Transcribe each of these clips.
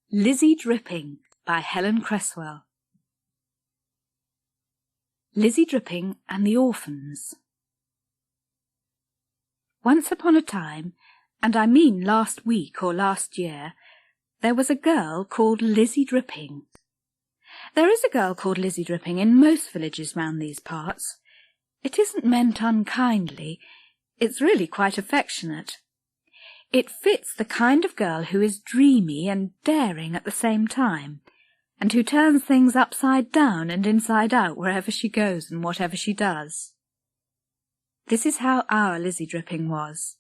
Lizzie Dripping by Helen Cresswell. Lizzie Dripping and the Orphans. Once upon a time, and I mean last week or last year, there was a girl called Lizzie Dripping. There is a girl called Lizzie Dripping in most villages round these parts. It isn't meant unkindly, it's really quite affectionate. It fits the kind of girl who is dreamy and daring at the same time, and who turns things upside down and inside out wherever she goes and whatever she does. This is how our Lizzie Dripping was.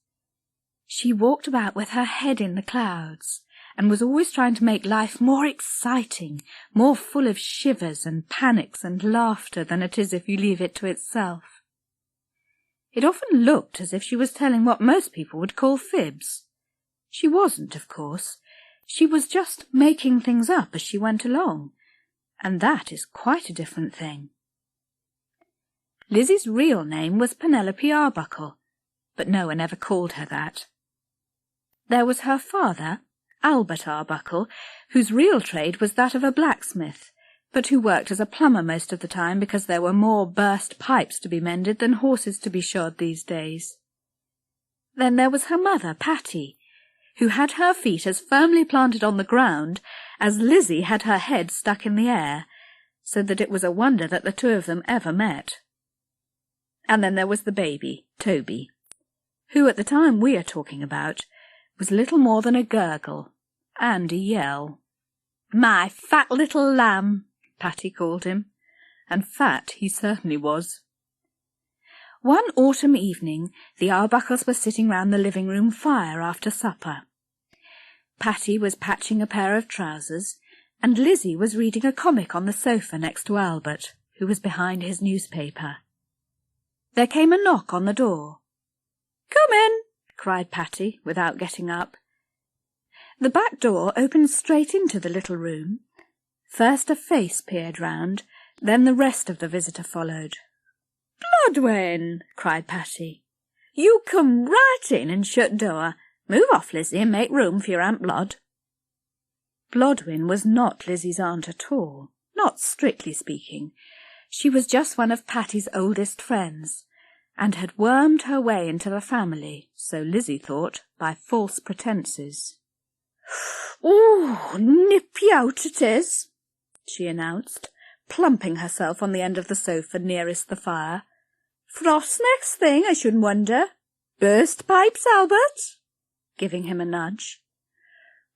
She walked about with her head in the clouds, and was always trying to make life more exciting, more full of shivers and panics and laughter than it is if you leave it to itself. It often looked as if she was telling what most people would call fibs. She wasn't, of course. She was just making things up as she went along, and that is quite a different thing. Lizzie's real name was Penelope Arbuckle, but no one ever called her that. There was her father, Albert Arbuckle, whose real trade was that of a blacksmith, but who worked as a plumber most of the time because there were more burst pipes to be mended than horses to be shod these days. Then there was her mother, Patty, who had her feet as firmly planted on the ground as Lizzie had her head stuck in the air, so that it was a wonder that the two of them ever met. And then there was the baby, Toby, who at the time we are talking about was little more than a gurgle and a yell. "My fat little lamb," Patty called him, and fat he certainly was. One autumn evening the Arbuckles were sitting round the living-room fire after supper. Patty was patching a pair of trousers, and Lizzie was reading a comic on the sofa next to Albert, who was behind his newspaper. There came a knock on the door. "Come in," cried Patty, without getting up. The back door opened straight into the little room. First a face peered round, then the rest of the visitor followed. "Blodwen!" cried Patty. "You come right in and shut door. Move off, Lizzie, and make room for your Aunt Blod." Blodwen was not Lizzie's aunt at all, not strictly speaking. She was just one of Patty's oldest friends, and had wormed her way into the family, so Lizzie thought, by false pretences. "Oh, nippy out it is," she announced, plumping herself on the end of the sofa nearest the fire. "Frost next thing, I shouldn't wonder. Burst pipes, Albert?" giving him a nudge.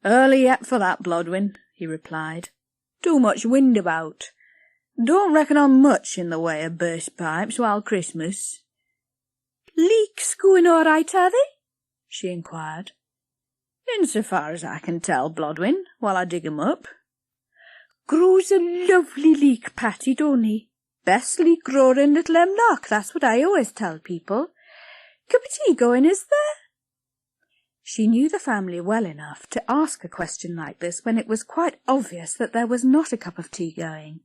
"Early yet for that, Blodwen," he replied. "Too much wind about. Don't reckon on much in the way of burst pipes while Christmas." "Leaks going all right, are they?" she inquired. "Insofar as I can tell, Blodwen, while I dig 'em up." "Grows a lovely leak, Patty, don't he? Best leak grower in Little Hemlock, that's what I always tell people. Cup of tea going, is there?" She knew the family well enough to ask a question like this when it was quite obvious that there was not a cup of tea going.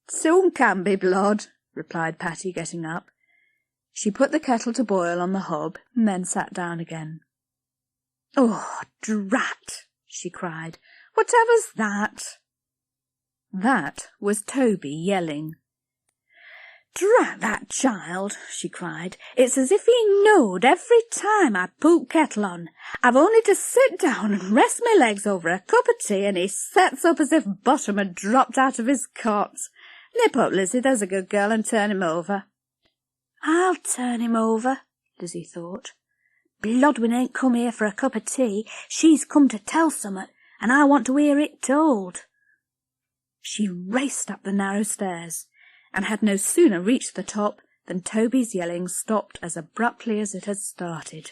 "Soon can be, Blod," replied Patty, getting up. She put the kettle to boil on the hob, and then sat down again. "Oh, drat!" she cried. "Whatever's that?" That was Toby yelling. "Drat that child!" she cried. "It's as if he knowed every time I put kettle on. I've only to sit down and rest my legs over a cup of tea, and he sets up as if bottom had dropped out of his cot. Nip up, Lizzie, there's a good girl, and turn him over." "I'll turn him over," Lizzie thought. "Blodwen ain't come here for a cup of tea. She's come to tell summat, and I want to hear it told." She raced up the narrow stairs, and had no sooner reached the top than Toby's yelling stopped as abruptly as it had started.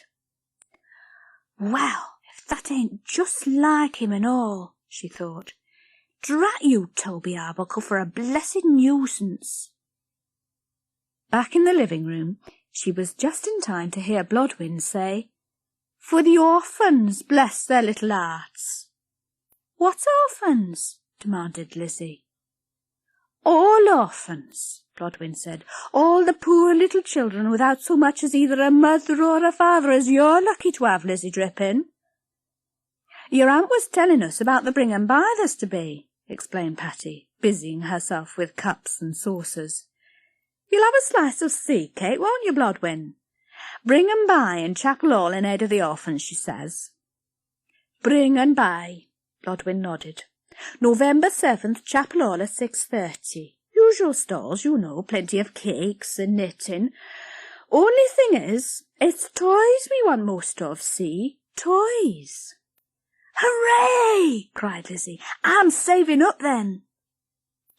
"Well, if that ain't just like him and all," she thought. "Drat you, Toby Arbuckle, for a blessed nuisance." Back in the living-room, she was just in time to hear Blodwen say, "For the orphans, bless their little hearts." "What orphans?" demanded Lizzie. "All orphans," Blodwen said. "All the poor little children without so much as either a mother or a father as you're lucky to have, Lizzie Dripping." Your aunt was telling us about the bring and buy there's to be, explained Patty, busying herself with cups and saucers. You'll have a slice of seed cake, won't you, Blodwyn? Bring and buy in Chapel Hall in aid of the orphans, she says. Bring and buy, Blodwyn nodded. November 7th, Chapel Hall at 6:30. Usual stalls, you know, plenty of cakes and knitting. Only thing is, it's toys we want most of, see? Toys. Hooray! Cried Lizzie. I'm saving up then.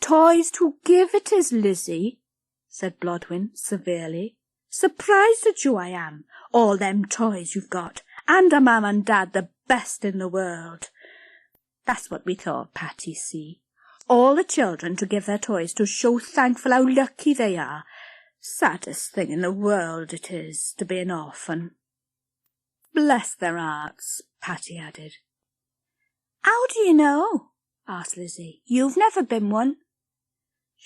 Toys to give it is, Lizzie, said Blodwyn severely. Surprised at you I am, all them toys you've got, and a mam and dad the best in the world. That's what we thought, Patty, see. All the children to give their toys to show thankful how lucky they are. Saddest thing in the world it is to be an orphan. Bless their hearts, Patty added. How do you know? Asked Lizzie. You've never been one.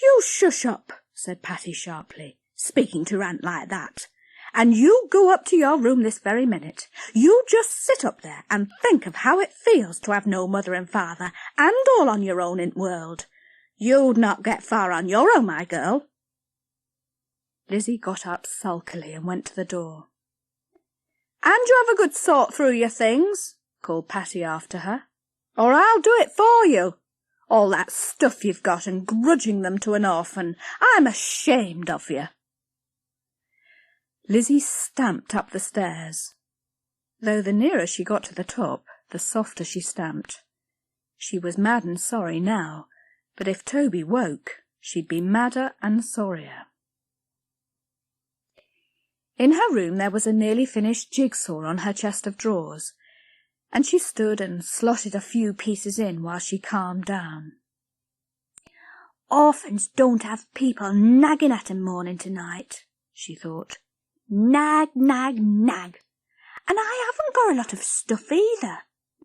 You shush up, said Patty sharply, speaking to her aunt like that. And you go up to your room this very minute. You just sit up there and think of how it feels to have no mother and father, and all on your own in the world. You'd not get far on your own, my girl. Lizzie got up sulkily and went to the door. And you have a good sort through your things, called Patty after her, or I'll do it for you. All that stuff you've got and grudging them to an orphan. I'm ashamed of you. Lizzie stamped up the stairs, though the nearer she got to the top, the softer she stamped. She was mad and sorry now, but if Toby woke, she'd be madder and sorrier. In her room there was a nearly finished jigsaw on her chest of drawers, and she stood and slotted a few pieces in while she calmed down. Orphans don't have people nagging at 'em morning to night, she thought. Nag, nag, nag. And I haven't got a lot of stuff either.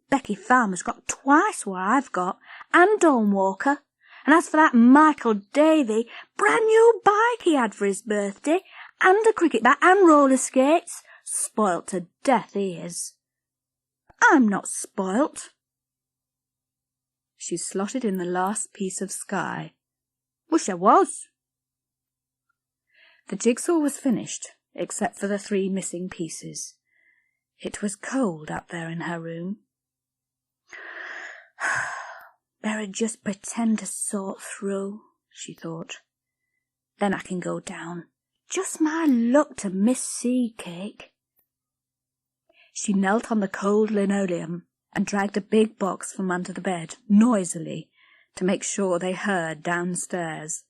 Becky Farmer's got twice what I've got, and Dawn Walker. And as for that Michael Davy, brand new bike he had for his birthday, and a cricket bat and roller skates. Spoilt to death he is. I'm not spoilt. She slotted in the last piece of sky. Wish I was. The jigsaw was finished, except for the 3 missing pieces. It was cold up there in her room. Better just pretend to sort through, she thought. Then I can go down. Just my luck to miss seed cake. She knelt on the cold linoleum and dragged a big box from under the bed, noisily, to make sure they heard downstairs.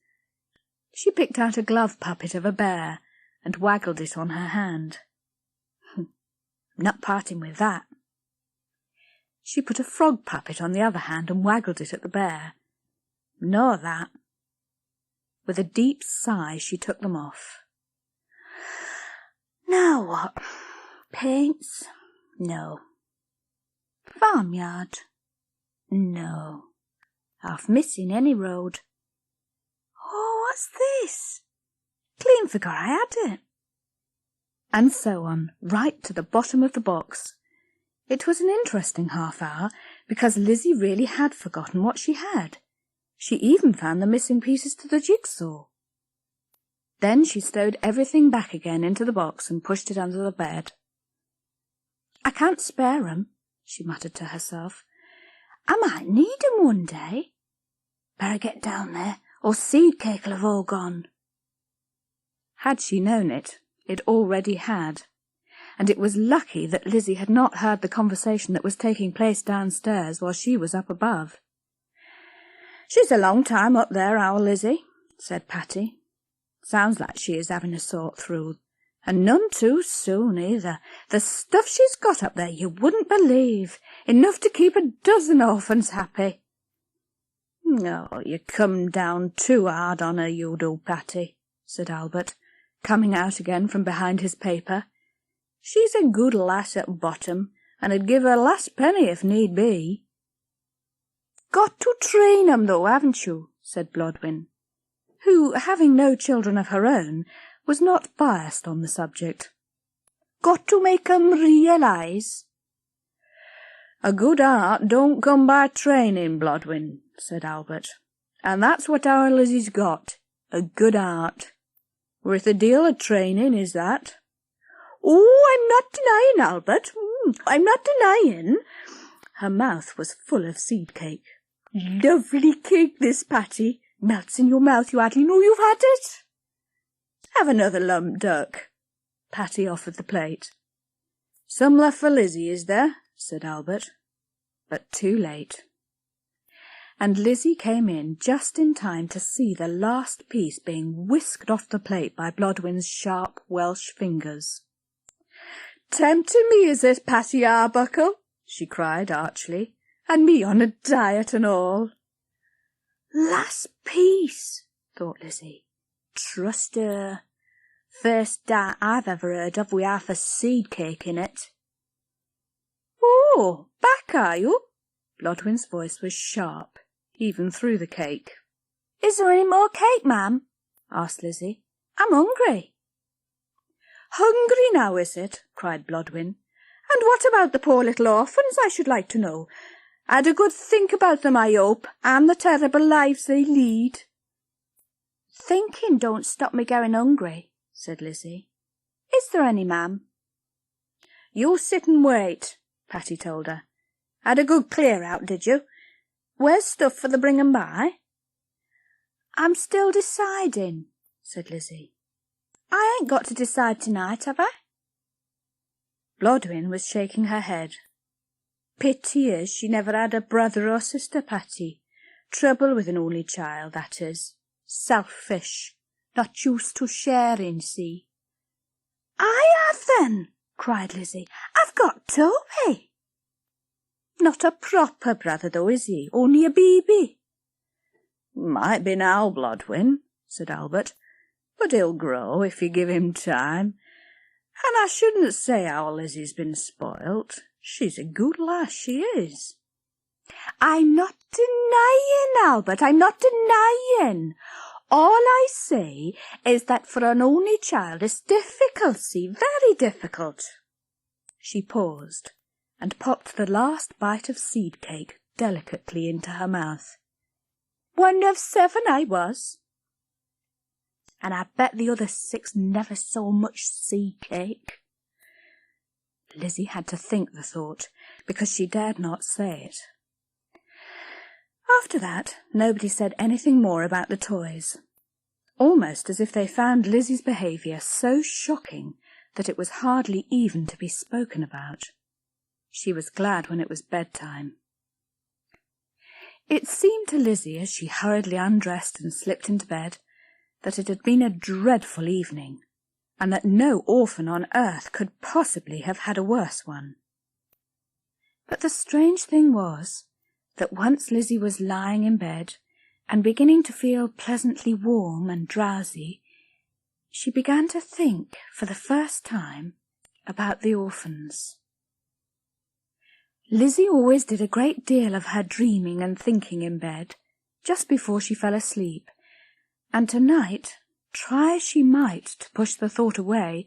She picked out a glove puppet of a bear and waggled it on her hand. Not parting with that. She put a frog puppet on the other hand and waggled it at the bear. Nor that. With a deep sigh she took them off. Now what? Paints? No. Farmyard? No. Half missing any road. Oh, what's this? Clean forgot I had it. And so on, right to the bottom of the box. It was an interesting half-hour, because Lizzie really had forgotten what she had. She even found the missing pieces to the jigsaw. Then she stowed everything back again into the box and pushed it under the bed. I can't spare 'em, she muttered to herself. I might need 'em one day. Better get down there, or seed cake'll have all gone. Had she known it, it already had, and it was lucky that Lizzie had not heard the conversation that was taking place downstairs while she was up above. She's a long time up there, our Lizzie, said Patty. Sounds like she is having a sort through, and none too soon either. The stuff she's got up there you wouldn't believe, enough to keep a dozen orphans happy. Oh, you come down too hard on her, you do, Patty, said Albert, coming out again from behind his paper. She's a good lass at bottom, and 'ud give her last penny if need be. Got to train 'em, though, haven't you? Said Blodwyn, who, having no children of her own, was not biased on the subject. Got to make 'em realise. "A good heart don't come by training, Blodwin," said Albert. "And that's what our Lizzie's got, a good heart. Worth a deal of training, is that?" "Oh, I'm not denying, Albert. I'm not denying." Her mouth was full of seed cake. "Lovely cake, this, Patty. Melts in your mouth. You hardly know you've had it." "Have another lump, duck." Patty offered the plate. "Some left for Lizzie, is there?" said Albert. But too late. And Lizzie came in just in time to see the last piece being whisked off the plate by Blodwin's sharp Welsh fingers. "Tempting me, is it, Patty Arbuckle?" she cried archly. "And me on a diet and all." "Last piece," thought Lizzie. "Trust her. First diet I've ever heard of with half a seed cake in it." "Oh, back are you?" Blodwin's voice was sharp, even through the cake. "Is there any more cake, ma'am?" asked Lizzie. "I'm hungry." "Hungry now, is it?" cried Blodwin. "And what about the poor little orphans, I should like to know? Had a good think about them, I hope, and the terrible lives they lead." "Thinking don't stop me going hungry," said Lizzie. "Is there any, ma'am?" "You sit and wait," Patty told her. "Had a good clear out, did you? Where's stuff for the bringing by?" "I'm still deciding," said Lizzie. "I ain't got to decide tonight, have I?" Blodwin was shaking her head. "Pity is she never had a brother or sister, Patty. Trouble with an only child, that is. Selfish. Not used to sharing, see." "I have then," cried Lizzie. "I've got Toby." "Not a proper brother, though, is he? Only a baby?" "Might be now, Blodwin," said Albert. "But he'll grow if you give him time. And I shouldn't say our Lizzie's been spoilt. She's a good lass, she is." "I'm not denying, Albert, I'm not denying. All I say is that for an only child it's difficult, see, very difficult." She paused and popped the last bite of seed cake delicately into her mouth. "One of 7 I was. And I bet the other 6 never saw much seed cake." Lizzie had to think the thought, because she dared not say it. After that, nobody said anything more about the toys, almost as if they found Lizzie's behaviour so shocking that it was hardly even to be spoken about. She was glad when it was bedtime. It seemed to Lizzie, as she hurriedly undressed and slipped into bed, that it had been a dreadful evening, and that no orphan on earth could possibly have had a worse one. But the strange thing was that once Lizzie was lying in bed and beginning to feel pleasantly warm and drowsy, she began to think for the first time about the orphans. Lizzie always did a great deal of her dreaming and thinking in bed, just before she fell asleep, and tonight, try as she might to push the thought away,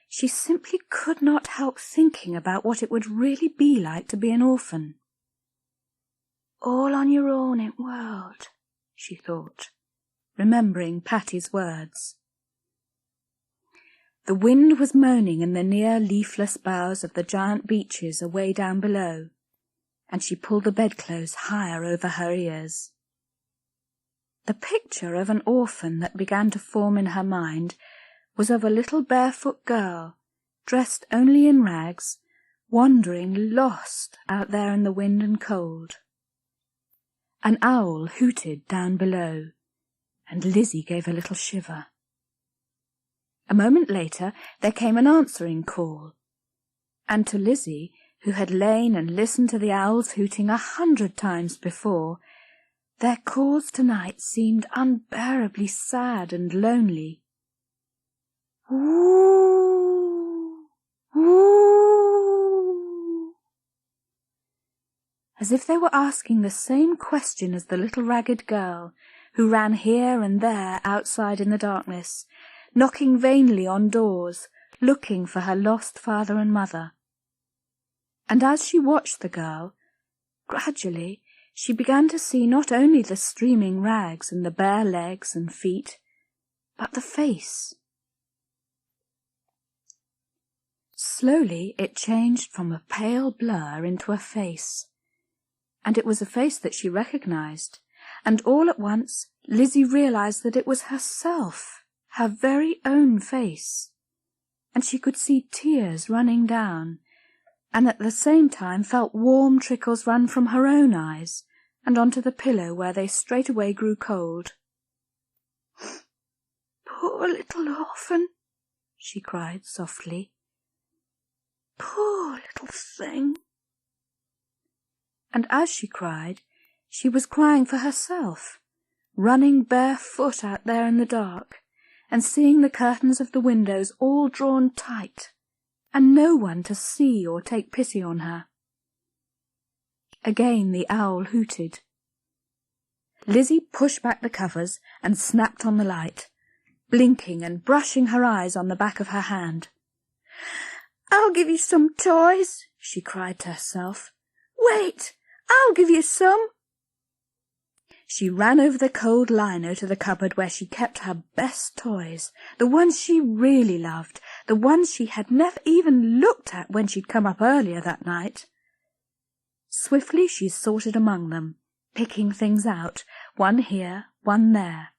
she simply could not help thinking about what it would really be like to be an orphan. "All on your own in world," she thought, remembering Patty's words. The wind was moaning in the near leafless boughs of the giant beeches away down below, and she pulled the bedclothes higher over her ears. The picture of an orphan that began to form in her mind was of a little barefoot girl, dressed only in rags, wandering lost out there in the wind and cold. An owl hooted down below, and Lizzie gave a little shiver. A moment later there came an answering call, and to Lizzie, who had lain and listened to the owls hooting 100 times before, their calls tonight seemed unbearably sad and lonely. "Ooh, ooh," as if they were asking the same question as the little ragged girl who ran here and there outside in the darkness, knocking vainly on doors, looking for her lost father and mother. And as she watched the girl, gradually she began to see not only the streaming rags and the bare legs and feet, but the face. Slowly it changed from a pale blur into a face, and it was a face that she recognized, and all at once Lizzie realized that it was herself, her very own face, and she could see tears running down, and at the same time felt warm trickles run from her own eyes and onto the pillow where they straightway grew cold. "Poor little orphan," she cried softly. "Poor little thing." And as she cried, she was crying for herself, running barefoot out there in the dark, and seeing the curtains of the windows all drawn tight, and no one to see or take pity on her. Again the owl hooted. Lizzie pushed back the covers and snapped on the light, blinking and brushing her eyes on the back of her hand. "I'll give you some toys," she cried to herself. "Wait, I'll give you some." She ran over the cold lino to the cupboard where she kept her best toys, the ones she really loved, the ones she had never even looked at when she'd come up earlier that night. Swiftly she sorted among them, picking things out, one here, one there.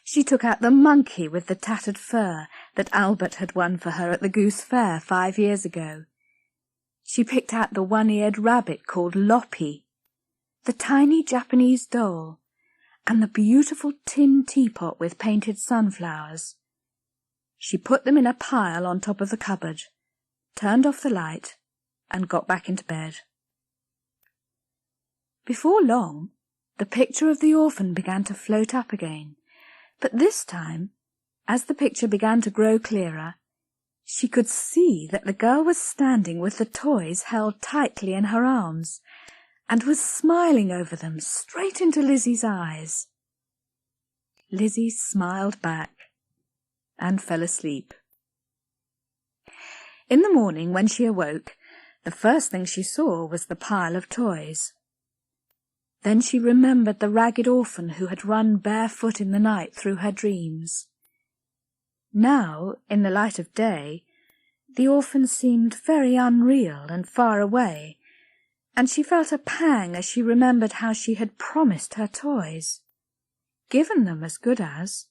She took out the monkey with the tattered fur that Albert had won for her at the Goose Fair 5 years ago. She picked out the one-eared rabbit called Loppy, the tiny Japanese doll, and the beautiful tin teapot with painted sunflowers. She put them in a pile on top of the cupboard, turned off the light, and got back into bed. Before long, the picture of the orphan began to float up again, but this time, as the picture began to grow clearer, she could see that the girl was standing with the toys held tightly in her arms, and was smiling over them straight into Lizzie's eyes. Lizzie smiled back and fell asleep. In the morning, when she awoke, the first thing she saw was the pile of toys. Then she remembered the ragged orphan who had run barefoot in the night through her dreams. Now, in the light of day, the orphan seemed very unreal and far away, and she felt a pang as she remembered how she had promised her toys, given them as good as.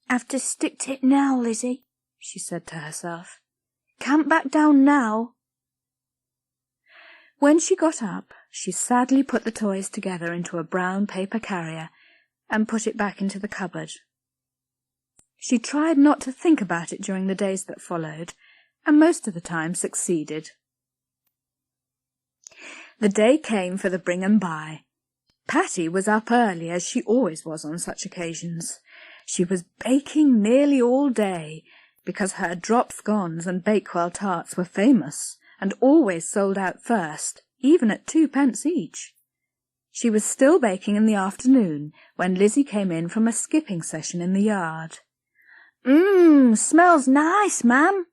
"Have to stick to it now, Lizzie," she said to herself. "Can't back down now." When she got up, she sadly put the toys together into a brown paper carrier and put it back into the cupboard. She tried not to think about it during the days that followed, and most of the time succeeded. The day came for the bring and buy. Patty was up early, as she always was on such occasions. She was baking nearly all day, because her drop scones and Bakewell tarts were famous, and always sold out first, even at 2p each. She was still baking in the afternoon, when Lizzie came in from a skipping session in the yard. Smells nice, ma'am."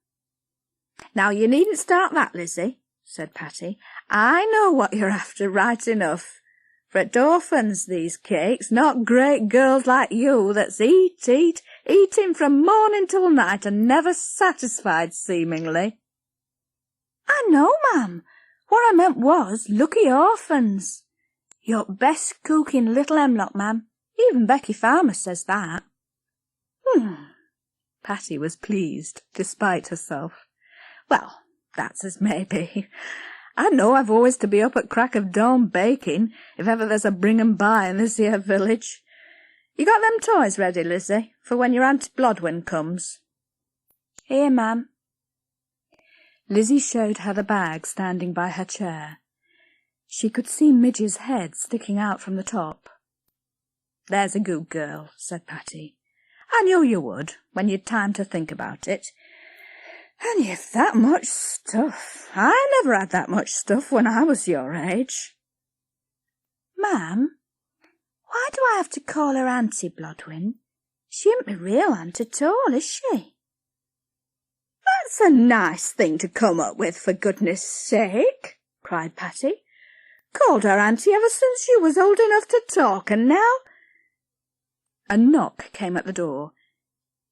"Now you needn't start that, Lizzie," said Patty. "I know what you're after right enough. For at Orphans, these cakes, not great girls like you that's eating from morning till night and never satisfied, seemingly." "I know, ma'am. What I meant was, lucky orphans. Your best cook in Little Hemlock, ma'am. Even Becky Farmer says that." Patty was pleased, despite herself. "Well, that's as may be. I know I've always to be up at crack of dawn baking, if ever there's a bring and buy in this here village. You got them toys ready, Lizzie, for when your Aunt Blodwin comes?" "Here, ma'am." Lizzie showed her the bag standing by her chair. She could see Midge's head sticking out from the top. "There's a good girl," said Patty. "I knew you would, when you'd time to think about it. And you've that much stuff. I never had that much stuff when I was your age." "Ma'am, why do I have to call her Auntie Blodwin? She ain't my real aunt at all, is she?" That's a nice thing to come up with, for goodness sake, cried Patty. Called her auntie ever since she was old enough to talk, and now— A knock came at the door.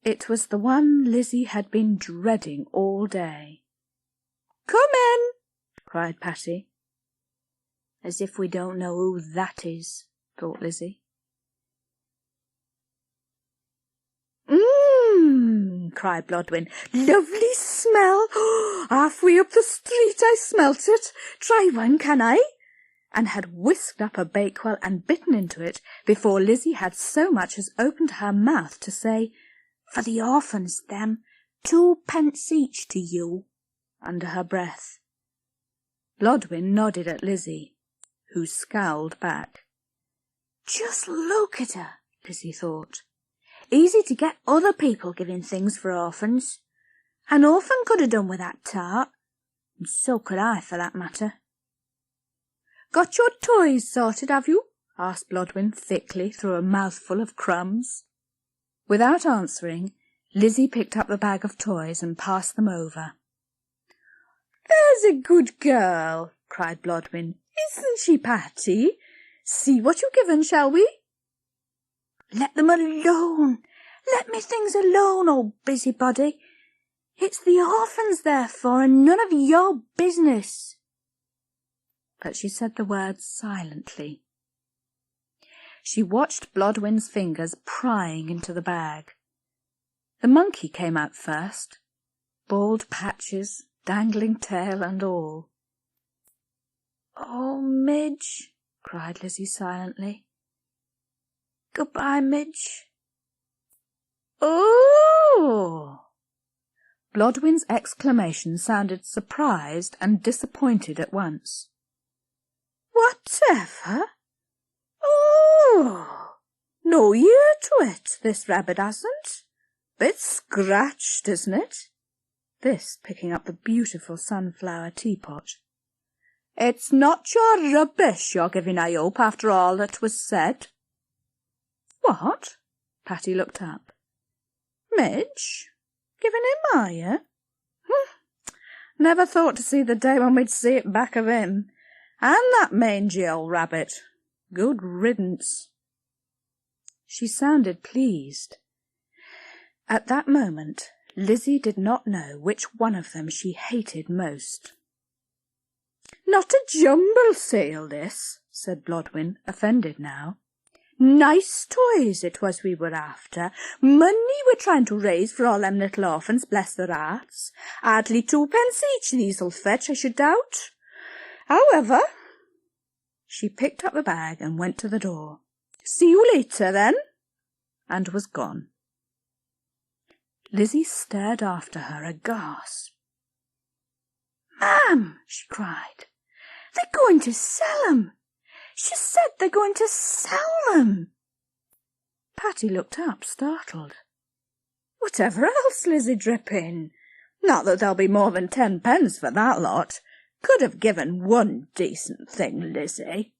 It was the one Lizzie had been dreading all day. "Come in," cried Patty. As if we don't know who that is, thought Lizzie. Cried Blodwyn. "Lovely smell! Halfway up the street I smelt it. Try one, can I?" And had whisked up a bakewell and bitten into it before Lizzie had so much as opened her mouth to say, "For the orphans, them, 2p each to you," under her breath. Blodwyn nodded at Lizzie, who scowled back. Just look at her, Lizzie thought. Easy to get other people giving things for orphans. An orphan could have done with that tart, and so could I, for that matter. "Got your toys sorted, have you?" asked Blodwyn thickly through a mouthful of crumbs. Without answering, Lizzie picked up the bag of toys and passed them over. "There's a good girl," cried Blodwyn. "Isn't she, Patty? See what you've given, shall we?" "Let them alone. Let me things alone, old busybody. It's the orphans they're for, and none of your business." But she said the words silently. She watched Blodwyn's fingers prying into the bag. The monkey came out first, bald patches, dangling tail and all. "Oh, Midge," cried Lizzie silently. "Goodbye, Midge." "Oh!" Blodwyn's exclamation sounded surprised and disappointed at once. "Whatever? Oh! No ear to it, this rabbit hasn't. Bit scratched, isn't it?" This picking up the beautiful sunflower teapot. "It's not your rubbish you're giving, I hope, after all that was said." "What?" Patty looked up. "Midge? Giving him, are you? Never thought to see the day when we'd see it back of him. And that mangy old rabbit. Good riddance." She sounded pleased. At that moment, Lizzie did not know which one of them she hated most. "Not a jumble sale, this," said Blodwyn, offended now. "Nice toys it was we were after. Money we're trying to raise for all them little orphans, bless their hearts. Hardly 2p each these'll fetch, I should doubt. However—" She picked up the bag and went to the door. "See you later, then," and was gone. Lizzie stared after her aghast. "Ma'am," she cried, "they're going to sell 'em. She said they're going to sell them." Patty looked up, startled. "Whatever else, Lizzie Drippin? Not that there'll be more than 10p for that lot. Could have given one decent thing, Lizzie."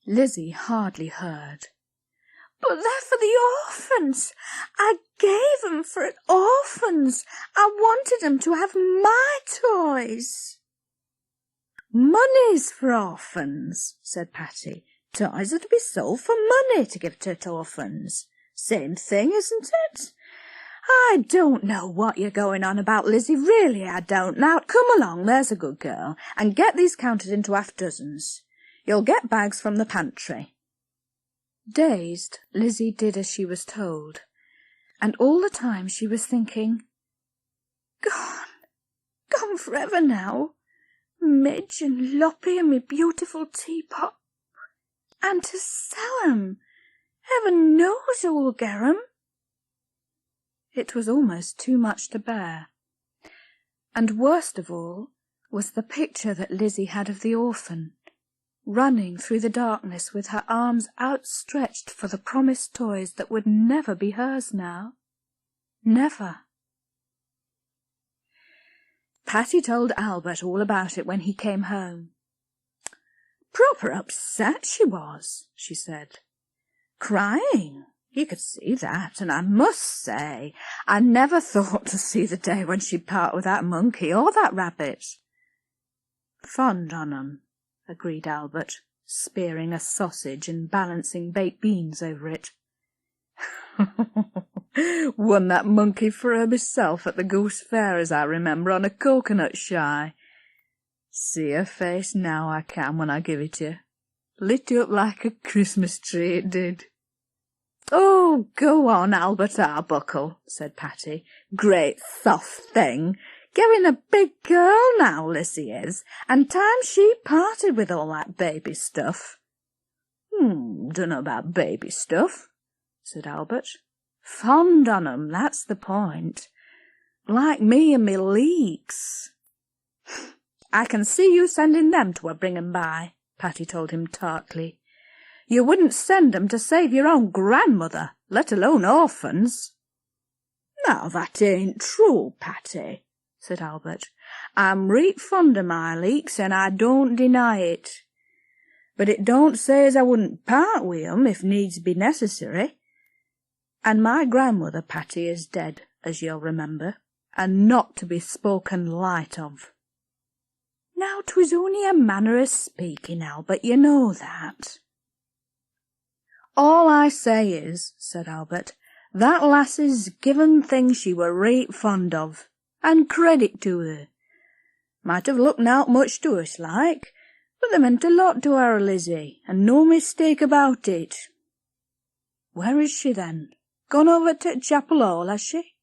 Lizzie hardly heard. "But they're for the orphans. I gave 'em for orphans. I wanted 'em to have my toys." "Money's for orphans," said Patty. "Toys are to be sold for money to give to orphans. Same thing, isn't it? I don't know what you're going on about, Lizzie, really I don't. Now come along, there's a good girl, and get these counted into half-dozens. You'll get bags from the pantry." Dazed, Lizzie did as she was told, and all the time she was thinking, Gone forever now. Midge and Loppy and me beautiful teapot. And to sell 'em. Heaven knows who'll get 'em." It was almost too much to bear. And worst of all was the picture that Lizzie had of the orphan, running through the darkness with her arms outstretched for the promised toys that would never be hers now. Never. Patty told Albert all about it when he came home. "Proper upset she was," she said. "Crying. You could see that, and I must say, I never thought to see the day when she'd part with that monkey or that rabbit. Fond on 'em, agreed Albert, spearing a sausage and balancing baked beans over it. Won that monkey for her myself at the Goose Fair, as I remember, on a coconut shy. See her face now, I can, when I give it you. Lit up like a Christmas tree, it did. Oh, go on, Albert Arbuckle, said Patty. Great soft thing. Getting a big girl now, Lizzie is, and time she parted with all that baby stuff. Dunno about baby stuff, said Albert. Fond on 'em, that's the point. Like me and me leeks. I can see you sending them to her bring 'em by, Patty told him tartly. You wouldn't send 'em to save your own grandmother, let alone orphans. Now that ain't true, Patty, said Albert. I'm reet fond of my leeks, and I don't deny it. But it don't say as I wouldn't part wi' 'em if needs be necessary. And my grandmother, Patty, is dead, as you'll remember, and not to be spoken light of. Now 'twas only a manner of speaking, Albert, you know that. All I say is, said Albert, that lass's given things she were reet fond of, and credit to her. Might have looked nowt much to us, like, but they meant a lot to her, Lizzie, and no mistake about it. Where is she, then? Gone over to Chapel Hall, has she?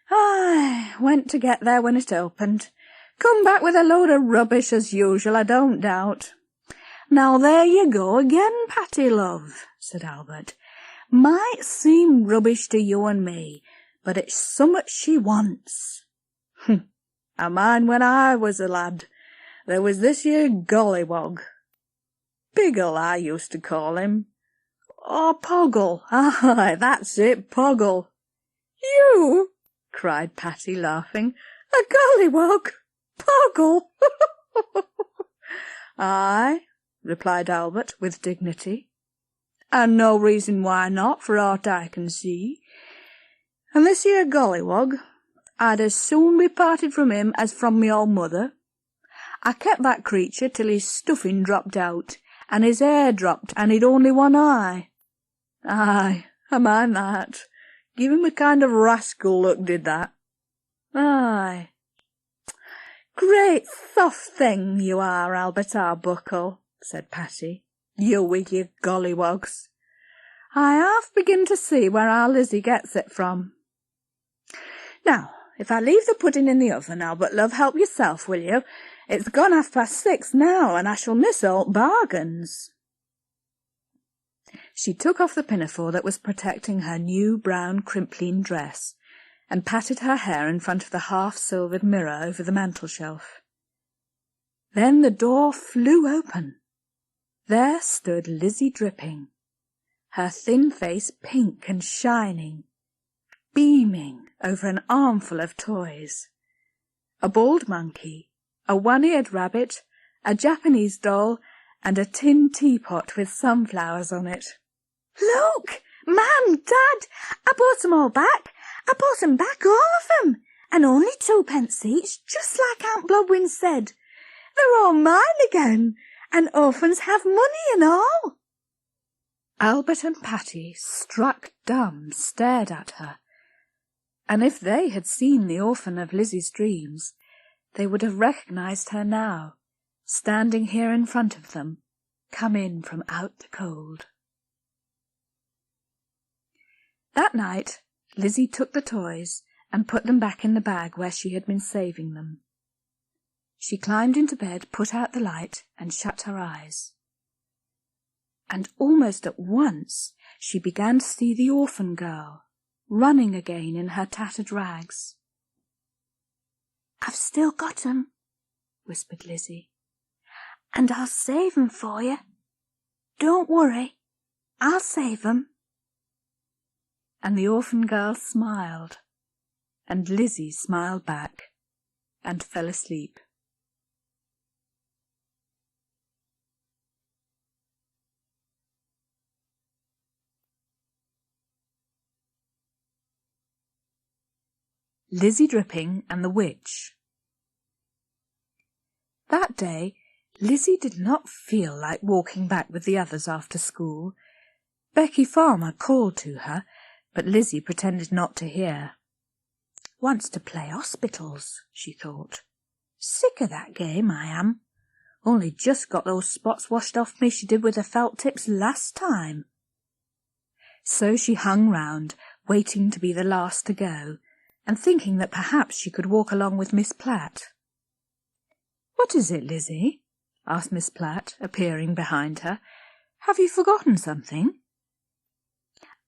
Aye, went to get there when it opened. Come back with a load of rubbish as usual, I don't doubt. Now there you go again, Patty, love, said Albert. Might seem rubbish to you and me, but it's summat she wants. I mind when I was a lad, there was this here gollywog. Biggle, I used to call him. Or Poggle, aye, that's it, Poggle. You? Cried Patty, laughing. A gollywog? Poggle? Aye, replied Albert with dignity. And no reason why not, for aught I can see. And this here gollywog, I'd as soon be parted from him as from me old mother. I kept that creature till his stuffing dropped out, and his hair dropped, and he'd only one eye. Aye, I mind that. Give him a kind of rascal look, did that. Aye. Great soft thing you are, Albert Arbuckle, said Patty. You with your gollywogs. I half begin to see where our Lizzie gets it from. Now, if I leave the pudding in the oven, Albert, love, help yourself, will you? It's gone 6:30 now, and I shall miss old bargains. She took off the pinafore that was protecting her new brown crimpline dress, and patted her hair in front of the half-silvered mirror over the mantel-shelf. Then the door flew open. There stood Lizzie dripping, her thin face pink and shining, beaming over an armful of toys. A bald monkey, a one-eared rabbit, a Japanese doll, and a tin teapot with sunflowers on it. Look, Mum, Dad, I bought 'em all back. I bought 'em back, all of 'em, and only 2p each, just like Aunt Blodwin said. They're all mine again, and orphans have money and all. Albert and Patty, struck dumb, stared at her, and if they had seen the orphan of Lizzie's dreams, they would have recognized her now, standing here in front of them, come in from out the cold. That night, Lizzie took the toys and put them back in the bag where she had been saving them. She climbed into bed, put out the light, and shut her eyes. And almost at once she began to see the orphan girl, running again in her tattered rags. "I've still got 'em," whispered Lizzie, "and I'll save 'em for you. Don't worry, I'll save 'em." And the orphan girl smiled, and Lizzie smiled back, and fell asleep. Lizzie Dripping and the Witch. That day, Lizzie did not feel like walking back with the others after school. Becky Farmer called to her, but Lizzie pretended not to hear. Wants to play hospitals, she thought. Sick of that game, I am. Only just got those spots washed off me she did with the felt tips last time. So she hung round, waiting to be the last to go, and thinking that perhaps she could walk along with Miss Platt. "What is it, Lizzie?" asked Miss Platt, appearing behind her. "Have you forgotten something?"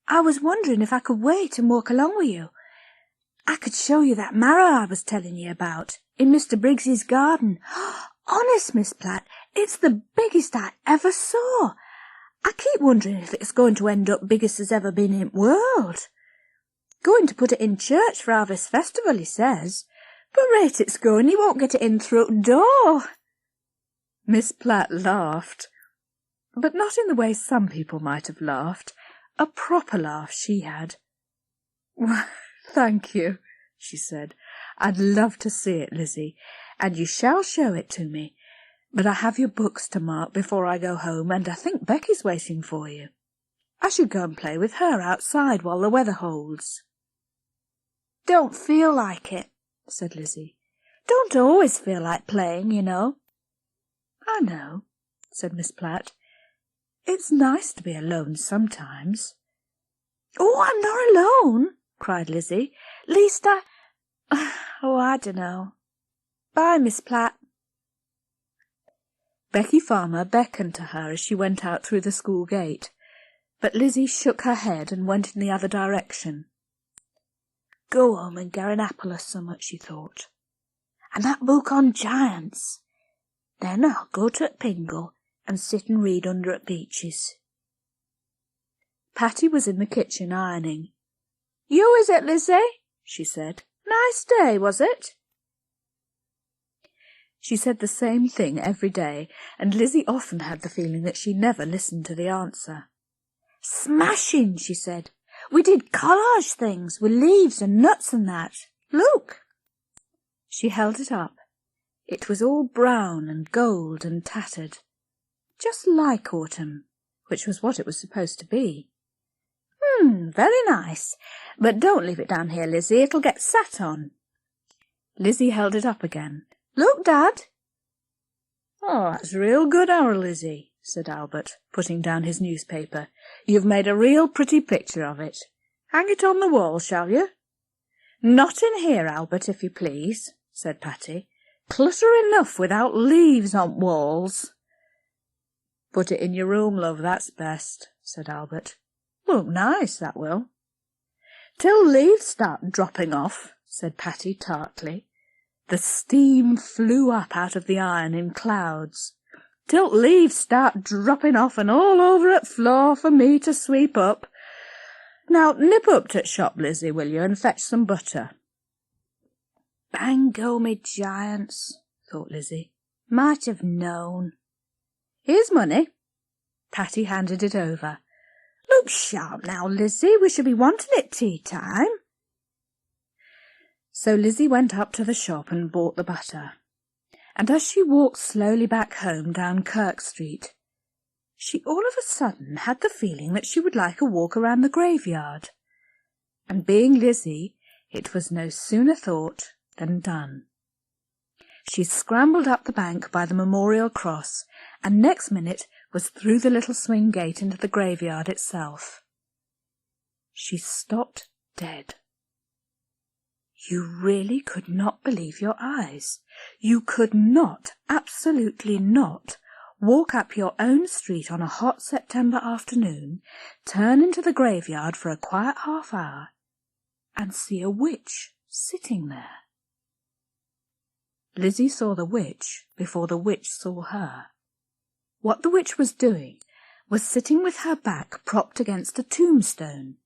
"I was wondering if I could wait and walk along with you. I could show you that marrow I was telling you about, in Mr. Briggs's garden. Honest, Miss Platt, it's the biggest I ever saw. I keep wondering if it's going to end up biggest as ever been in the world. Going to put it in church for Harvest Festival, he says. But rate it's going, he won't get it in through the door." Miss Platt laughed, but not in the way some people might have laughed. A proper laugh she had. "Well, thank you," she said. "I'd love to see it, Lizzie, and you shall show it to me. But I have your books to mark before I go home, and I think Becky's waiting for you. I should go and play with her outside while the weather holds." "Don't feel like it," said Lizzie. "Don't always feel like playing, you know." "I know," said Miss Platt. "It's nice to be alone sometimes." "Oh, I'm not alone," cried Lizzie. "Least I dunno. Bye, Miss Platt." Becky Farmer beckoned to her as she went out through the school gate, but Lizzie shook her head and went in the other direction. "Go home and get an apple or summat," she thought. "And that book on giants. Then I'll go to Pingle and sit and read under at Beeches." Patty was in the kitchen ironing. "You, is it, Lizzie?" she said. "Nice day, was it?" She said the same thing every day, and Lizzie often had the feeling that she never listened to the answer. "Smashing," she said. "We did collage things with leaves and nuts and that. Look." She held it up. It was all brown and gold and tattered, just like autumn, which was what it was supposed to be. Very nice. But don't leave it down here, Lizzie. It'll get sat on." Lizzie held it up again. "Look, Dad." "Oh, that's real good, our Lizzie," said Albert, putting down his newspaper. "You've made a real pretty picture of it. Hang it on the wall, shall you?" "Not in here, Albert, if you please," said Patty. "Clutter enough without leaves on walls." "Put it in your room, love, that's best," said Albert. "Look nice, that will." "Till leaves start dropping off," said Patty tartly. The steam flew up out of the iron in clouds. "Till leaves start dropping off and all over at floor for me to sweep up. Now nip up to shop, Lizzie, will you, and fetch some butter." "Bang go me giants," thought Lizzie. "Might have known." "Here's money." Patty handed it over. "Look sharp now, Lizzie. We shall be wanting it tea time." So Lizzie went up to the shop and bought the butter. And as she walked slowly back home down Kirk Street, she all of a sudden had the feeling that she would like a walk around the graveyard. And being Lizzie, it was no sooner thought than done. She scrambled up the bank by the memorial cross, and next minute was through the little swing gate into the graveyard itself. She stopped dead. You really could not believe your eyes. You could not, absolutely not, walk up your own street on a hot September afternoon, turn into the graveyard for a quiet half hour, and see a witch sitting there. Lizzie saw the witch before the witch saw her. What the witch was doing was sitting with her back propped against a tombstone,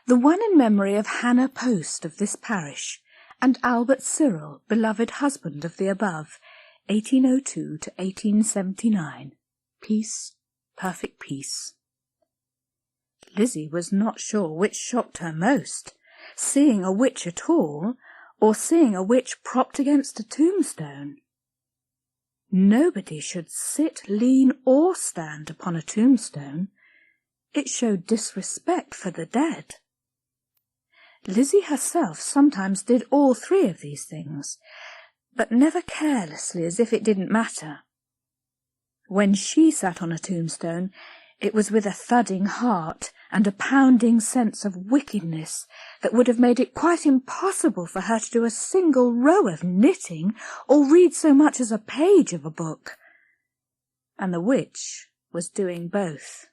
the one in memory of Hannah Post of this parish, and Albert Cyril, beloved husband of the above, 1802 to 1879. Peace, perfect peace. Lizzie was not sure which shocked her most, seeing a witch at all, or seeing a witch propped against a tombstone. Nobody should sit, lean, or stand upon a tombstone. It showed disrespect for the dead. Lizzie herself sometimes did all three of these things, but never carelessly, as if it didn't matter. When she sat on a tombstone, it was with a thudding heart and a pounding sense of wickedness that would have made it quite impossible for her to do a single row of knitting or read so much as a page of a book. And the witch was doing both.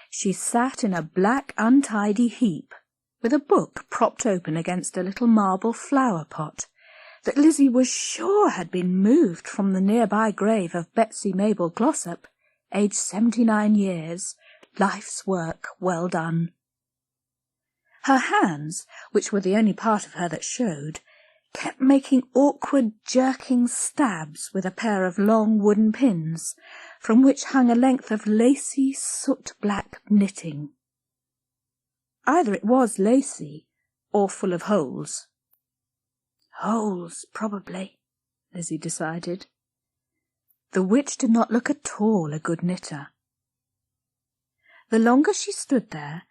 She sat in a black untidy heap, with a book propped open against a little marble flower pot that Lizzie was sure had been moved from the nearby grave of Betsy Mabel Glossop, aged 79 years, life's work well done. Her hands, which were the only part of her that showed, kept making awkward jerking stabs with a pair of long wooden pins, from which hung a length of lacy soot-black knitting. Either it was lacy, or full of holes. Holes, probably, Lizzie decided. The witch did not look at all a good knitter. The longer she stood there,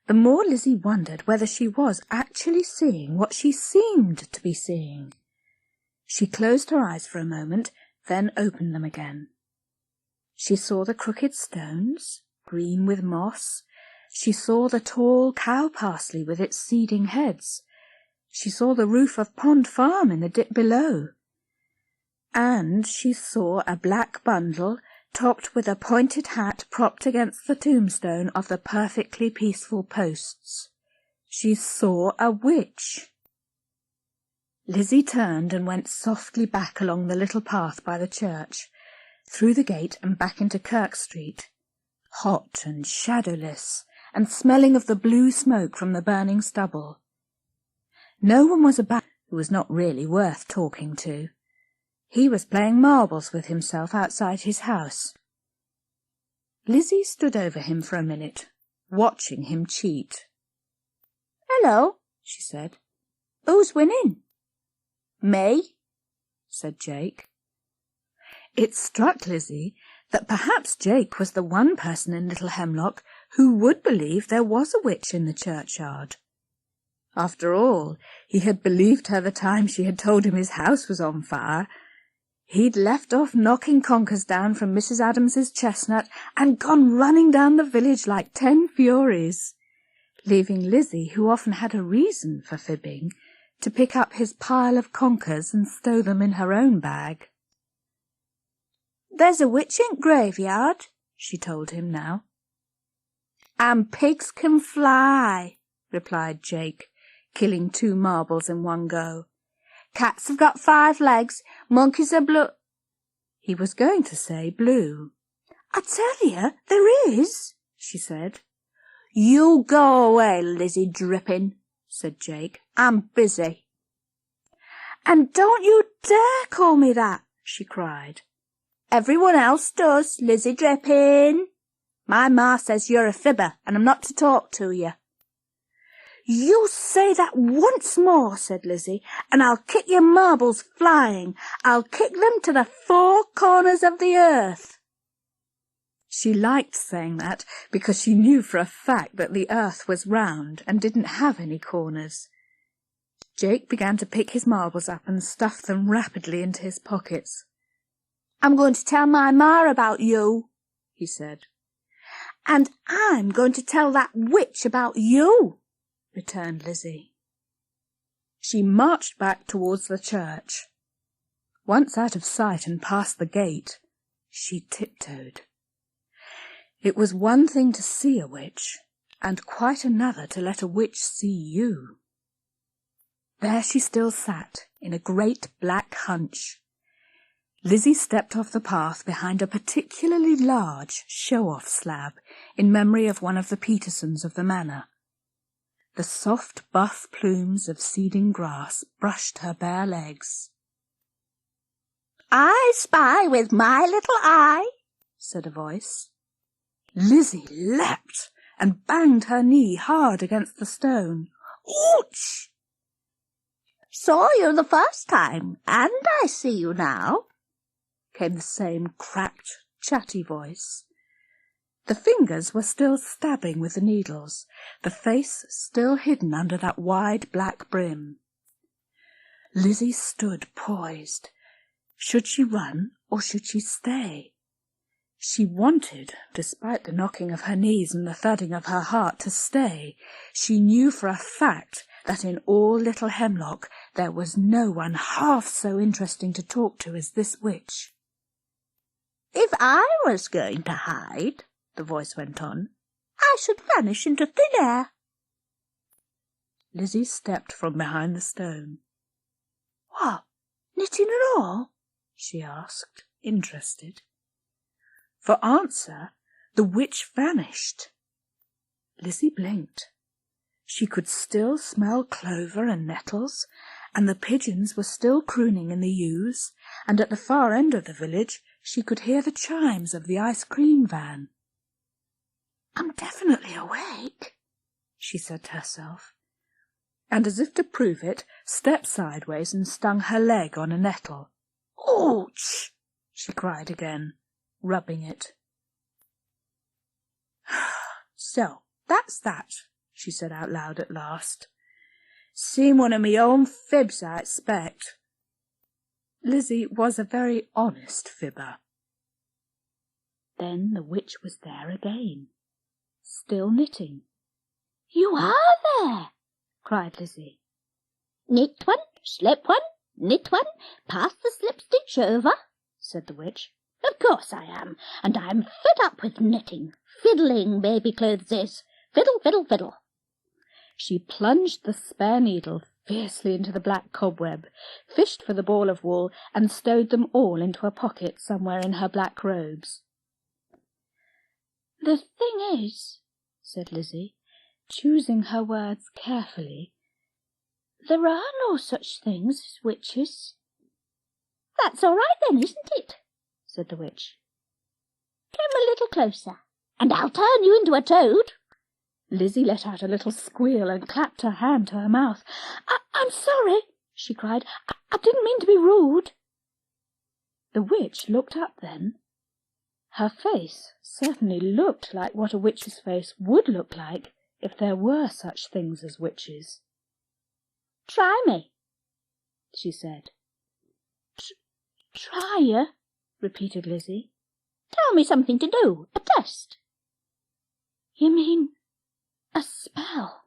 the more Lizzie wondered whether she was actually seeing what she seemed to be seeing. She closed her eyes for a moment, then opened them again. She saw the crooked stones, green with moss. She saw the tall cow parsley with its seeding heads. She saw the roof of Pond Farm in the dip below. And she saw a black bundle topped with a pointed hat propped against the tombstone of the perfectly peaceful posts. She saw a witch. Lizzie turned and went softly back along the little path by the church, through the gate and back into Kirk Street, hot and shadowless, and smelling of the blue smoke from the burning stubble. No one was about who was not really worth talking to. He was playing marbles with himself outside his house. Lizzie stood over him for a minute, watching him cheat. "Hello," she said. "Who's winning?" "Me," said Jake. It struck Lizzie that perhaps Jake was the one person in Little Hemlock who would believe there was a witch in the churchyard. After all, he had believed her the time she had told him his house was on fire. He'd left off knocking conkers down from Mrs. Adams's chestnut and gone running down the village like 10 furies, leaving Lizzie, who often had a reason for fibbing, to pick up his pile of conkers and stow them in her own bag. "There's a witch in graveyard," she told him now. "And pigs can fly," replied Jake, killing 2 marbles in one go. "Cats have got 5 legs, monkeys are blue—" He was going to say blue. "I tell you, there is," she said. "You go away, Lizzie Drippin'," said Jake. "I'm busy." "And don't you dare call me that," she cried. "Everyone else does, Lizzie Drippin'. My ma says you're a fibber, and I'm not to talk to you." "You say that once more," said Lizzie, "and I'll kick your marbles flying. I'll kick them to the 4 corners of the earth." She liked saying that because she knew for a fact that the earth was round and didn't have any corners. Jake began to pick his marbles up and stuff them rapidly into his pockets. "I'm going to tell my ma about you," he said. "And I'm going to tell that witch about you," returned Lizzie. She marched back towards the church. Once out of sight and past the gate, she tiptoed. It was one thing to see a witch, and quite another to let a witch see you. There she still sat, in a great black hunch. Lizzie stepped off the path behind a particularly large show-off slab in memory of one of the Petersons of the manor. The soft buff plumes of seeding grass brushed her bare legs. "I spy with my little eye," said a voice. Lizzie leapt and banged her knee hard against the stone. "Ouch!" Saw you the first time, and I see you now," came the same cracked, chatty voice. The fingers were still stabbing with the needles, the face still hidden under that wide black brim. Lizzie stood poised. Should she run, or should she stay? She wanted, despite the knocking of her knees and the thudding of her heart, to stay. She knew for a fact that in all Little Hemlock there was no one half so interesting to talk to as this witch. "If I was going to hide," the voice went on, "I should vanish into thin air." Lizzie stepped from behind the stone. "What, knitting at all?" she asked, interested. For answer, the witch vanished. Lizzie blinked. She could still smell clover and nettles, and the pigeons were still crooning in the yews, and at the far end of the village she could hear the chimes of the ice-cream van. "I'm definitely awake," she said to herself, and as if to prove it, stepped sideways and stung her leg on a nettle. "Ouch!" she cried again, rubbing it. "So, that's that," she said out loud at last. "Seen one of me own fibs, I expect." Lizzie was a very honest fibber. Then the witch was there again, still knitting. "You are there!" cried Lizzie. "Knit one, slip one, knit one, pass the slip-stitch over," said the witch. "Of course I am, and I'm fed up with knitting. Fiddling, baby clothes is. Fiddle, fiddle, fiddle." She plunged the spare needle fiercely into the black cobweb, fished for the ball of wool, and stowed them all into a pocket somewhere in her black robes. "The thing is," said Lizzie, choosing her words carefully, "there are no such things as witches." "That's all right then, isn't it?" said the witch. "Come a little closer, and I'll turn you into a toad." Lizzie let out a little squeal and clapped her hand to her mouth. I'm sorry," she cried. I didn't mean to be rude." The witch looked up then. Her face certainly looked like what a witch's face would look like if there were such things as witches. "Try me," she said. "Try you?" repeated Lizzie. "Tell me something to do, a test." "You mean a spell?"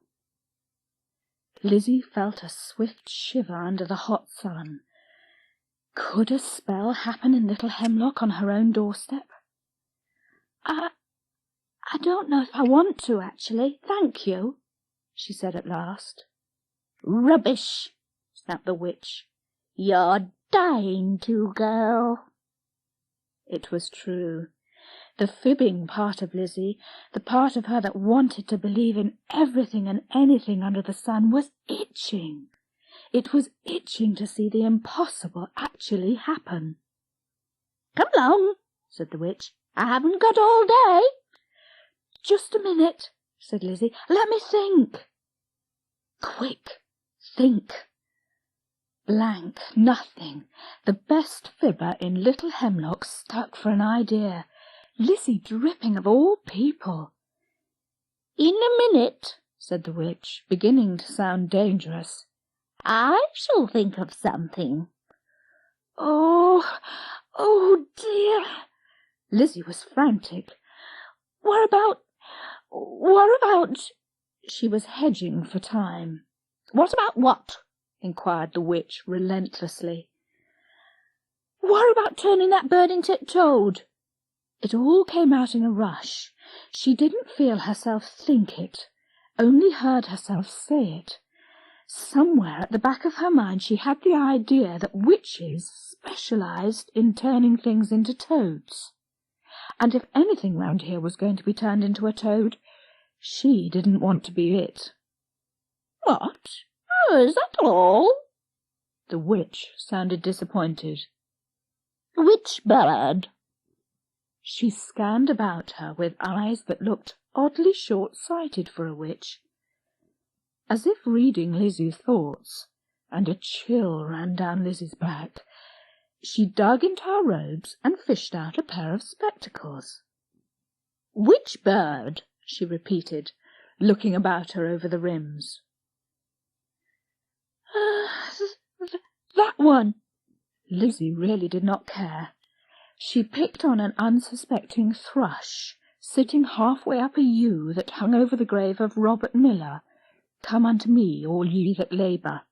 Lizzie felt a swift shiver under the hot sun. Could a spell happen in Little Hemlock on her own doorstep? I don't know if I want to, actually, thank you," she said at last. "Rubbish!" snapped the witch. "You're dying to, girl." It was true. The fibbing part of Lizzie, the part of her that wanted to believe in everything and anything under the sun, was itching. It was itching to see the impossible actually happen. "Come along," said the witch. "I haven't got all day." "Just a minute," said Lizzie. "Let me think." Quick, think. Blank, nothing. The best fibber in Little Hemlock stuck for an idea. Lizzie dripping of all people. "In a minute," said the witch, beginning to sound dangerous. "I shall think of something." Oh dear." Lizzie was frantic. What about... She was hedging for time. "What about what?" inquired the witch relentlessly. "What about turning that bird into a toad?" It all came out in a rush. She didn't feel herself think it, only heard herself say it. Somewhere at the back of her mind she had the idea that witches specialized in turning things into toads. And if anything round here was going to be turned into a toad, she didn't want to be it. "What? Oh, is that all?" The witch sounded disappointed. "Which bird?" She scanned about her with eyes that looked oddly short-sighted for a witch. As if reading Lizzie's thoughts, and a chill ran down Lizzie's back. She dug into her robes and fished out a pair of spectacles. "Which bird?" she repeated, looking about her over the rims. That one." Lizzie really did not care. She picked on an unsuspecting thrush, sitting halfway up a yew that hung over the grave of Robert Miller. "Come unto me, all ye that labour."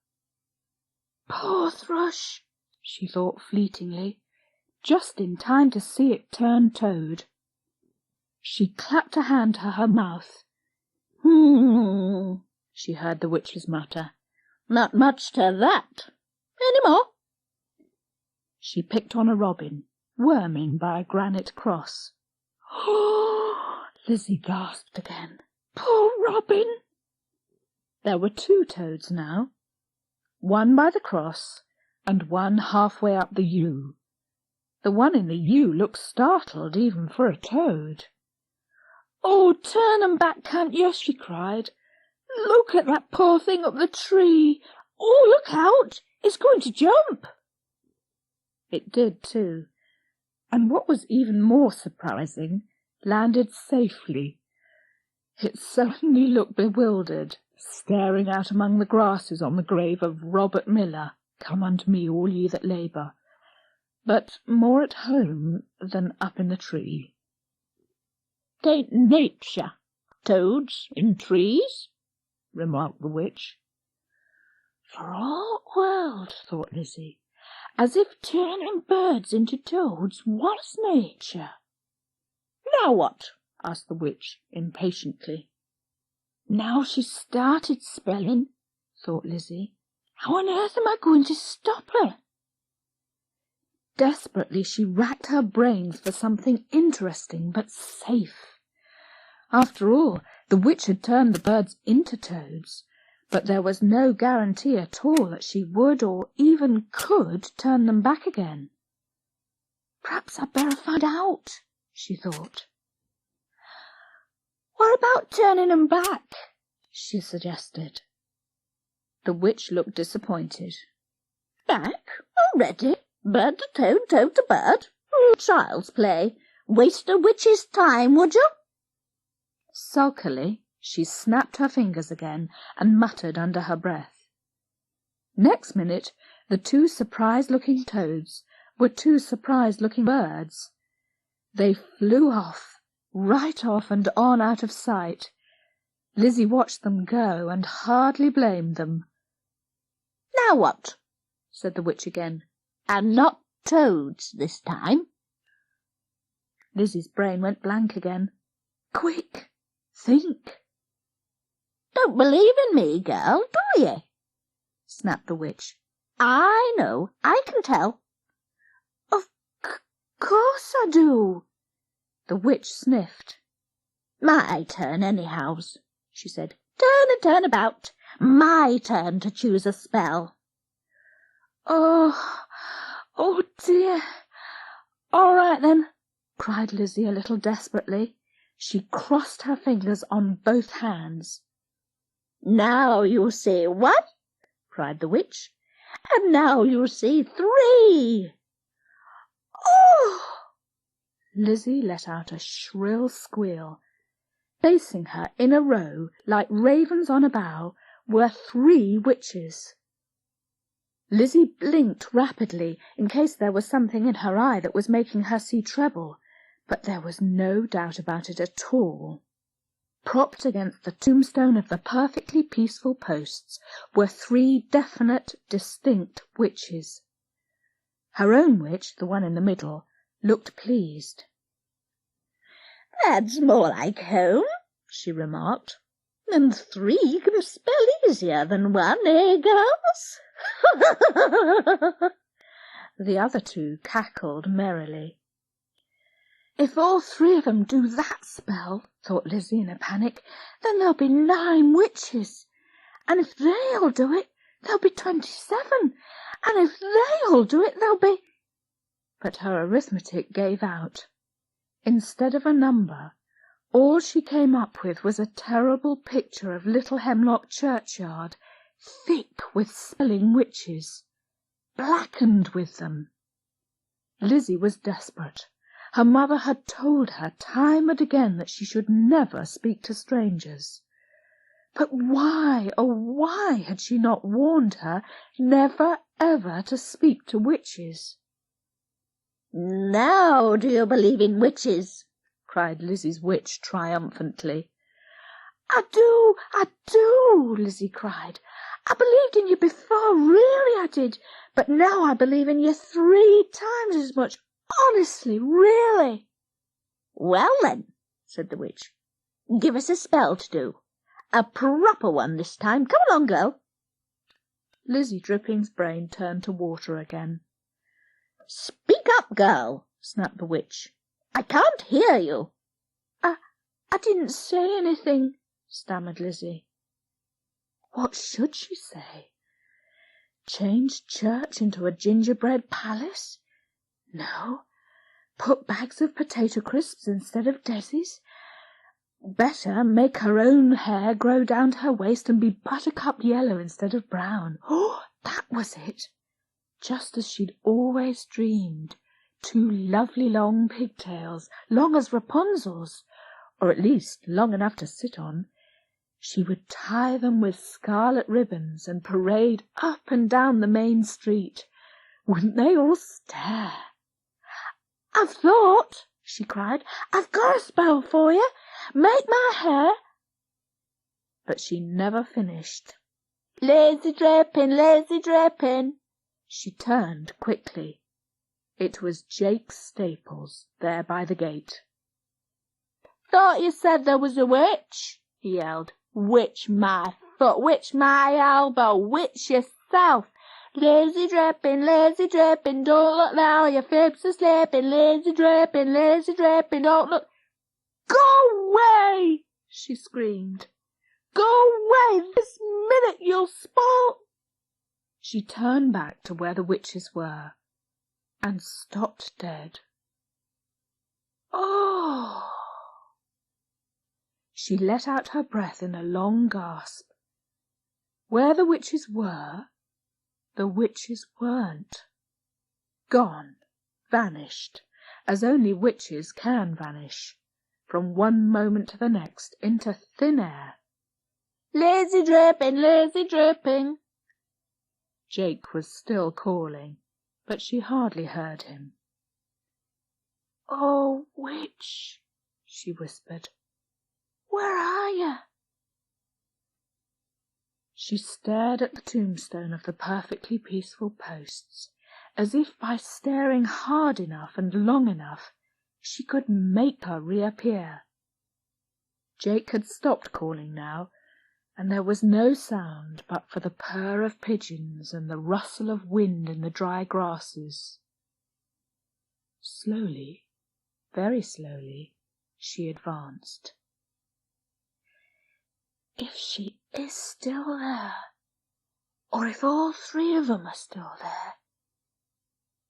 "Poor thrush," she thought fleetingly, just in time to see it turn toad. She clapped a hand to her mouth. She heard the witches mutter. "Not much to that. Any more?" She picked on a robin, worming by a granite cross. Lizzie gasped again. "Poor robin!" There were 2 toads now, one by the cross and one halfway up the yew. The one in the yew looked startled even for a toad. "Oh, turn 'em back, can't you?" she cried. "Look at that poor thing up the tree. Oh, look out! It's going to jump." It did too, and what was even more surprising, landed safely. It certainly looked bewildered, staring out among the grasses on the grave of Robert Miller, "Come unto me, all ye that labour," but more at home than up in the tree. "'Tain't nature, toads in trees," remarked the witch. For all the world, thought Lizzie, as if turning birds into toads was nature. "Now what?" asked the witch impatiently. Now she's started spelling, thought Lizzie. How on earth am I going to stop her? Desperately she racked her brains for something interesting but safe. After all, the witch had turned the birds into toads, but there was no guarantee at all that she would or even could turn them back again. Perhaps I'd better find out, she thought. What about turning them back? She suggested. The witch looked disappointed. Back already? Bird to toad, toad to bird? Child's play. Waste a witch's time, would you? Sulkily, she snapped her fingers again and muttered under her breath. Next minute, the 2 surprised-looking toads were 2 surprised-looking birds. They flew off, right off and on out of sight. Lizzie watched them go and hardly blamed them. Now what? Said the witch again. And not toads this time. Lizzie's brain went blank again. Quick, think. Don't believe in me, girl, do you? Snapped the witch. I know, I can tell. Of course I do. The witch sniffed. My turn, anyhows, she said. Turn and turn about. My turn to choose a spell. Oh dear. All right then, cried Lizzie a little desperately. She crossed her fingers on both hands. Now you'll see 1, cried the witch, and now you'll see 3. Oh! Lizzie let out a shrill squeal. Facing her in a row, like ravens on a bough, were 3 witches. Lizzie blinked rapidly in case there was something in her eye that was making her see treble, but there was no doubt about it at all. Propped against the tombstone of the perfectly peaceful posts were 3 definite, distinct witches. Her own witch, the one in the middle, looked pleased. That's more like home, she remarked. And 3 can spell easier than 1, eh, girls? The other 2 cackled merrily. If all 3 of them do that spell, thought Lizzie in a panic, then there'll be 9 witches. And if they all do it, there'll be 27. And if they all do it, there'll be... But her arithmetic gave out. Instead of a number, all she came up with was a terrible picture of Little Hemlock churchyard, thick with smelling witches, blackened with them. Lizzie was desperate. Her mother had told her time and again that she should never speak to strangers. But why, oh why, had she not warned her never ever to speak to witches? "Now do you believe in witches?" cried Lizzie's witch triumphantly. I do, Lizzie cried. I believed in you before, really I did, but now I believe in you 3 times as much, honestly, really. "Well then," said the witch, "give us a spell to do. A proper one this time. Come along, girl." Lizzie Dripping's brain turned to water again. "Speak up, girl," snapped the witch. "I can't hear you." I didn't say anything," stammered Lizzie. What should she say? Change church into a gingerbread palace? No. Put bags of potato crisps instead of Desi's? Better make her own hair grow down to her waist and be buttercup yellow instead of brown. Oh, that was it. Just as she'd always dreamed. 2 lovely long pigtails, long as Rapunzel's, or at least long enough to sit on. She would tie them with scarlet ribbons and parade up and down the main street. Wouldn't they all stare? "I've thought," she cried. "I've got a spell for you. Make my hair—" But she never finished. "Lazy dripping, lazy dripping." She turned quickly. It was Jake Staples there by the gate. "Thought you said there was a witch," he yelled. "Witch my foot, witch my elbow, witch yourself. Lazy dripping, don't look now, your fibs are slipping. Lazy dripping, don't look." "Go away!" she screamed. "Go away this minute, you'll spoil—" She turned back to where the witches were and stopped dead. Oh! She let out her breath in a long gasp. Where the witches were, the witches weren't. Gone, vanished, as only witches can vanish, from one moment to the next, into thin air. "Lazy dripping." Jake was still calling, but she hardly heard him. "Oh, witch," she whispered, "where are you?" She stared at the tombstone of the perfectly peaceful posts, as if by staring hard enough and long enough she could make her reappear. Jake had stopped calling now, and there was no sound but for the purr of pigeons and the rustle of wind in the dry grasses. Slowly, very slowly, she advanced. If she is still there, or if all 3 of them are still there,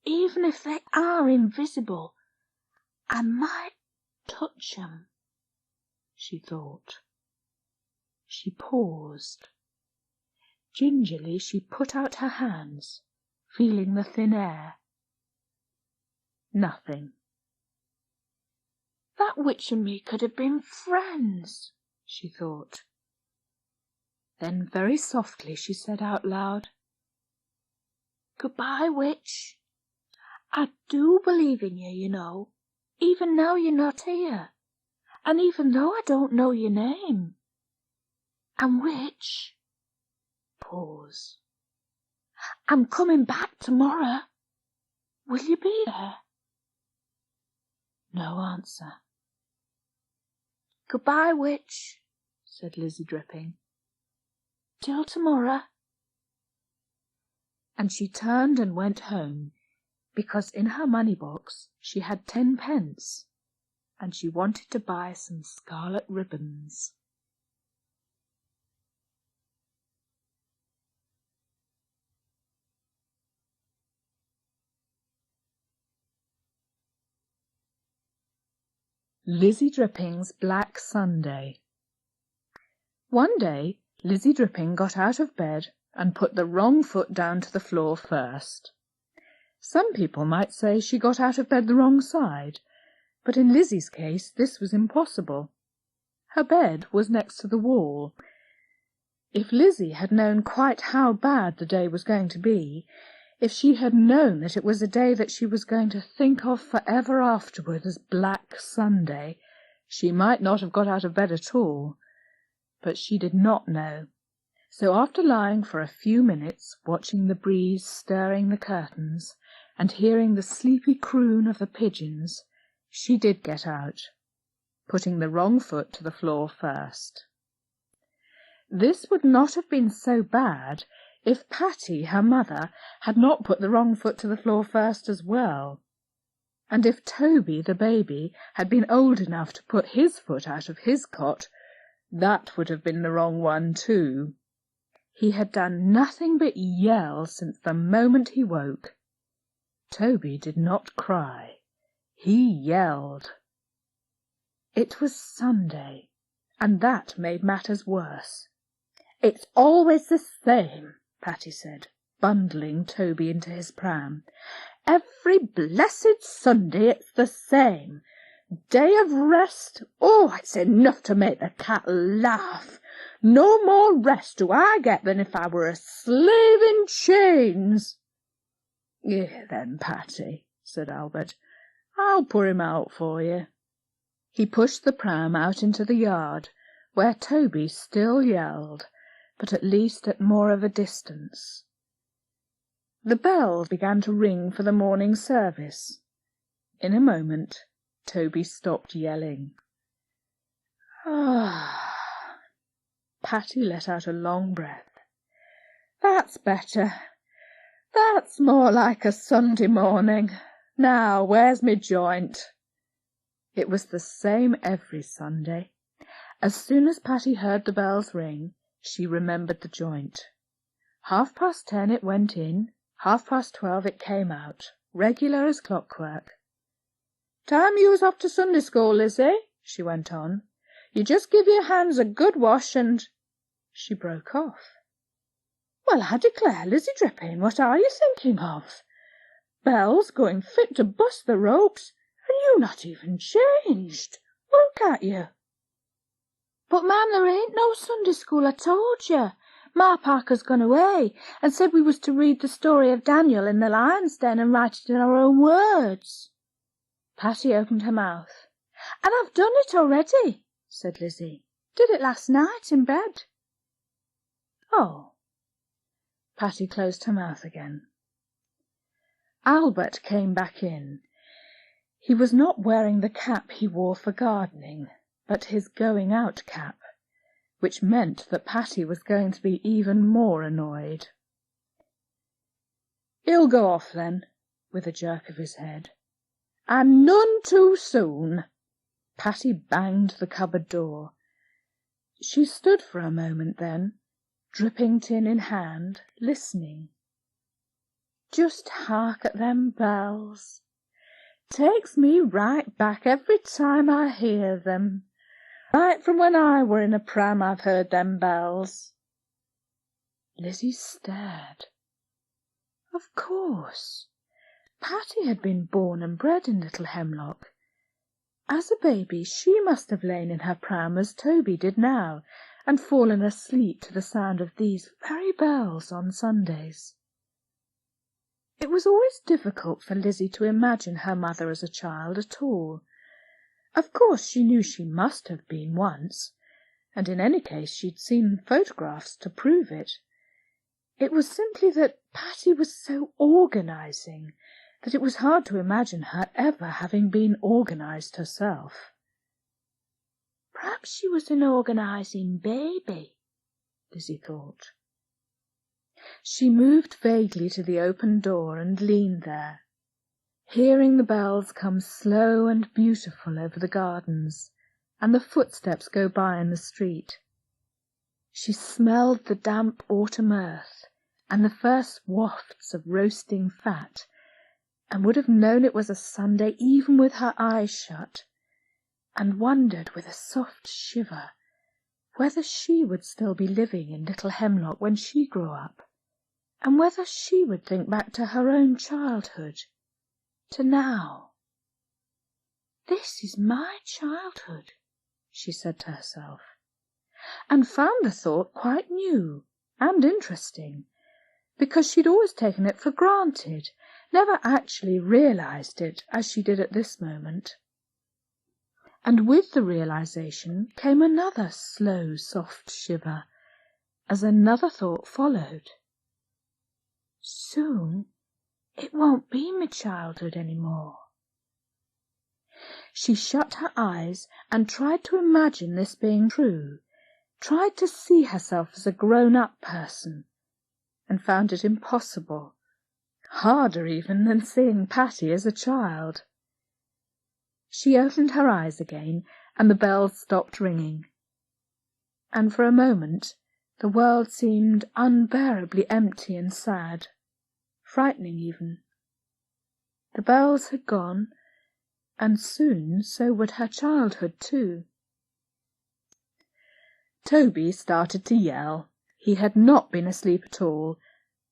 even if they are invisible, I might touch 'em, she thought. She paused. Gingerly she put out her hands, feeling the thin air. Nothing. That witch and me could have been friends, she thought. Then very softly she said out loud, "Goodbye, witch. I do believe in you, you know, even now you're not here, and even though I don't know your name. And witch," pause, "I'm coming back tomorrow. Will you be there?" No answer. "Goodbye, witch," said Lizzie Dripping. "Till tomorrow." And she turned and went home, because in her money box she had 10 pence, and she wanted to buy some scarlet ribbons. Lizzie Dripping's Black Sunday. One day Lizzie Dripping got out of bed and put the wrong foot down to the floor first. Some people might say she got out of bed the wrong side, but in Lizzie's case this was impossible. Her bed was next to the wall. If Lizzie had known quite how bad the day was going to be, if she had known that it was a day that she was going to think of forever afterward as Black Sunday, she might not have got out of bed at all. But she did not know. So after lying for a few minutes, watching the breeze stirring the curtains, and hearing the sleepy croon of the pigeons, she did get out, putting the wrong foot to the floor first. This would not have been so bad if Patty, her mother, had not put the wrong foot to the floor first as well, and if Toby, the baby, had been old enough to put his foot out of his cot, that would have been the wrong one too. He had done nothing but yell since the moment he woke. Toby did not cry. He yelled. It was Sunday, and that made matters worse. "It's always the same," Patty said, bundling Toby into his pram. "Every blessed Sunday it's the same. Day of rest, oh, it's enough to make the cat laugh. No more rest do I get than if I were a slave in chains." "Here then, Patty," said Albert, "I'll pour him out for you." He pushed the pram out into the yard, where Toby still yelled, but at least at more of a distance. The bells began to ring for the morning service. In a moment, Toby stopped yelling. "Ah!" Patty let out a long breath. "That's better. That's more like a Sunday morning. Now, where's me joint?" It was the same every Sunday. As soon as Patty heard the bells ring, she remembered the joint. 10:30 it went in, 12:30 it came out, regular as clockwork. "Time you was off to Sunday school, Lizzie," she went on. "You just give your hands a good wash and—" She broke off. "Well, I declare, Lizzie Dripping, what are you thinking of? Bells going fit to bust the ropes, and you not even changed. Look at you." "But, ma'am, there ain't no Sunday school, I told you. Ma Parker's gone away, and said we was to read the story of Daniel in the lion's den and write it in our own words." Patty opened her mouth. "And I've done it already," said Lizzie. "Did it last night in bed." "Oh." Patty closed her mouth again. Albert came back in. He was not wearing the cap he wore for gardening, but his going-out cap, which meant that Patty was going to be even more annoyed. "He'll go off, then," with a jerk of his head. "And none too soon." Patty banged the cupboard door. She stood for a moment then, dripping tin in hand, listening. "Just hark at them bells. Takes me right back every time I hear them. Right from when I were in a pram I've heard them bells." Lizzie stared. Of course. Patty had been born and bred in Little Hemlock. As a baby she must have lain in her pram as Toby did now, and fallen asleep to the sound of these very bells on Sundays. It was always difficult for Lizzie to imagine her mother as a child at all. Of course she knew she must have been once, and in any case she'd seen photographs to prove it. It was simply that Patty was so organising that it was hard to imagine her ever having been organised herself. Perhaps she was an organising baby, Lizzie thought. She moved vaguely to the open door and leaned there, hearing the bells come slow and beautiful over the gardens, and the footsteps go by in the street. She smelled the damp autumn earth and the first wafts of roasting fat, and would have known it was a Sunday even with her eyes shut, and wondered with a soft shiver whether she would still be living in Little Hemlock when she grew up, and whether she would think back to her own childhood, to now. "This is my childhood," she said to herself, and found the thought quite new and interesting, because she'd always taken it for granted, never actually realized it as she did at this moment. And with the realization came another slow, soft shiver, as another thought followed. Soon it won't be my childhood any more. She shut her eyes and tried to imagine this being true, tried to see herself as a grown-up person, and found it impossible, harder even than seeing Patty as a child. She opened her eyes again, and the bells stopped ringing, and for a moment the world seemed unbearably empty and sad, frightening even. The bells had gone, and soon so would her childhood too. Toby started to yell. He had not been asleep at all,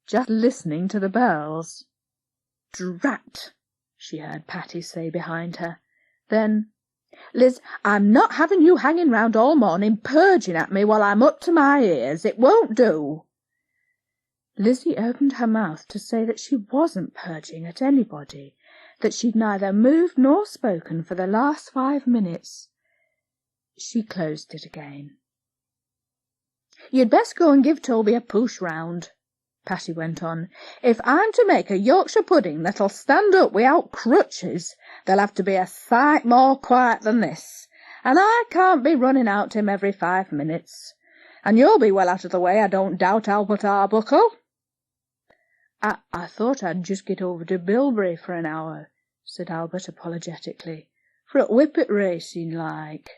just listening to the bells. "Drat!" she heard Patty say behind her. Then, "Liz, I'm not having you hanging round all morning purging at me while I'm up to my ears. It won't do." Lizzie opened her mouth to say that she wasn't purging at anybody, that she'd neither moved nor spoken for the last 5 minutes. She closed it again. "You'd best go and give Toby a push round," Patty went on. "If I'm to make a Yorkshire pudding that'll stand up without crutches, there'll have to be a sight more quiet than this, and I can't be running out to him every 5 minutes. And you'll be well out of the way, I don't doubt, Albert Arbuckle." I thought I'd just get over to Bilbury for an hour," said Albert apologetically, "for a whippet racing like."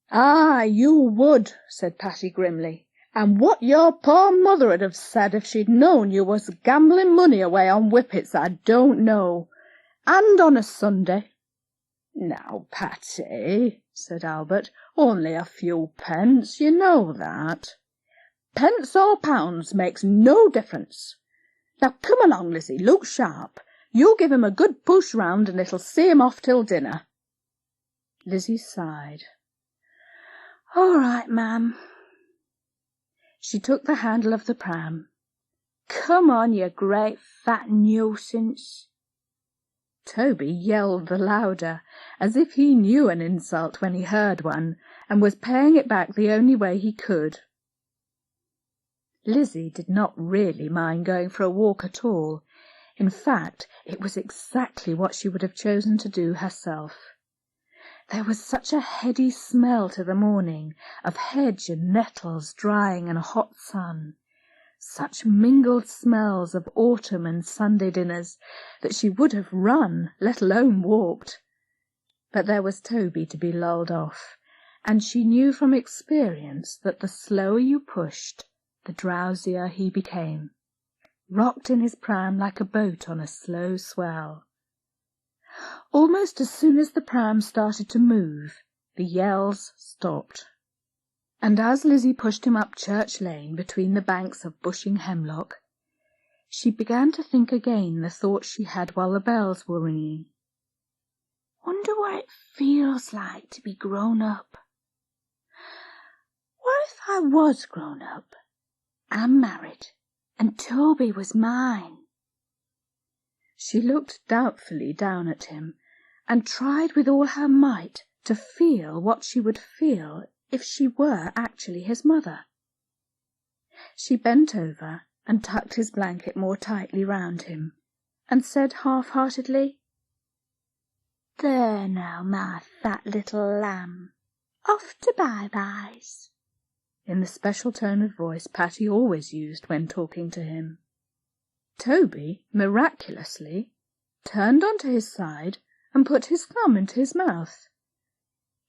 "Ah, you would," said Patty grimly, "and what your poor mother would have said if she'd known you was gambling money away on whippets, I don't know, and on a Sunday." "Now, Patty," said Albert, "only a few pence, you know that." "Pence or pounds makes no difference. Now come along, Lizzie, look sharp. You give him a good push round and it'll see him off till dinner." Lizzie sighed. "All right, ma'am." She took the handle of the pram. "Come on, you great fat nuisance." Toby yelled the louder, as if he knew an insult when he heard one, and was paying it back the only way he could. Lizzie did not really mind going for a walk at all. In fact, it was exactly what she would have chosen to do herself. There was such a heady smell to the morning, of hedge and nettles drying in a hot sun, such mingled smells of autumn and Sunday dinners, that she would have run, let alone walked. But there was Toby to be lulled off, and she knew from experience that the slower you pushed, the drowsier he became, rocked in his pram like a boat on a slow swell. Almost as soon as the pram started to move, the yells stopped, and as Lizzie pushed him up Church Lane between the banks of bushing hemlock, she began to think again the thoughts she had while the bells were ringing. "Wonder what it feels like to be grown up. What if I was grown up and married, and Toby was mine?" She looked doubtfully down at him, and tried with all her might to feel what she would feel if she were actually his mother. She bent over and tucked his blanket more tightly round him, and said half-heartedly, "There now, my fat little lamb, off to bye-byes," in the special tone of voice Patty always used when talking to him. Toby, miraculously, turned onto his side and put his thumb into his mouth.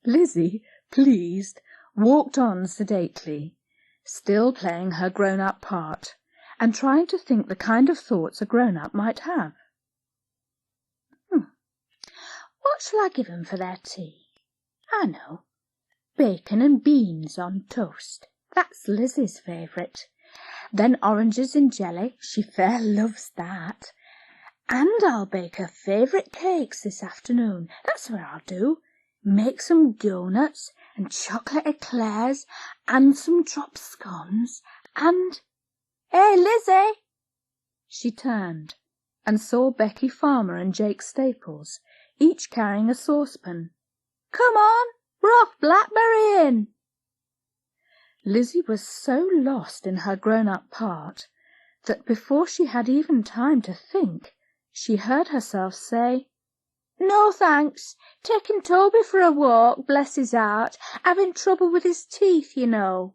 Lizzie, pleased, walked on sedately, still playing her grown-up part, and trying to think the kind of thoughts a grown-up might have. What shall I give 'em for their tea? I know. bacon and beans on toast. That's Lizzie's favourite. Then oranges and jelly, she fair loves that. And I'll bake her favourite cakes this afternoon. That's what I'll do. Make some doughnuts and chocolate eclairs and some drop scones and... Hey, Lizzie! She turned and saw Becky Farmer and Jake Staples, each carrying a saucepan. Come on, we're off blackberrying. Lizzie was so lost in her grown-up part that before she had even time to think, she heard herself say, No, thanks. Taking Toby for a walk, bless his heart. Having trouble with his teeth, you know.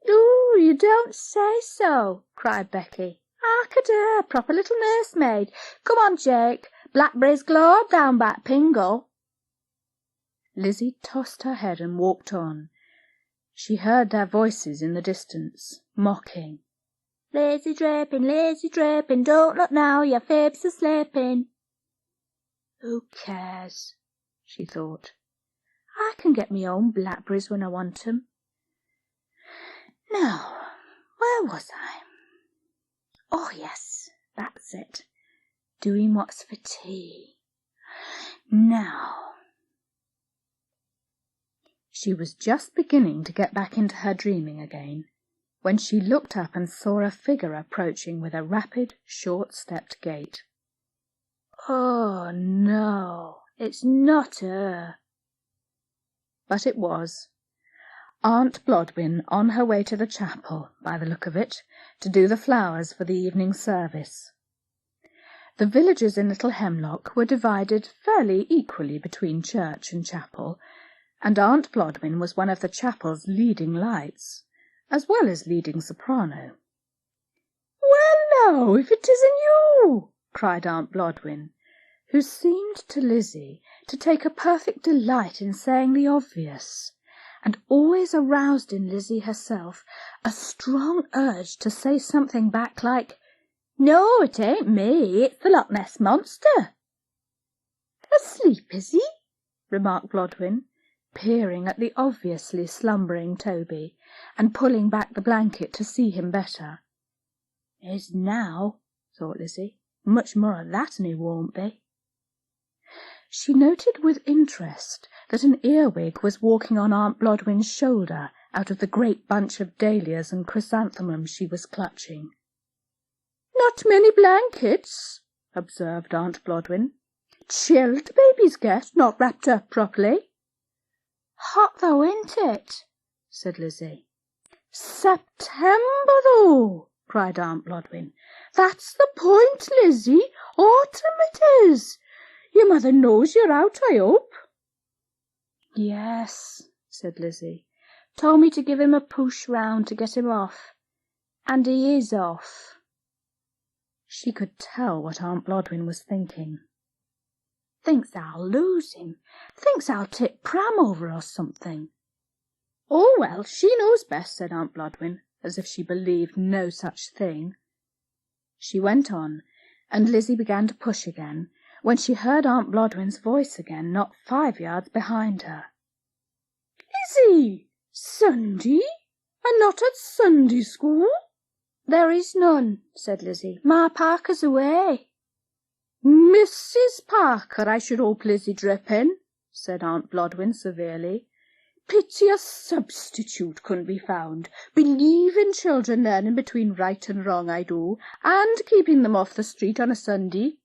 Ooh, you don't say so, cried Becky. Hark at her, proper little nursemaid. Come on, Jake. Blackberries galore down by Pingle. Lizzie tossed her head and walked on. She heard their voices in the distance, mocking. Lazy draping, don't look now, your fibs are slipping. Who cares? She thought. I can get me own blackberries when I want 'em. Now, where was I? Oh, yes, that's it. Doing what's for tea. Now. She was just beginning to get back into her dreaming again, when she looked up and saw a figure approaching with a rapid, short-stepped gait. Oh, no, it's not her. But it was. Aunt Blodwin on her way to the chapel, by the look of it, to do the flowers for the evening service. The villagers in Little Hemlock were divided fairly equally between church and chapel, and Aunt Blodwin was one of the chapel's leading lights, as well as leading soprano. Well, now, if it isn't you! Cried Aunt Blodwin, who seemed to Lizzie to take a perfect delight in saying the obvious, and always aroused in Lizzie herself a strong urge to say something back like, No, it ain't me, it's the Loch Ness Monster. Asleep, is he? Remarked Blodwin, peering at the obviously slumbering Toby, and pulling back the blanket to see him better. Is now, thought Lizzie. Much more of that and he won't be. She noted with interest that an earwig was walking on Aunt Blodwin's shoulder out of the great bunch of dahlias and chrysanthemums she was clutching. Not many blankets, observed Aunt Blodwin. Chilled, babies get, not wrapped up properly. Hot though, ain't it? Said Lizzie. September, though, cried Aunt Blodwin. That's the point, Lizzie. Autumn it is. Your mother knows you're out, I hope. Yes, said Lizzie. Told me to give him a push round to get him off. And he is off. She could tell what Aunt Blodwin was thinking. Thinks I'll lose him. Thinks I'll tip Pram over or something. Oh, well, she knows best, said Aunt Blodwin, as if she believed no such thing. She went on, and Lizzie began to push again, when she heard Aunt Blodwin's voice again not 5 yards behind her. Lizzie, Sunday? And not at Sunday school? There is none, said Lizzie. Ma Parker's away. Mrs. Parker, I should hope, Lizzie Drippin, said Aunt Blodwin severely. Pity a substitute couldn't be found. Believe in children learning between right and wrong, I do, and keeping them off the street on a Sunday.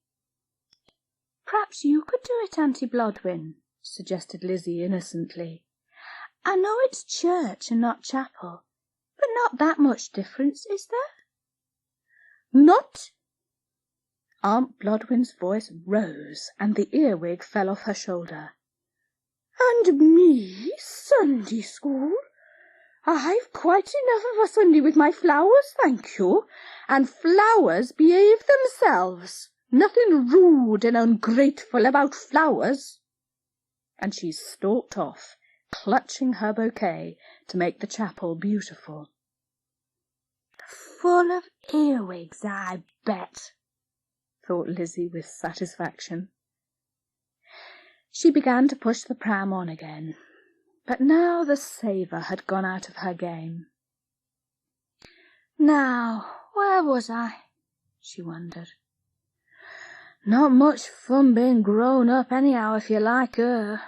Perhaps you could do it, Auntie Blodwin, suggested Lizzie innocently. I know it's church and not chapel, but not that much difference, is there? Not. Aunt Blodwin's voice rose, and the earwig fell off her shoulder. And me, Sunday school? I've quite enough of a Sunday with my flowers, thank you, and flowers behave themselves. Nothing rude and ungrateful about flowers. And she stalked off, clutching her bouquet to make the chapel beautiful. Full of earwigs, I bet, thought Lizzie with satisfaction. She began to push the pram on again, But now the savour had gone out of her game. "Now, where was I?" she wondered. "Not much fun being grown up anyhow if you like her.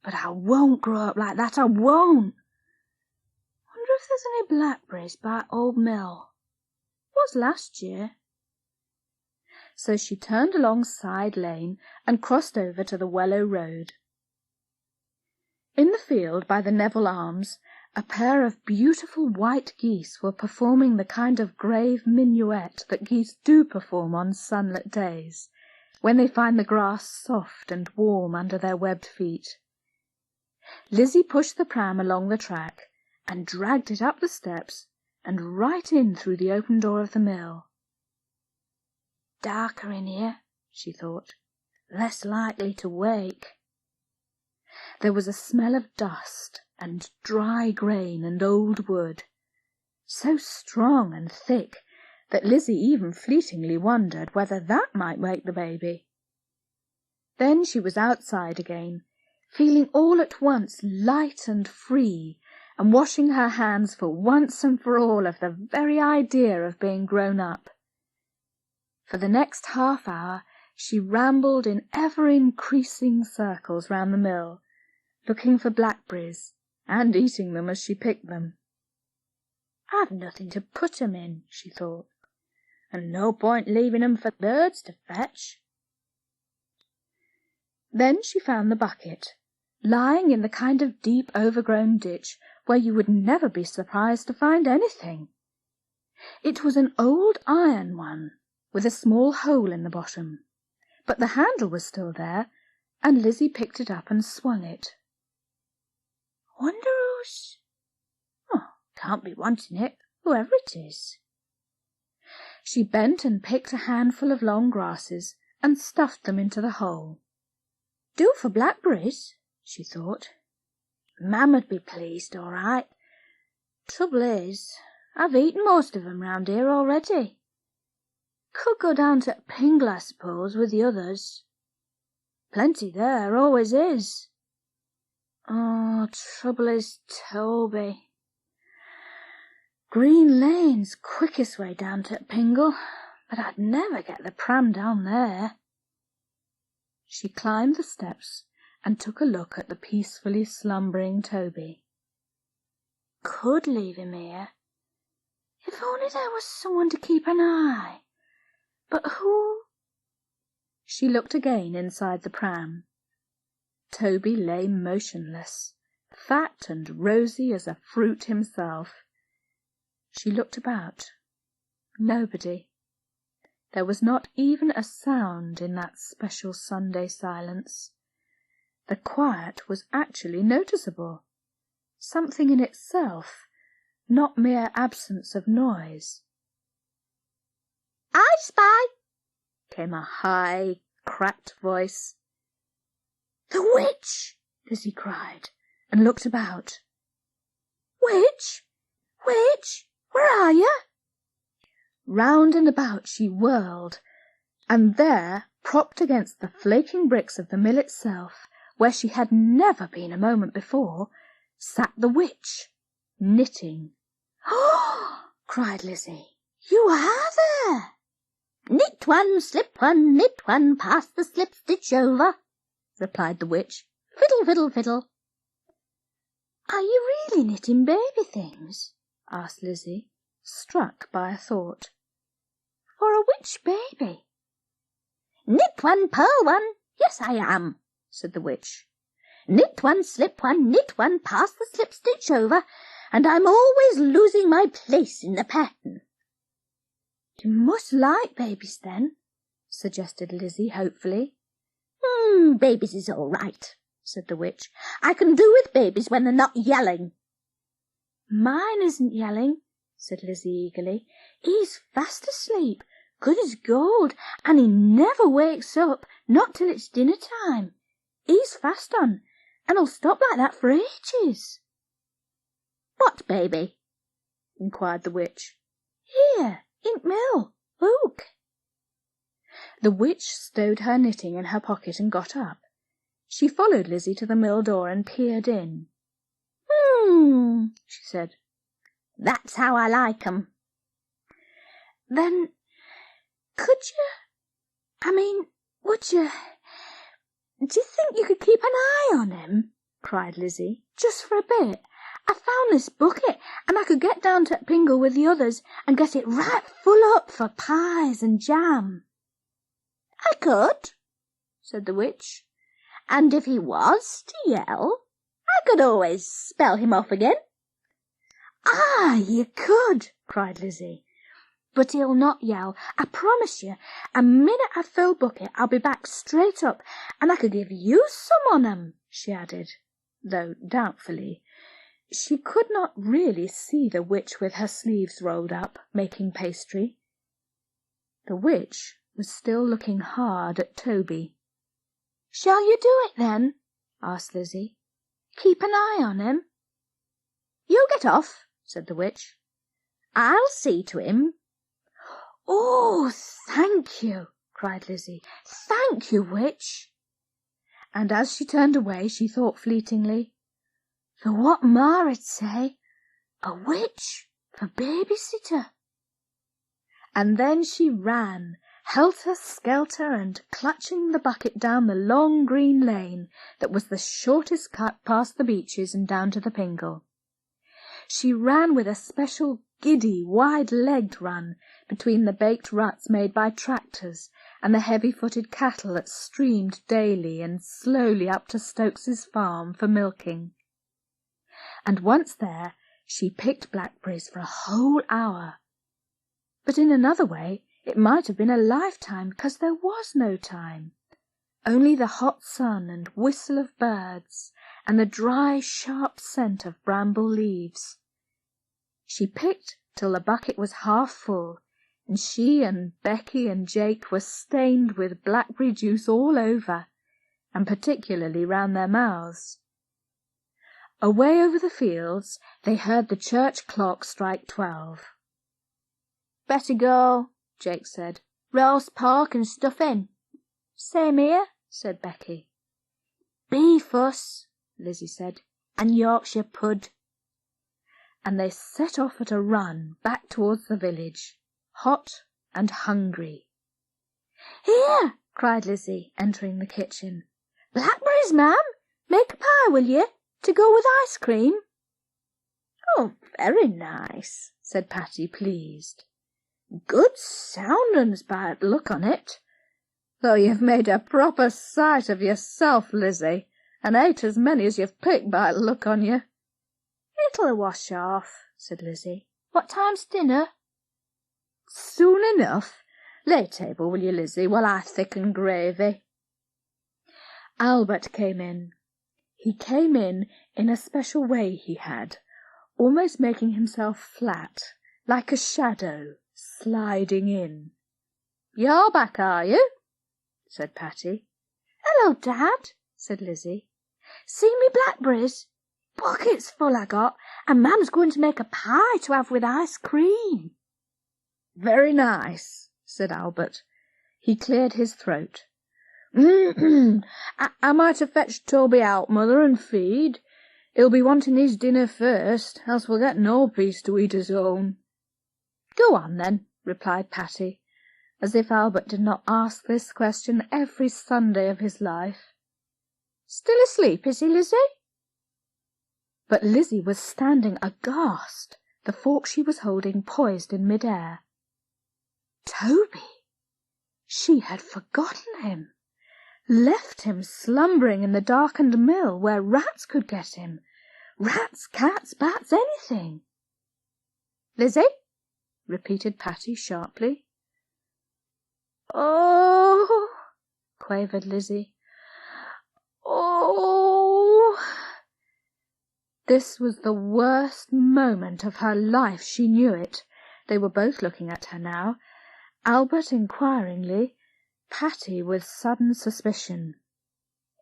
But I won't grow up like that, I won't. Wonder if there's any blackberries by Old Mill. Was last year." So she turned along Side Lane and crossed over to the Wellow Road. In the field by the Neville Arms, a pair of beautiful white geese were performing the kind of grave minuet that geese do perform on sunlit days, when they find the grass soft and warm under their webbed feet. Lizzie pushed the pram along the track and dragged it up the steps and right in through the open door of the mill. "Darker in here," she thought, "less likely to wake." There was a smell of dust and dry grain and old wood, so strong and thick that Lizzie even fleetingly wondered whether that might wake the baby. Then she was outside again, feeling all at once light and free, and washing her hands for once and for all of the very idea of being grown up. For the next half hour she rambled in ever-increasing circles round the mill, looking for blackberries, and eating them as she picked them. "I've nothing to put 'em in," she thought, "and no point leaving 'em for birds to fetch." Then she found the bucket, lying in the kind of deep overgrown ditch where you would never be surprised to find anything. It was an old iron one, with a small hole in the bottom, but the handle was still there, and Lizzie picked it up and swung it. "Wonder who's... can't be wanting it, whoever it is." She bent and picked a handful of long grasses and stuffed them into the hole. "Do for blackberries," she thought. "Mam'd be pleased, all right. Trouble is, I've eaten most of 'em round here already. Could go down to Pingle, I suppose, with the others. Plenty there, always is. Oh, trouble is Toby. Green Lane's quickest way down to Pingle, but I'd never get the pram down there." She climbed the steps and took a look at the peacefully slumbering Toby. Could leave him here. If only there was someone to keep an eye. But who? She looked again inside the pram. Toby lay motionless, fat and rosy as a fruit himself. She looked about. Nobody. There was not even a sound in that special Sunday silence. The quiet was actually noticeable, something in itself, not mere absence of noise. "I spy!" came a high, cracked voice. "The witch!" Lizzie cried, and looked about. "Witch? Witch? Where are you?" Round and about she whirled, and there, propped against the flaking bricks of the mill itself, where she had never been a moment before, sat the witch, knitting. "Oh!" cried Lizzie. "You are there!" "Knit one, slip one, knit one, pass the slip stitch over," replied the witch. "Fiddle, fiddle, fiddle." "Are you really knitting baby things?" asked Lizzie, struck by a thought. "For a witch baby?" "Knit one, purl one, yes I am," said the witch. "Knit one, slip one, knit one, pass the slip stitch over, and I'm always losing my place in the pattern." "You must like babies, then," suggested Lizzie hopefully. Babies is all right," said the witch. "I can do with babies when they're not yelling." "Mine isn't yelling," said Lizzie eagerly. "He's fast asleep, good as gold, and he never wakes up, not till it's dinner time. He's fast on, and he'll stop like that for ages." "What baby?" inquired the witch. "Here, in mill, look." The witch stowed her knitting in her pocket and got up. She followed Lizzie to the mill door and peered in. She said. That's how I like 'em. Then, would you... Do you think you could keep an eye on him? Cried Lizzie. Just for a bit. I found this bucket, and I could get down to Pingle with the others and get it right full up for pies and jam. I could, said the witch. And if he was to yell, I could always spell him off again. Ah, you could, cried Lizzie. But he'll not yell, I promise you. A minute I've filled bucket, I'll be back straight up, and I could give you some on 'em, she added, though doubtfully. She could not really see the witch with her sleeves rolled up, making pastry. The witch was still looking hard at Toby. Shall you do it, then? asked Lizzie. Keep an eye on him. You get off, said the witch. I'll see to him. Oh, thank you, cried Lizzie. Thank you, witch. And as she turned away, she thought fleetingly, For what Mara'd say, a witch for babysitter. And then she ran, helter-skelter and clutching the bucket down the long green lane that was the shortest cut past the beeches and down to the Pingle. She ran with a special giddy, wide-legged run between the baked ruts made by tractors and the heavy-footed cattle that streamed daily and slowly up to Stokes's farm for milking. And once there, she picked blackberries for a whole hour. But in another way, it might have been a lifetime, because there was no time. Only the hot sun and whistle of birds and the dry, sharp scent of bramble leaves. She picked till the bucket was half full, and she and Becky and Jake were stained with blackberry juice all over, and particularly round their mouths. Away over the fields they heard the church clock strike 12. Better go, Jake said. Roast pork and stuffing. Same here, said Becky. Beef us, Lizzie said, and Yorkshire pud. And they set off at a run back towards the village, hot and hungry. Here, cried Lizzie, entering the kitchen. Blackberries, ma'am. Make a pie, will you, to go with ice cream? Oh, very nice, said Patty, pleased. Good soundings by the look on it. Though you've made a proper sight of yourself, Lizzie, and ate as many as you've picked by the look on you. It'll wash off, said Lizzie. What time's dinner? Soon enough. Lay table, will you, Lizzie, while I thicken gravy. Albert came in. He came in a special way he had, almost making himself flat, like a shadow, sliding in. You're back, are you? Said Patty. Hello, Dad, said Lizzie. See me blackberries? Buckets full I got, and Mam's going to make a pie to have with ice cream. Very nice, said Albert. He cleared his throat. I might have fetched Toby out, Mother, and feed. He'll be wanting his dinner first, else we'll get no piece to eat his own. Go on, then, replied Patty, as if Albert did not ask this question every Sunday of his life. Still asleep, is he, Lizzie? But Lizzie was standing aghast, the fork she was holding poised in mid-air. Toby! She had forgotten him, left him slumbering in the darkened mill where rats could get him. Rats, cats, bats, anything. Lizzie? Repeated Patty sharply. Oh, quavered Lizzie. Oh. This was the worst moment of her life, she knew it. They were both looking at her now, Albert inquiringly, Patty with sudden suspicion.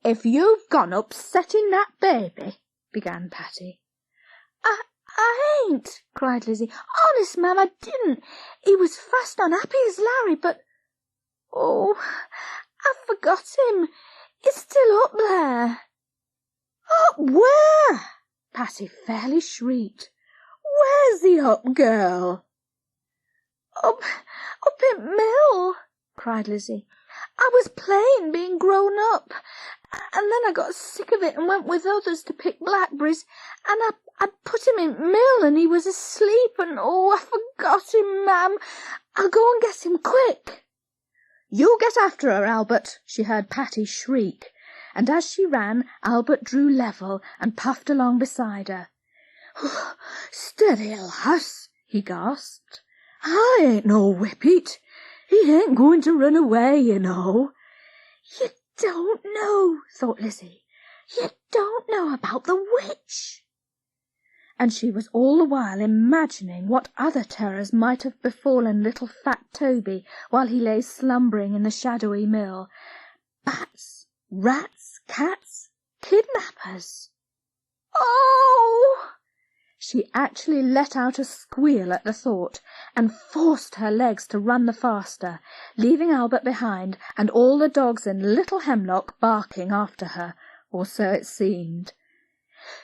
If you've gone upsetting that baby, began Patty. I ain't, cried Lizzie. Honest, Ma'am, I didn't. He was fast on happy as Larry, but... Oh, I forgot him. It's still up there. Up where? Patty fairly shrieked. Where's the up girl? Up in mill, cried Lizzie. I was playing being grown up, and then I got sick of it and went with others to pick blackberries, and I'd put him in mill and he was asleep, and oh, I forgot him, ma'am. I'll go and get him quick. You get after her, Albert, she heard Patty shriek, and as she ran, Albert drew level and puffed along beside her. Steady, lass, he gasped. I ain't no whippet. He ain't going to run away, you know. You don't know, thought Lizzie. You don't know about the witch. And she was all the while imagining what other terrors might have befallen little fat Toby while he lay slumbering in the shadowy mill. Bats, rats, cats, kidnappers. Oh! She actually let out a squeal at the thought, and forced her legs to run the faster, leaving Albert behind and all the dogs in Little Hemlock barking after her, or so it seemed.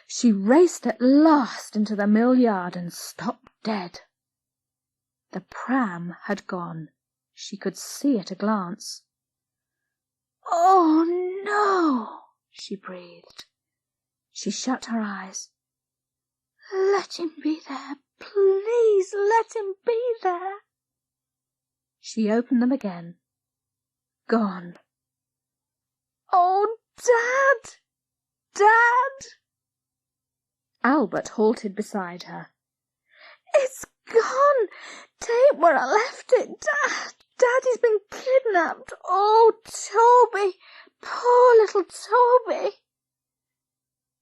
She raced at last into the mill yard and stopped dead. The pram had gone. She could see at a glance. "Oh, no!" she breathed. She shut her eyes. "Let him be there, please let him be there." She opened them again. Gone. "Oh, Dad! Dad!" Albert halted beside her. "It's gone! 'Tain't where I left it, Dad! Daddy's been kidnapped! Oh, Toby! Poor little Toby!"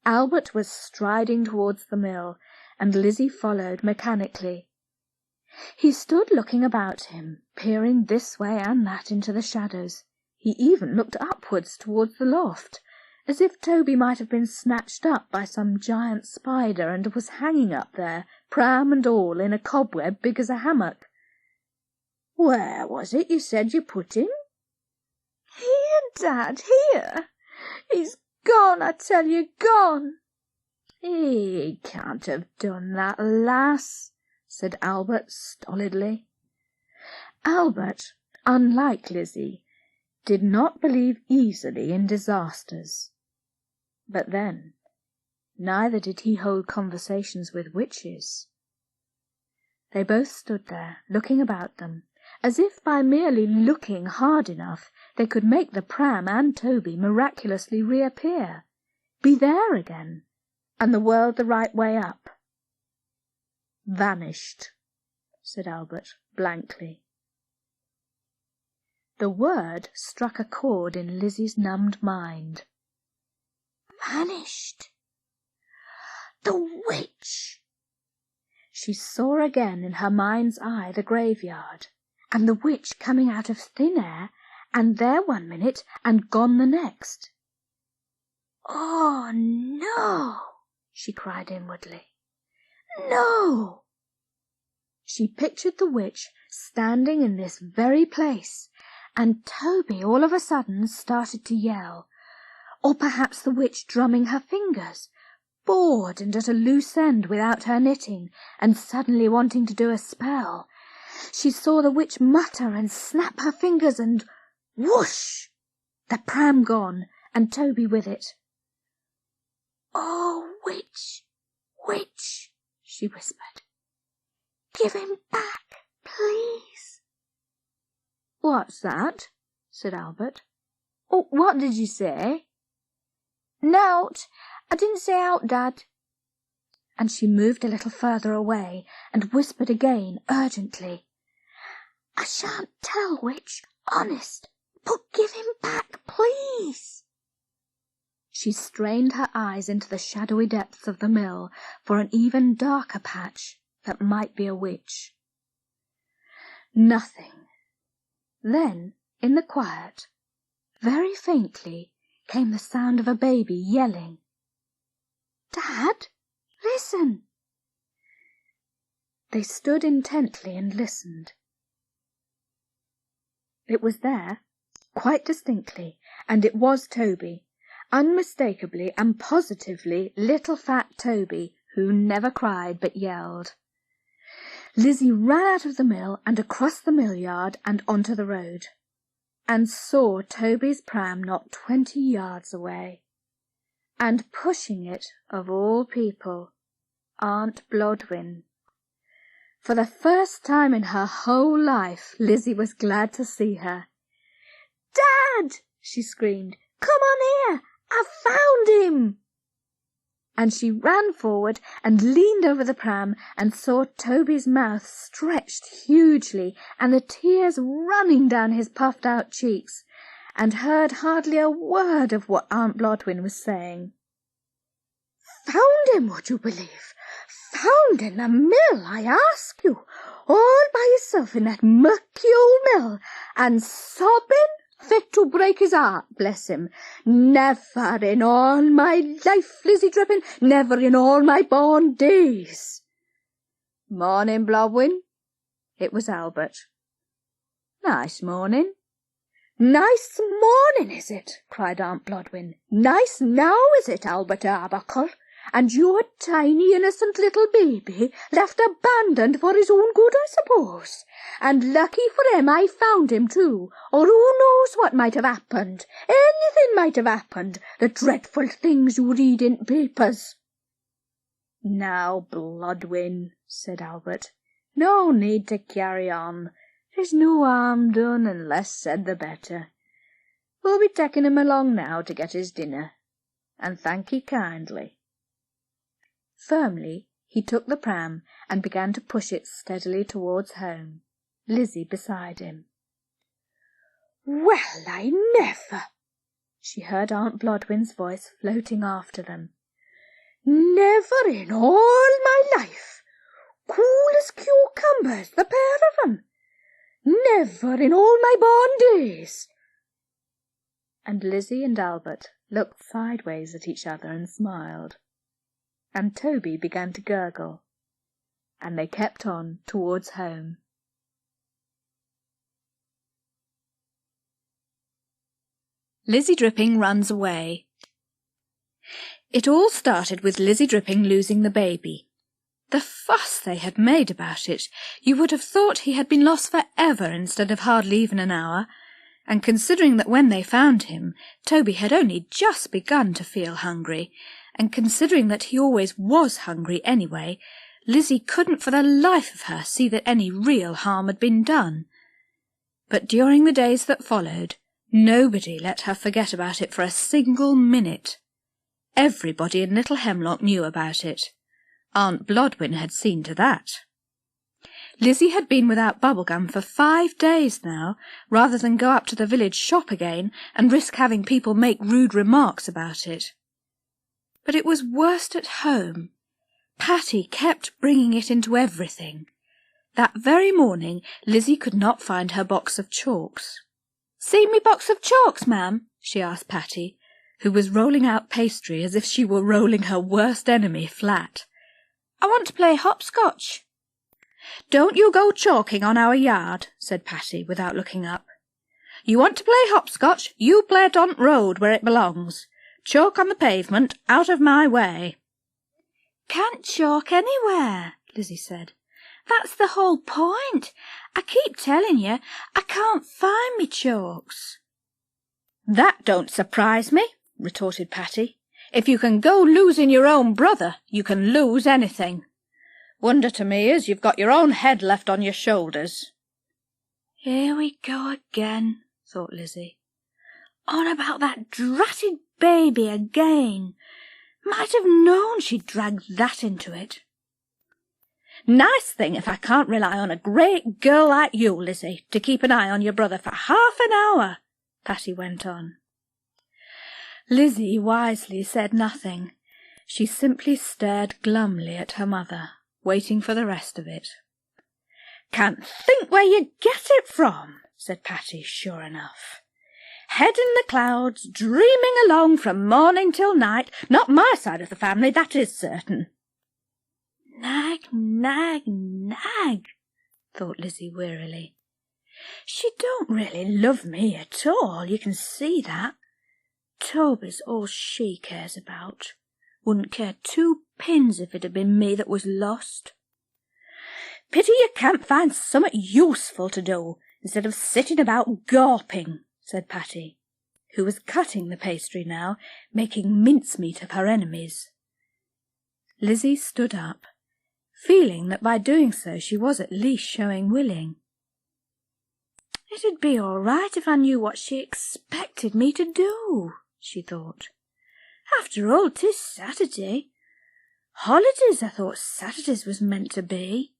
Albert was striding towards the mill, and Lizzie followed mechanically. He stood looking about him, peering this way and that into the shadows. He even looked upwards towards the loft, as if Toby might have been snatched up by some giant spider and was hanging up there, pram and all, in a cobweb big as a hammock. "Where was it you said you put him?" "Here, Dad, here. He's gone, I tell you, gone." "He can't have done that, lass," said Albert stolidly. Albert, unlike Lizzie, did not believe easily in disasters. But then, neither did he hold conversations with witches. They both stood there, looking about them, as if by merely looking hard enough they could make the pram and Toby miraculously reappear, be there again, and the world the right way up. "Vanished," said Albert blankly. The word struck a chord in Lizzie's numbed mind. Vanished! The witch! She saw again in her mind's eye the graveyard, and the witch coming out of thin air, and there one minute and gone the next. "Oh, no!" she cried inwardly. "No!" She pictured the witch standing in this very place, and Toby all of a sudden started to yell, or perhaps the witch drumming her fingers, bored and at a loose end without her knitting, and suddenly wanting to do a spell. She saw the witch mutter and snap her fingers, and whoosh! The pram gone, and Toby with it. "Oh, witch, witch," she whispered. "Give him back, please." "What's that?" said Albert. "Oh, what did you say?" "Nowt. I didn't say out, Dad." And she moved a little further away and whispered again urgently, "I shan't tell, witch, honest, but give him back, please." She strained her eyes into the shadowy depths of the mill for an even darker patch that might be a witch. Nothing. Then, in the quiet, very faintly, came the sound of a baby yelling. "Dad, listen!" They stood intently and listened. It was there, quite distinctly, and it was Toby, unmistakably and positively little fat Toby, who never cried but yelled. Lizzie ran out of the mill and across the mill yard and onto the road, and saw Toby's pram not 20 yards away, and pushing it, of all people, Aunt Blodwin. For the first time in her whole life, Lizzie was glad to see her. "Dad!" she screamed. "Come on here! I've found him!" And she ran forward and leaned over the pram and saw Toby's mouth stretched hugely and the tears running down his puffed-out cheeks, and heard hardly a word of what Aunt Blodwin was saying. "Found him, would you believe? Found in the mill, I ask you, all by yourself in that mucky old mill, and sobbing fit to break his heart, bless him. Never in all my life, Lizzie Drippin, never in all my born days." "Morning, Blodwin." It was Albert. "Nice morning." "Nice morning, is it?" cried Aunt Blodwin. "Nice now, is it, Albert Arbuckle? And your tiny innocent little baby left abandoned for his own good, I suppose. And lucky for him I found him too, or who knows what might have happened. Anything might have happened, the dreadful things you read in papers." "Now, Blodwin," said Albert, "no need to carry on. There's no harm done, and less said the better. We'll be taking him along now to get his dinner, and thank ye kindly." Firmly he took the pram and began to push it steadily towards home, Lizzie beside him. "Well, I never!" she heard Aunt Blodwin's voice floating after them. "Never in all my life! Cool as cucumbers, the pair of 'em! Never in all my born days!" And Lizzie and Albert looked sideways at each other and smiled, and Toby began to gurgle, and they kept on towards home. Lizzie Dripping runs away. It all started with Lizzie Dripping losing the baby. The fuss they had made about it! You would have thought he had been lost for ever instead of hardly even an hour, and considering that when they found him, Toby had only just begun to feel hungry, and considering that he always was hungry anyway, Lizzie couldn't for the life of her see that any real harm had been done. But during the days that followed, nobody let her forget about it for a single minute. Everybody in Little Hemlock knew about it. Aunt Blodwin had seen to that. Lizzie had been without bubblegum for 5 days now, rather than go up to the village shop again and risk having people make rude remarks about it. But it was worst at home. Patty kept bringing it into everything. That very morning Lizzie could not find her box of chalks. "See me box of chalks, ma'am?" she asked Patty, who was rolling out pastry as if she were rolling her worst enemy flat. "I want to play hopscotch." "Don't you go chalking on our yard," said Patty, without looking up. "You want to play hopscotch, you play it on road where it belongs. Chalk on the pavement, out of my way." "Can't chalk anywhere," Lizzie said. "That's the whole point. I keep telling you, I can't find me chalks." "That don't surprise me," retorted Patty. "If you can go losing your own brother, you can lose anything. Wonder to me is you've got your own head left on your shoulders." "Here we go again," thought Lizzie. "On about that dratted baby again. Might have known she'd drag that into it." "Nice thing if I can't rely on a great girl like you, Lizzie, to keep an eye on your brother for half an hour," Patty went on. Lizzie wisely said nothing. She simply stared glumly at her mother, waiting for the rest of it. "Can't think where you get it from," said Patty, sure enough. "Head in the clouds, dreaming along from morning till night. Not my side of the family, that is certain." "Nag, nag, nag," thought Lizzie wearily. "She don't really love me at all, you can see that. Toby's all she cares about. Wouldn't care 2 pins if it had been me that was lost. Pity you can't find something useful to do, instead of sitting about gawping, said Patty, who was cutting the pastry now, making mincemeat of her enemies. Lizzie stood up, feeling that by doing so she was at least showing willing. It'd be all right if I knew what she expected me to do, she thought. After all, 'tis Saturday. Holidays, I thought Saturdays was meant to be.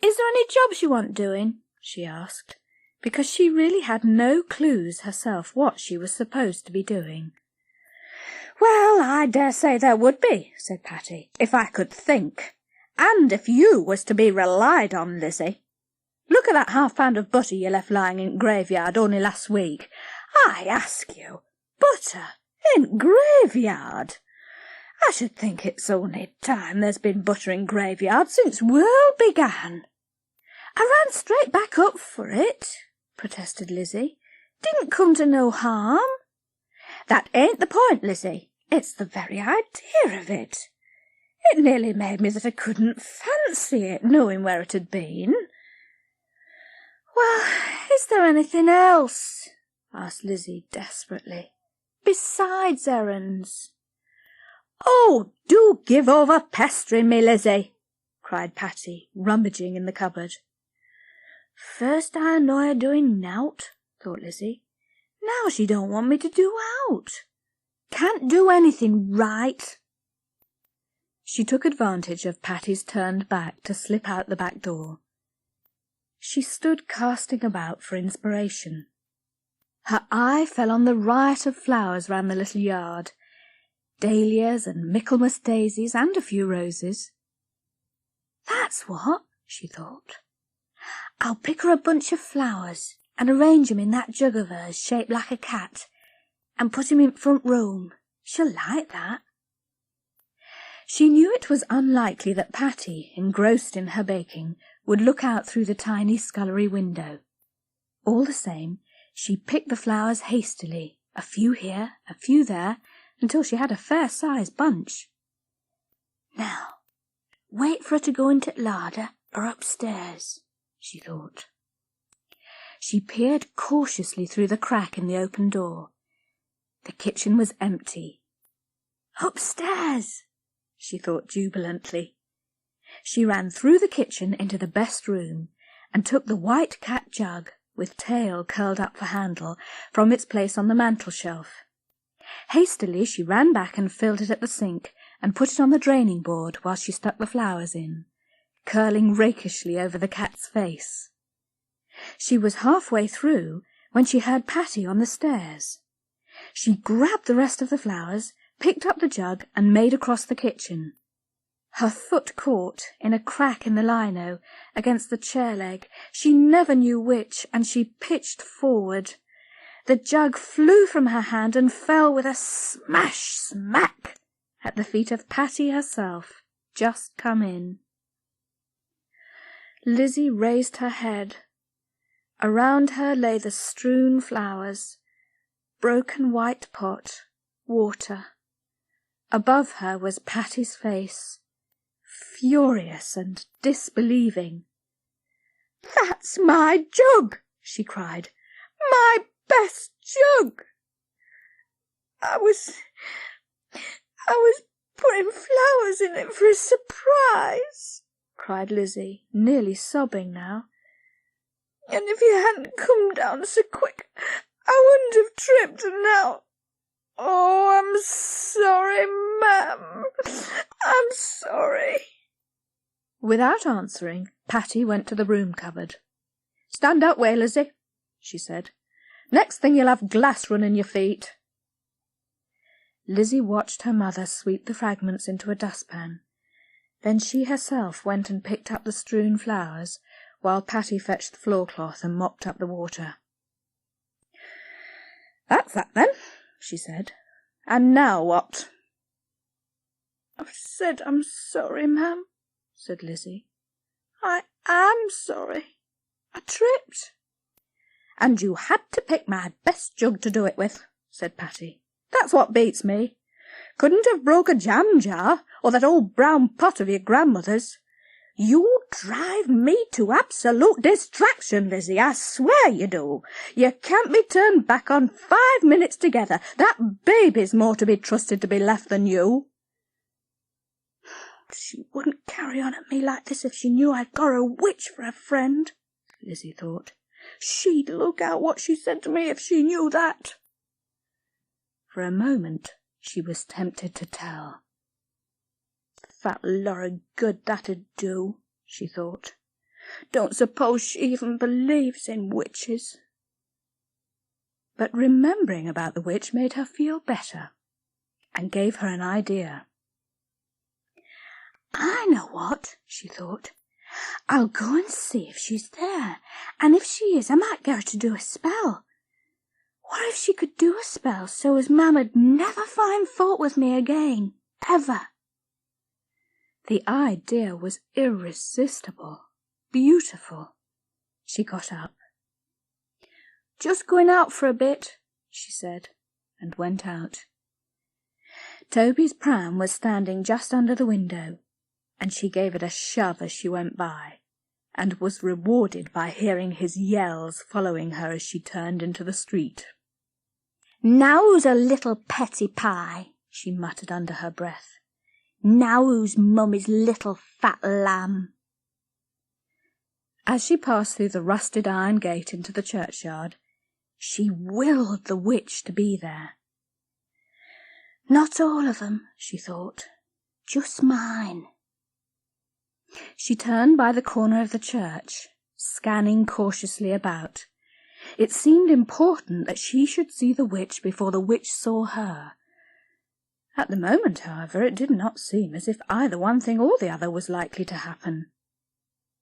Is there any jobs you want doing? She asked, because she really had no clues herself what she was supposed to be doing. Well, I dare say there would be, said Patty, if I could think, and if you was to be relied on, Lizzie. Look at that half-pound of butter you left lying in graveyard only last week. I ask you, butter in graveyard? I should think it's only time there's been butter in graveyard since world began. I ran straight back up for it, protested Lizzie. Didn't come to no harm. That ain't the point, Lizzie. It's the very idea of it. It nearly made me that I couldn't fancy it, knowing where it had been. Well, is there anything else? Asked Lizzie desperately. Besides errands? Oh, do give over pestering me, Lizzie, cried Patty, rummaging in the cupboard. First I annoy her doing nowt, thought Lizzie. Now she don't want me to do out. Can't do anything right. She took advantage of Patty's turned back to slip out the back door. She stood casting about for inspiration. Her eye fell on the riot of flowers round the little yard, dahlias and Michaelmas daisies and a few roses. That's what, she thought. I'll pick her a bunch of flowers and arrange 'em in that jug of hers shaped like a cat, and put 'em in front room. She'll like that. She knew it was unlikely that Patty, engrossed in her baking, would look out through the tiny scullery window. All the same, she picked the flowers hastily, a few here, a few there, until she had a fair-sized bunch. Now, wait for her to go into the larder or upstairs, she thought. She peered cautiously through the crack in the open door. The kitchen was empty. Upstairs, she thought jubilantly. She ran through the kitchen into the best room and took the white cat jug, with tail curled up for handle, from its place on the mantel-shelf. Hastily she ran back and filled it at the sink and put it on the draining board while she stuck the flowers in, curling rakishly over the cat's face. She was halfway through when she heard Patty on the stairs. She grabbed the rest of the flowers, picked up the jug, and made across the kitchen. Her foot caught in a crack in the lino against the chair leg, she never knew which, and she pitched forward. The jug flew from her hand and fell with a smash-smack at the feet of Patty herself, just come in. Lizzie raised her head. Around her lay the strewn flowers, broken white pot, water. Above her was Patty's face, furious and disbelieving. "That's my jug!" she cried. "My best jug! I was putting flowers in it for a surprise," cried Lizzie, nearly sobbing now. "And if you hadn't come down so quick, I wouldn't have tripped now. Oh, I'm sorry, ma'am. I'm sorry." Without answering, Patty went to the broom cupboard. "Stand up, way, Lizzie," she said. "Next thing you'll have glass running your feet." Lizzie watched her mother sweep the fragments into a dustpan. Then she herself went and picked up the strewn flowers, while Patty fetched the floor-cloth and mopped up the water. "That's that, then," she said. "And now what?" "I've said I'm sorry, ma'am," said Lizzie. "I am sorry. I tripped." "And you had to pick my best jug to do it with," said Patty. "That's what beats me. Couldn't have broke a jam jar, or that old brown pot of your grandmother's. You drive me to absolute distraction, Lizzie, I swear you do. You can't be turned back on 5 minutes together. That baby's more to be trusted to be left than you." "She wouldn't carry on at me like this if she knew I'd got a witch for a friend," Lizzie thought. "She'd look out what she said to me if she knew that." For a moment she was tempted to tell. "Fat lot of good that'd do," she thought. "Don't suppose she even believes in witches." But remembering about the witch made her feel better, and gave her an idea. "I know what," she thought. "I'll go and see if she's there, and if she is, I might get her to do a spell. What if she could do a spell so as Mama'd never find fault with me again, ever?" The idea was irresistible, beautiful. She got up. "Just going out for a bit," she said, and went out. Toby's pram was standing just under the window, and she gave it a shove as she went by, and was rewarded by hearing his yells following her as she turned into the street. "Now who's a little petty pie," she muttered under her breath. "Now who's Mummy's little fat lamb?" As she passed through the rusted iron gate into the churchyard, she willed the witch to be there. "Not all of 'em," she thought. "Just mine." She turned by the corner of the church, scanning cautiously about. It seemed important that she should see the witch before the witch saw her. At the moment, however, it did not seem as if either one thing or the other was likely to happen.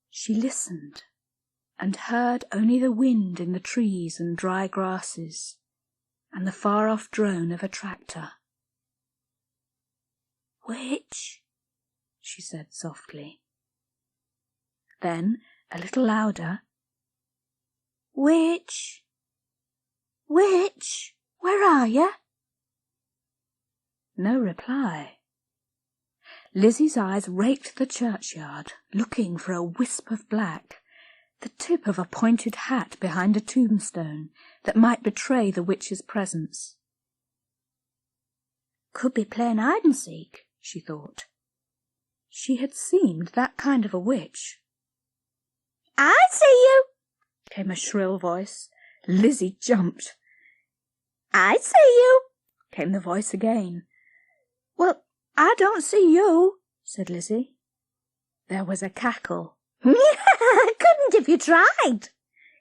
She listened, and heard only the wind in the trees and dry grasses, and the far-off drone of a tractor. "Witch," she said softly. Then, a little louder, "Witch, witch, where are you?" No reply. Lizzie's eyes raked the churchyard, looking for a wisp of black, the tip of a pointed hat behind a tombstone that might betray the witch's presence. "Could be playing hide and seek," she thought. She had seemed that kind of a witch. "I see you," came a shrill voice. Lizzie jumped. "I see you," came the voice again. "Well, I don't see you," said Lizzie. There was a cackle. "Couldn't if you tried,"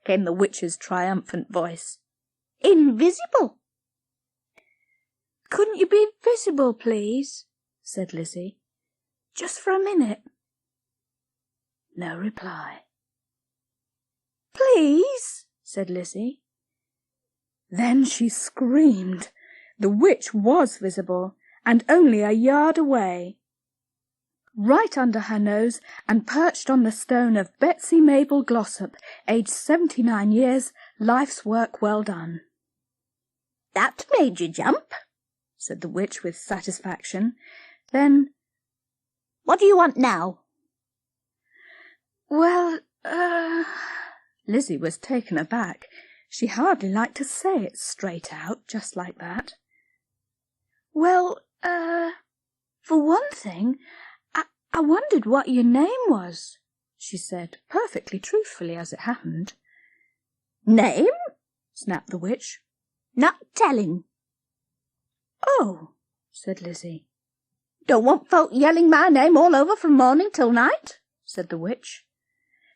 came the witch's triumphant voice. "Invisible." "Couldn't you be visible, please?" said Lizzie. "Just for a minute." No reply. "Please," said Lizzie. Then she screamed. The witch was visible, and only a yard away. Right under her nose, and perched on the stone of Betsy Mabel Glossop, aged 79 years, life's work well done. "That made you jump," said the witch with satisfaction. Then, "What do you want now?" "Well, Lizzie was taken aback. She hardly liked to say it straight out, just like that. "Well, for one thing, I wondered what your name was," she said, perfectly truthfully as it happened. "Name?" snapped the witch. "Not telling." "Oh," said Lizzie. "Don't want folk yelling my name all over from morning till night," said the witch.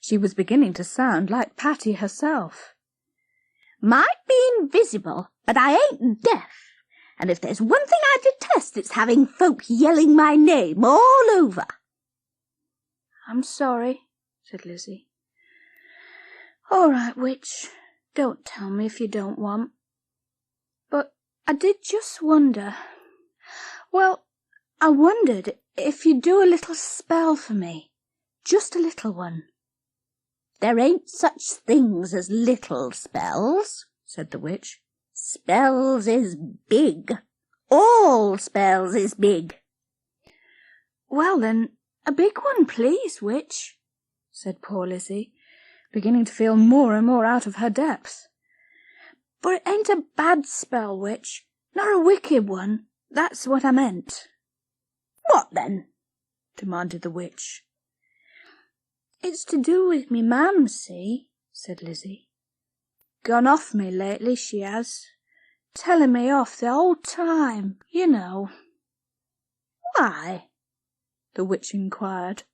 She was beginning to sound like Patty herself. "Might be invisible, but I ain't deaf, and if there's one thing I detest, it's having folk yelling my name all over." "I'm sorry," said Lizzie. "All right, witch, don't tell me if you don't want. But I did just wonder. Well, I wondered if you'd do a little spell for me, just a little one." "There ain't such things as little spells," said the witch. Spells is big. All spells is big. Well then, a big one, please, witch, said poor Lizzie, beginning to feel more and more out of her depth. But it ain't a bad spell, witch, nor a wicked one. That's what I meant. What then? Demanded the witch. It's to do with me mam, see, said Lizzie. Gone off me lately, she has. Telling me off the whole time, you know. Why? The witch inquired.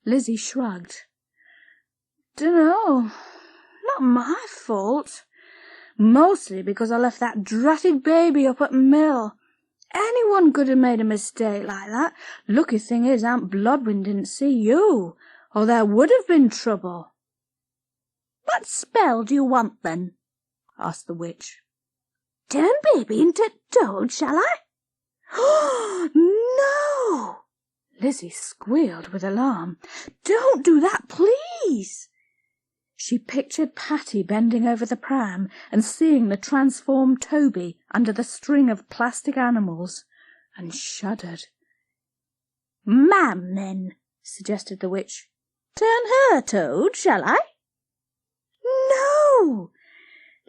Lizzie shrugged. Dunno. Not my fault. Mostly because I left that dratted baby up at mill. Anyone could have made a mistake like that. Lucky thing is Aunt Blodwyn didn't see you, or there would have been trouble. What spell do you want, then? Asked the witch. Turn baby into toad, shall I? Oh, no! Lizzie squealed with alarm. Don't do that, please! She pictured Patty bending over the pram and seeing the transformed Toby under the string of plastic animals, and shuddered. Mam, then, suggested the witch. Turn her toad, shall I? No!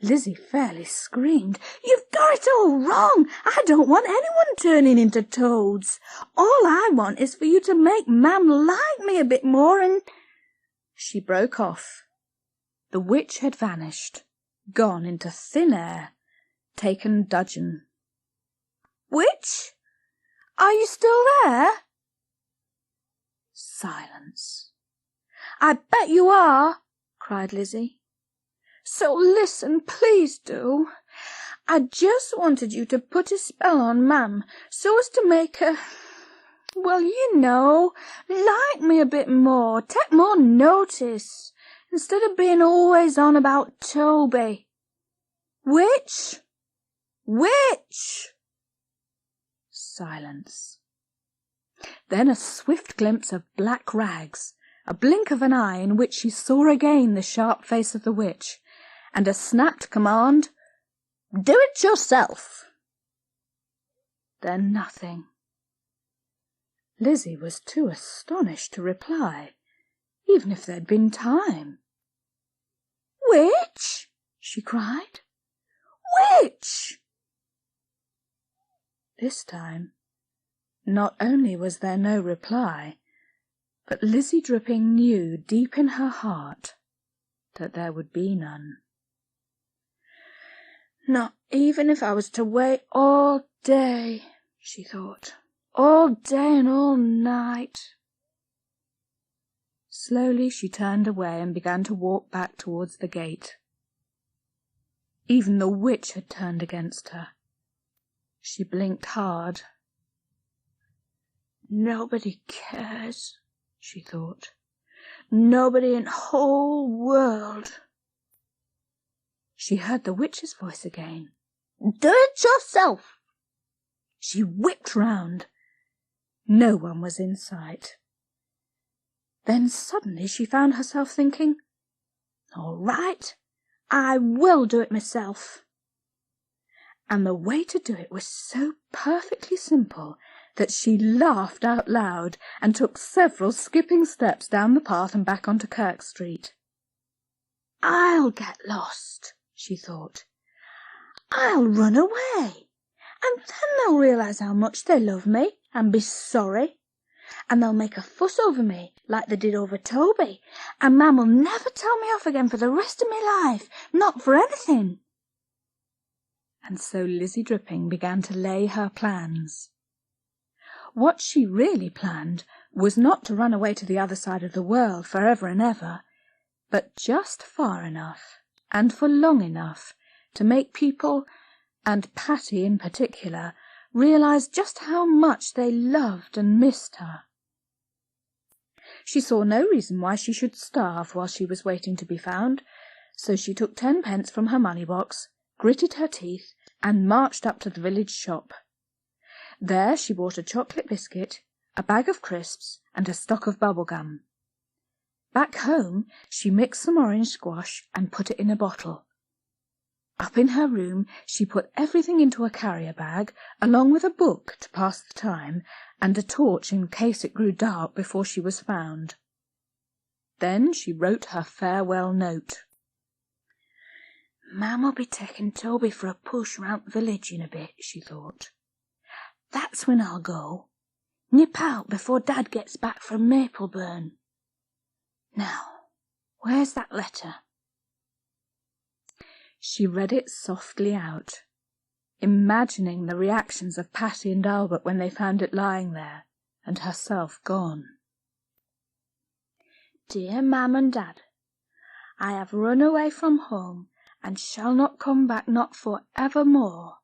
Lizzie fairly screamed. You've got it all wrong. I don't want anyone turning into toads. All I want is for you to make Mam like me a bit more and... She broke off. The witch had vanished, gone into thin air, taken dudgeon. Witch? Are you still there? Silence. I bet you are, cried Lizzie. So listen, please do. I just wanted you to put a spell on Mam so as to make her, well, you know, like me a bit more, take more notice, instead of being always on about Toby. Witch? Witch? Silence. Then a swift glimpse of black rags, a blink of an eye in which she saw again the sharp face of the witch, and a snapped command, Do it yourself. Then nothing. Lizzie was too astonished to reply, even if there'd been time. Witch? She cried. Witch? This time, not only was there no reply, but Lizzie Dripping knew deep in her heart that there would be none. Not even if I was to wait all day, she thought, all day and all night. Slowly she turned away and began to walk back towards the gate. Even the witch had turned against her. She blinked hard. Nobody cares, she thought. Nobody in the whole world. She heard the witch's voice again. Do it yourself. She whipped round. No one was in sight. Then suddenly she found herself thinking, All right, I will do it myself. And the way to do it was so perfectly simple that she laughed out loud and took several skipping steps down the path and back onto Kirk Street. I'll get lost, she thought. I'll run away, and then they'll realise how much they love me and be sorry, and they'll make a fuss over me like they did over Toby, and Mam will never tell me off again for the rest of my life, not for anything. And so Lizzie Dripping began to lay her plans. What she really planned was not to run away to the other side of the world for ever and ever, but just far enough, and for long enough, to make people, and Patty in particular, realise just how much they loved and missed her. She saw no reason why she should starve while she was waiting to be found, so she took 10 pence from her money-box, gritted her teeth, and marched up to the village shop. There she bought a chocolate biscuit, a bag of crisps, and a stock of bubble-gum. Back home she mixed some orange squash and put it in a bottle. Up in her room, she put everything into a carrier bag, along with a book to pass the time, and a torch in case it grew dark before she was found. Then she wrote her farewell note. Mam'll be taking Toby for a push round the village in a bit, she thought. That's when I'll go. Nip out before Dad gets back from Mapleburn. Now, where's that letter? She read it softly out, imagining the reactions of Patty and Albert when they found it lying there, and herself gone. Dear Mam and Dad, I have run away from home, and shall not come back, not for evermore.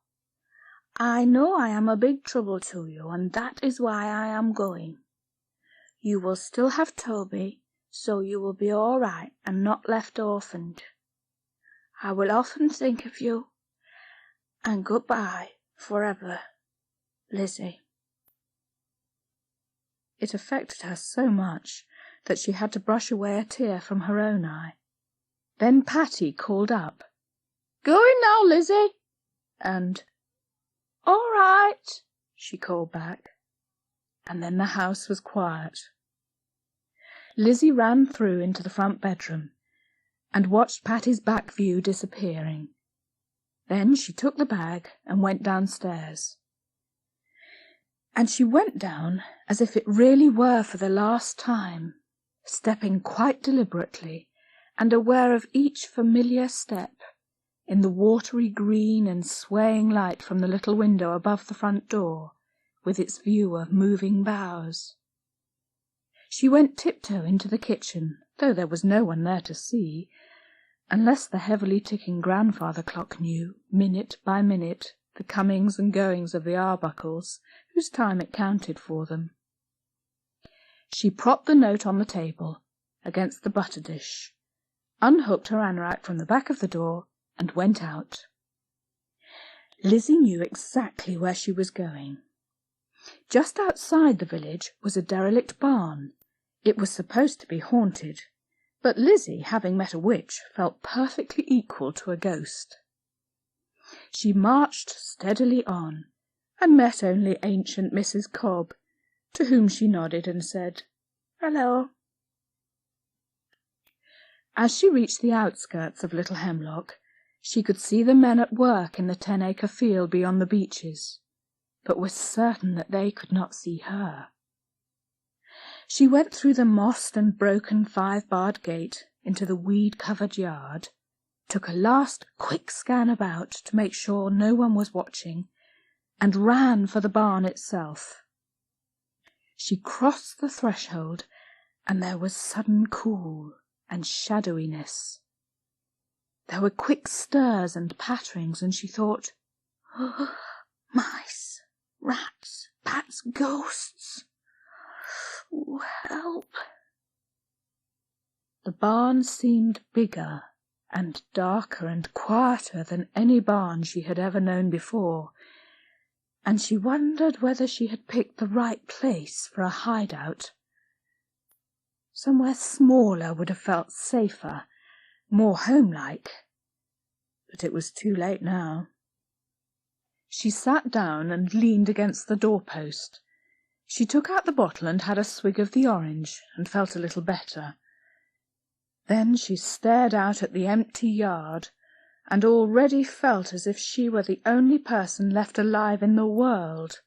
I know I am a big trouble to you, and that is why I am going. You will still have Toby, so you will be all right and not left orphaned. I will often think of you, and goodbye forever, Lizzie. It affected her so much that she had to brush away a tear from her own eye. Then Patty called up, "Going now, Lizzie," and "All right," she called back, and then the house was quiet. Lizzie ran through into the front bedroom and watched Patty's back view disappearing. Then she took the bag and went downstairs. And she went down as if it really were for the last time, stepping quite deliberately and aware of each familiar step in the watery green and swaying light from the little window above the front door, with its view of moving boughs. She went tiptoe into the kitchen, though there was no one there to see, unless the heavily ticking grandfather clock knew, minute by minute, the comings and goings of the Arbuckles, whose time it counted for them. She propped the note on the table, against the butter dish, unhooked her anorak from the back of the door, and went out. Lizzie knew exactly where she was going. Just outside the village was a derelict barn. It was supposed to be haunted, but Lizzie, having met a witch, felt perfectly equal to a ghost. She marched steadily on, and met only ancient Mrs. Cobb, to whom she nodded and said, "Hello." As she reached the outskirts of Little Hemlock, she could see the men at work in the 10-acre field beyond the beeches, but was certain that they could not see her. She went through the mossed and broken 5-barred gate into the weed-covered yard, took a last quick scan about to make sure no one was watching, and ran for the barn itself. She crossed the threshold, and there was sudden cool and shadowiness. There were quick stirs and patterings, and she thought, "Oh, mice, rats, bats, ghosts. Oh, help." The barn seemed bigger and darker and quieter than any barn she had ever known before, and she wondered whether she had picked the right place for a hideout. Somewhere smaller would have felt safer, more homelike, but it was too late now. She sat down and leaned against the doorpost. She took out the bottle and had a swig of the orange, and felt a little better. Then she stared out at the empty yard, and already felt as if she were the only person left alive in the world.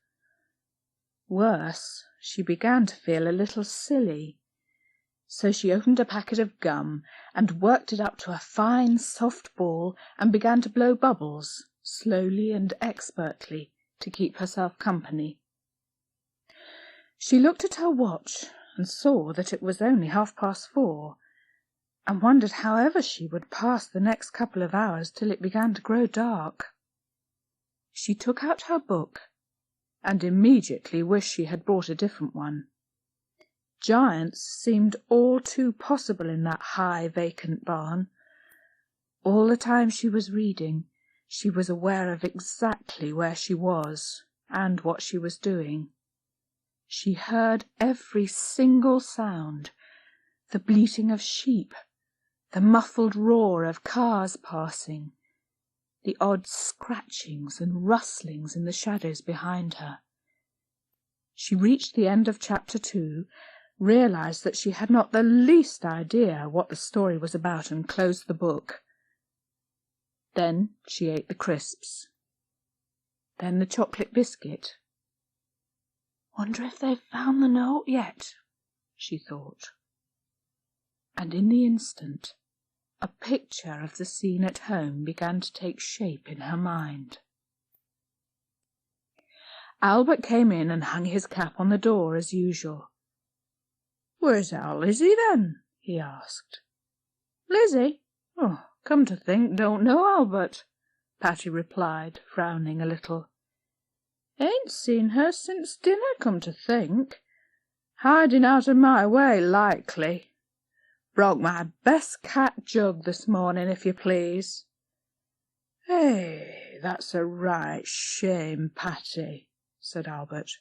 Worse, she began to feel a little silly. So she opened a packet of gum and worked it up to a fine soft ball and began to blow bubbles, slowly and expertly, to keep herself company. She looked at her watch and saw that it was only 4:30, and wondered however she would pass the next couple of hours till it began to grow dark. She took out her book, and immediately wished she had brought a different one. Giants seemed all too possible in that high, vacant barn. All the time she was reading, she was aware of exactly where she was and what she was doing. She heard every single sound, the bleating of sheep, the muffled roar of cars passing, the odd scratchings and rustlings in the shadows behind her. She reached the end of chapter 2, realized that she had not the least idea what the story was about, and closed the book. Then she ate the crisps. Then the chocolate biscuit. "Wonder if they've found the note yet," she thought. And in the instant, a picture of the scene at home began to take shape in her mind. Albert came in and hung his cap on the door as usual. "Where's our Lizzie, then?" he asked. "Lizzie? Oh, come to think, don't know, Albert," Patty replied, frowning a little. "Ain't seen her since dinner, come to think. Hiding out of my way, likely. Broke my best cat jug this morning, if you please." "Hey, that's a right shame, Patty," said Albert.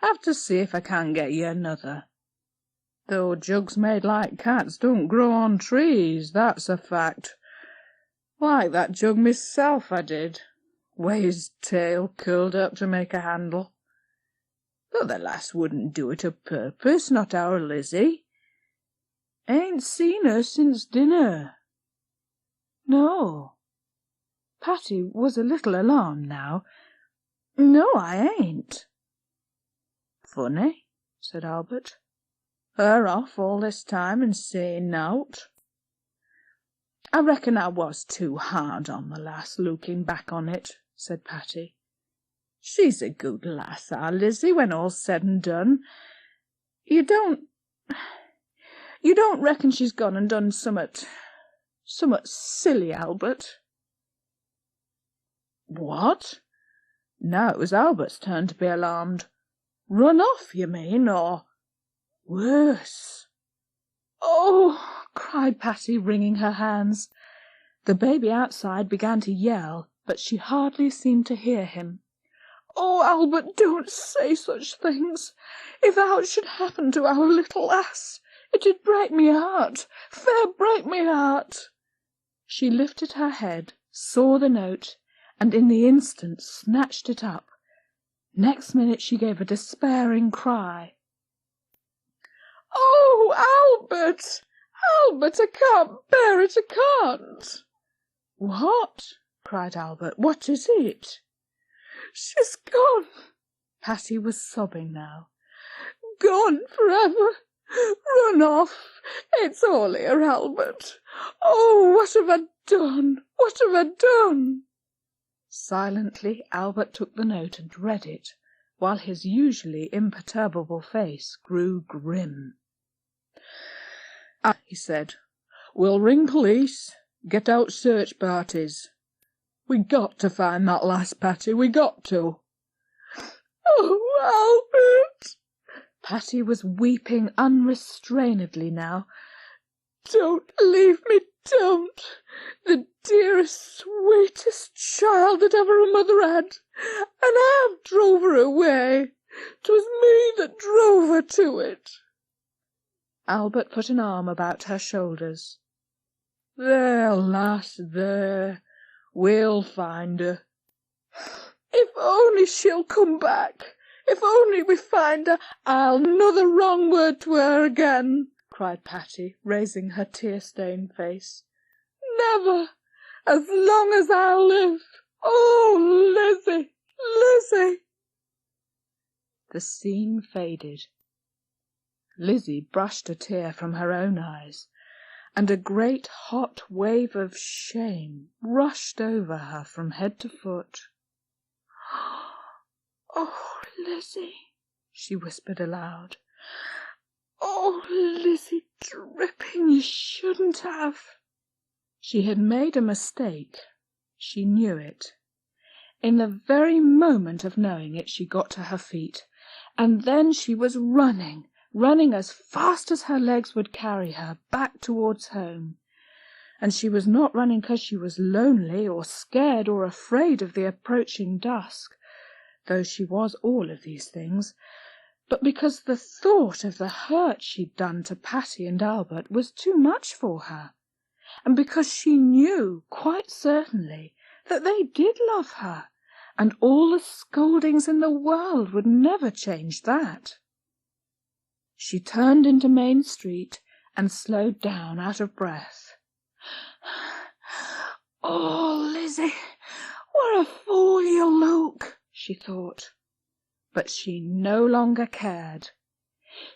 "Have to see if I can get you another. Though jugs made like cats don't grow on trees, that's a fact. Like that jug myself, I did. Ways tail curled up to make a handle. But the lass wouldn't do it o' purpose, not our Lizzie. Ain't seen her since dinner." "No." Patty was a little alarmed now. "No, I ain't." "Funny," said Albert. "Her off all this time and saying nowt." "I reckon I was too hard on the lass, looking back on it," said Patty. "She's a good lass, our Lizzie, when all's said and done. You don't reckon she's gone and done summat silly, Albert?" "What?" Now it was Albert's turn to be alarmed. "Run off, you mean, or worse?" "Oh!" cried Patty, wringing her hands. The baby outside began to yell, but she hardly seemed to hear him. "Oh, Albert, don't say such things. If aught should happen to our little lass, it'd break me heart, fair break me heart." She lifted her head, saw the note, and in the instant snatched it up. Next minute she gave a despairing cry. "Oh, Albert! Albert, I can't bear it, I can't!" "What?" cried Albert. "What is it?" "She's gone." Patty was sobbing now. "Gone forever. Run off. It's all here, Albert. Oh, what have I done? What have I done?" Silently Albert took the note and read it, while his usually imperturbable face grew grim. He said, "We'll ring police, get out search parties. We got to find that lass, Patty, we got to." "Oh, Albert!" Patty was weeping unrestrainedly now. "Don't leave me, don't! The dearest, sweetest child that ever a mother had, and I have drove her away. 'Twas me that drove her to it." Albert put an arm about her shoulders. "There, lass, there. We'll find her. If only she'll come back. If only we find her, I'll another wrong word to her again," cried Patty, raising her tear-stained face. "Never, as long as I live. Oh, Lizzie, Lizzie!" The scene faded. Lizzie brushed a tear from her own eyes, and a great hot wave of shame rushed over her from head to foot. "Oh, Lizzie," she whispered aloud. "Oh, Lizzie, dripping, you shouldn't have." She had made a mistake. She knew it. In the very moment of knowing it, she got to her feet, and then she was running as fast as her legs would carry her, back towards home. And she was not running because she was lonely or scared or afraid of the approaching dusk, though she was all of these things, but because the thought of the hurt she'd done to Patty and Albert was too much for her, and because she knew quite certainly that they did love her, and all the scoldings in the world would never change that. She turned into Main Street and slowed down out of breath. "Oh, Lizzie, what a fool you look," she thought. But she no longer cared.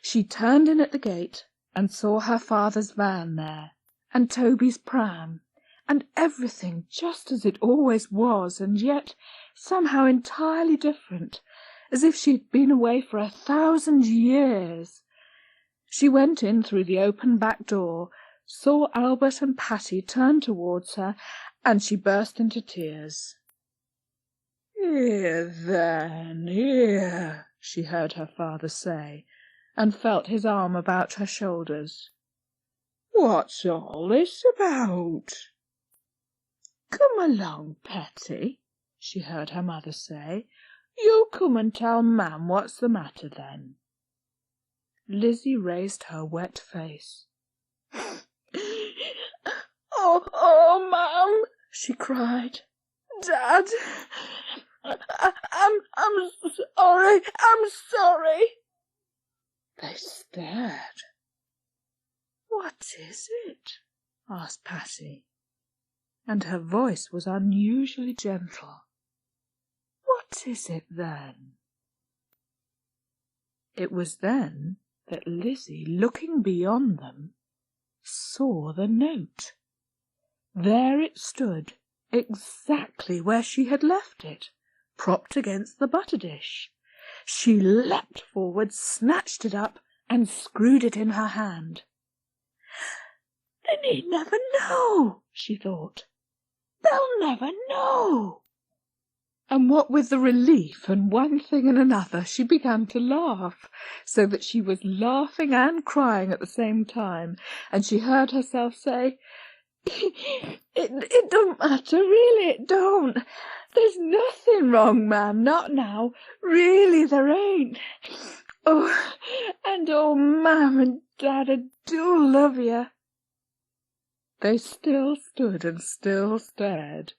She turned in at the gate and saw her father's van there, and Toby's pram, and everything just as it always was, and yet somehow entirely different, as if she had been away for 1,000 years. She went in through the open back door, saw Albert and Patty turn towards her, and she burst into tears. "Here, then, here," she heard her father say, and felt his arm about her shoulders. "What's all this about?" "Come along, Patty," she heard her mother say. "You come and tell Mam what's the matter then." Lizzie raised her wet face. Oh, Mam," she cried. "Dad, I'm sorry. They stared. "What is it?" asked Patty, and her voice was unusually gentle. "What is it, then?" It was then that Lizzie, looking beyond them, saw the note. There it stood, exactly where she had left it, propped against the butter dish. She leapt forward, snatched it up, and screwed it in her hand. "Then he'd never know," she thought. "They'll never know." And what with the relief and one thing and another, she began to laugh, so that she was laughing and crying at the same time, and she heard herself say, It don't matter, really, it don't. There's nothing wrong, Mam, not now. Really there ain't. Oh, Mam and Dad, I do love you." They still stood and still stared,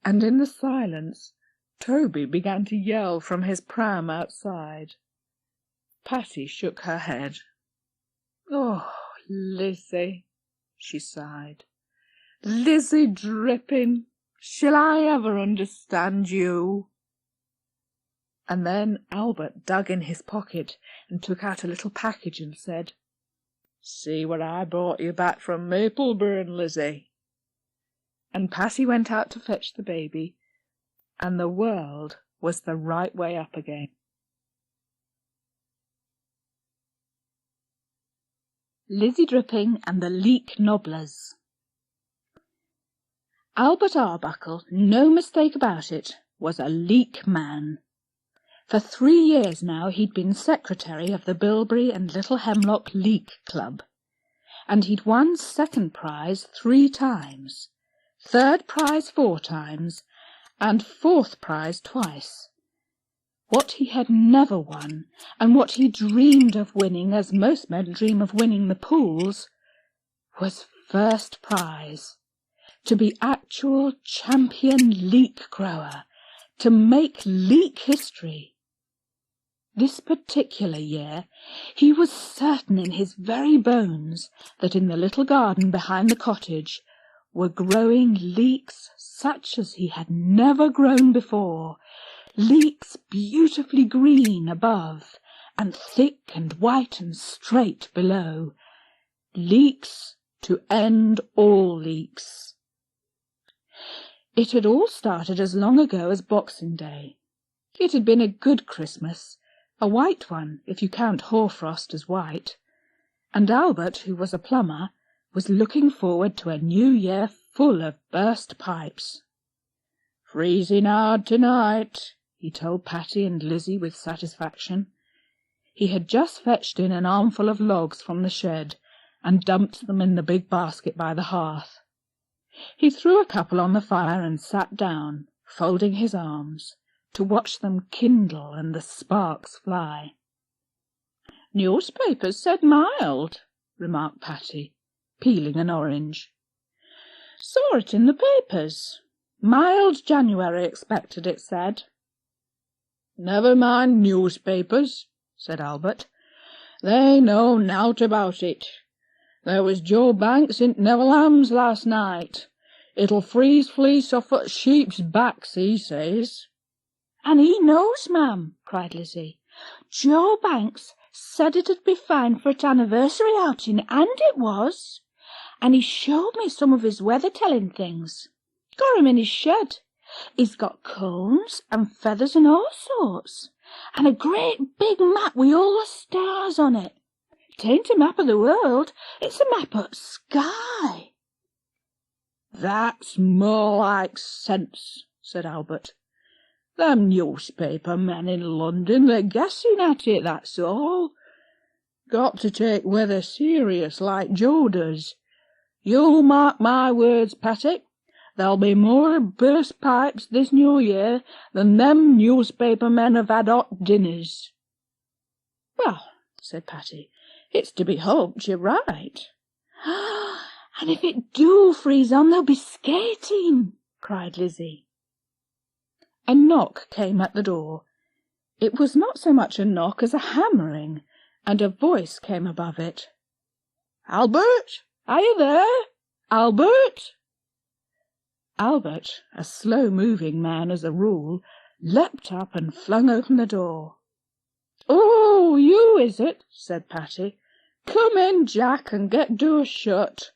and in the silence Toby began to yell from his pram outside. Patty shook her head. "Oh, Lizzie," she sighed. "Lizzie dripping, shall I ever understand you?" And then Albert dug in his pocket and took out a little package and said, "See what I brought you back from Mapleburn, Lizzie." And Patty went out to fetch the baby, and the world was the right way up again. Lizzie Dripping and the Leek Nobblers. Albert Arbuckle, no mistake about it, was a leek man. For 3 years now he'd been secretary of the Bilberry and Little Hemlock Leek Club, and he'd won second prize 3 times, third prize 4 times, and fourth prize twice. What he had never won, and what he dreamed of winning, as most men dream of winning the pools, was first prize. To be actual champion leek grower, to make leek history. This particular year he was certain in his very bones that in the little garden behind the cottage were growing leeks such as he had never grown before, leeks beautifully green above, and thick and white and straight below, leeks to end all leeks. It had all started as long ago as Boxing Day. It had been a good Christmas, a white one, if you count hoarfrost as white, and Albert, who was a plumber, was looking forward to a new year full of burst pipes. "Freezing hard tonight," he told Patty and Lizzie with satisfaction. He had just fetched in an armful of logs from the shed and dumped them in the big basket by the hearth. He threw a couple on the fire and sat down, folding his arms, to watch them kindle and the sparks fly. "Newspapers said mild," remarked Patty, peeling an orange. "Saw it in the papers. Mild January expected, it said. "Never mind newspapers," said Albert. "They know nowt about it. There was Joe Banks in Neverlambs last night. It'll freeze fleece off at sheep's backs, he says." "And he knows, ma'am," cried Lizzie. "Joe Banks said it'd be fine for its anniversary outing, and it was. And he showed me some of his weather-telling things. Got 'em in his shed. He's got cones and feathers and all sorts, and a great big map with all the stars on it. T'ain't a map of the world, it's a map of sky." "That's more like sense," said Albert. "Them newspaper men in London, they're guessing at it, that's all. Got to take weather serious like Joe does. You'll mark my words, Patty, there'll be more burst pipes this new year than them newspaper men have had hot dinners." "Well," said Patty, "it's to be hoped you're right." "And if it do freeze on, there'll be skating," cried Lizzie. A knock came at the door. It was not so much a knock as a hammering, and a voice came above it. "Albert, are you there? Albert?" Albert, a slow-moving man as a rule, leapt up and flung open the door. "Oh, you, is it?" said Patty. "Come in, Jack, and get door shut."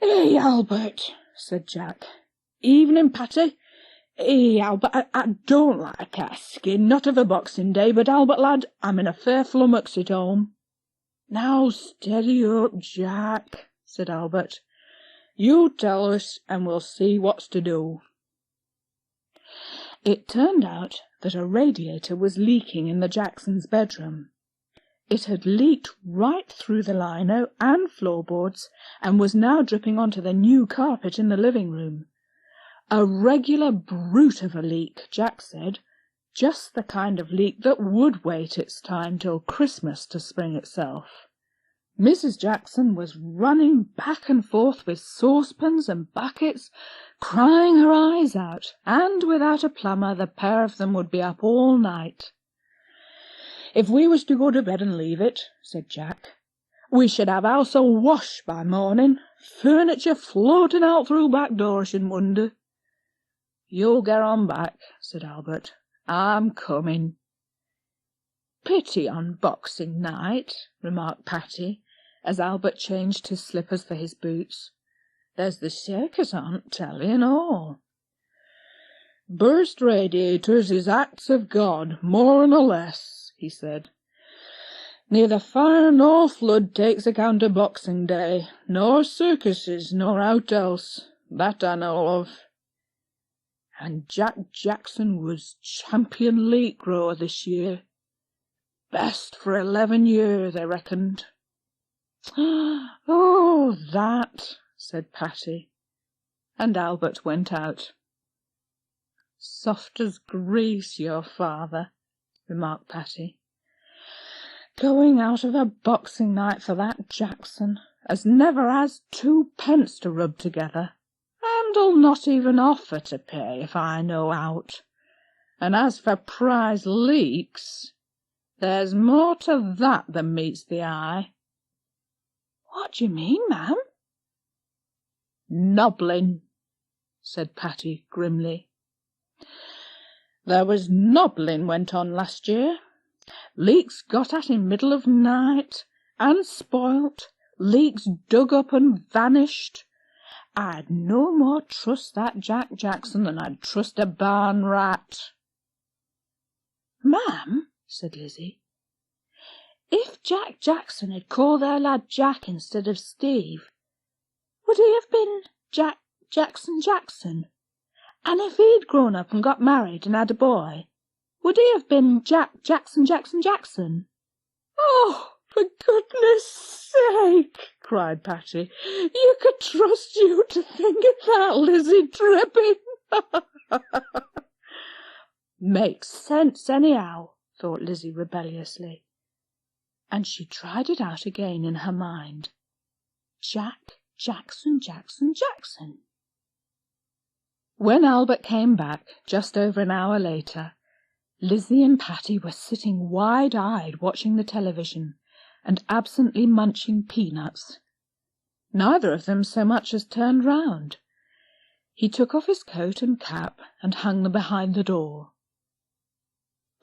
"Hey, Albert," said Jack. "Evening, Patty. Hey, Albert, I don't like asking, not of a Boxing Day, but, Albert, lad, I'm in a fair flummox at home." "Now, steady up, Jack," said Albert. "You tell us, and we'll see what's to do." It turned out that a radiator was leaking in the Jacksons' bedroom. It had leaked right through the lino and floorboards, and was now dripping onto the new carpet in the living room. A regular brute of a leak, Jack said, just the kind of leak that would wait its time till Christmas to spring itself. Mrs. Jackson was running back and forth with saucepans and buckets, crying her eyes out, and without a plumber the pair of them would be up all night. "If we was to go to bed and leave it," said Jack, "we should have house awash by morning, furniture floating out through back door, I shouldn't wonder." "You'll get on back," said Albert. "I'm coming." "Pity on Boxing Night," remarked Patty, as Albert changed his slippers for his boots. "There's the circus on, telly and all." "Burst radiators is acts of God, more nor less," he said. "Neither fire nor flood takes account of Boxing Day, nor circuses, nor aught else, that I know of. And Jack Jackson was champion leek grower this year. Best for 11 year, they reckoned." "Oh, that," said Patty, and Albert went out. "Soft as grease, your father," remarked Patty. "Going out of a Boxing Night for that Jackson, as never has 2 pence to rub together, and'll not even offer to pay if I know out. And as for prize leeks, there's more to that than meets the eye." "What do you mean, ma'am?" "Nobbling," said Patty grimly. "There was nobbling went on last year. Leeks got at in middle of night, and spoilt, leeks dug up and vanished. I'd no more trust that Jack Jackson than I'd trust a barn rat." "Ma'am," said Lizzie, "if Jack Jackson had called their lad Jack instead of Steve, would he have been Jack Jackson Jackson? And if he'd grown up and got married and had a boy, would he have been Jack Jackson Jackson Jackson?" "Oh, for goodness sake," cried Patty, "you could trust you to think of that, Lizzie Dripping." "Makes sense, anyhow," thought Lizzie rebelliously, and she tried it out again in her mind. Jack Jackson Jackson Jackson. When Albert came back, just over an hour later, Lizzie and Patty were sitting wide-eyed watching the television and absently munching peanuts. Neither of them so much as turned round. He took off his coat and cap and hung them behind the door.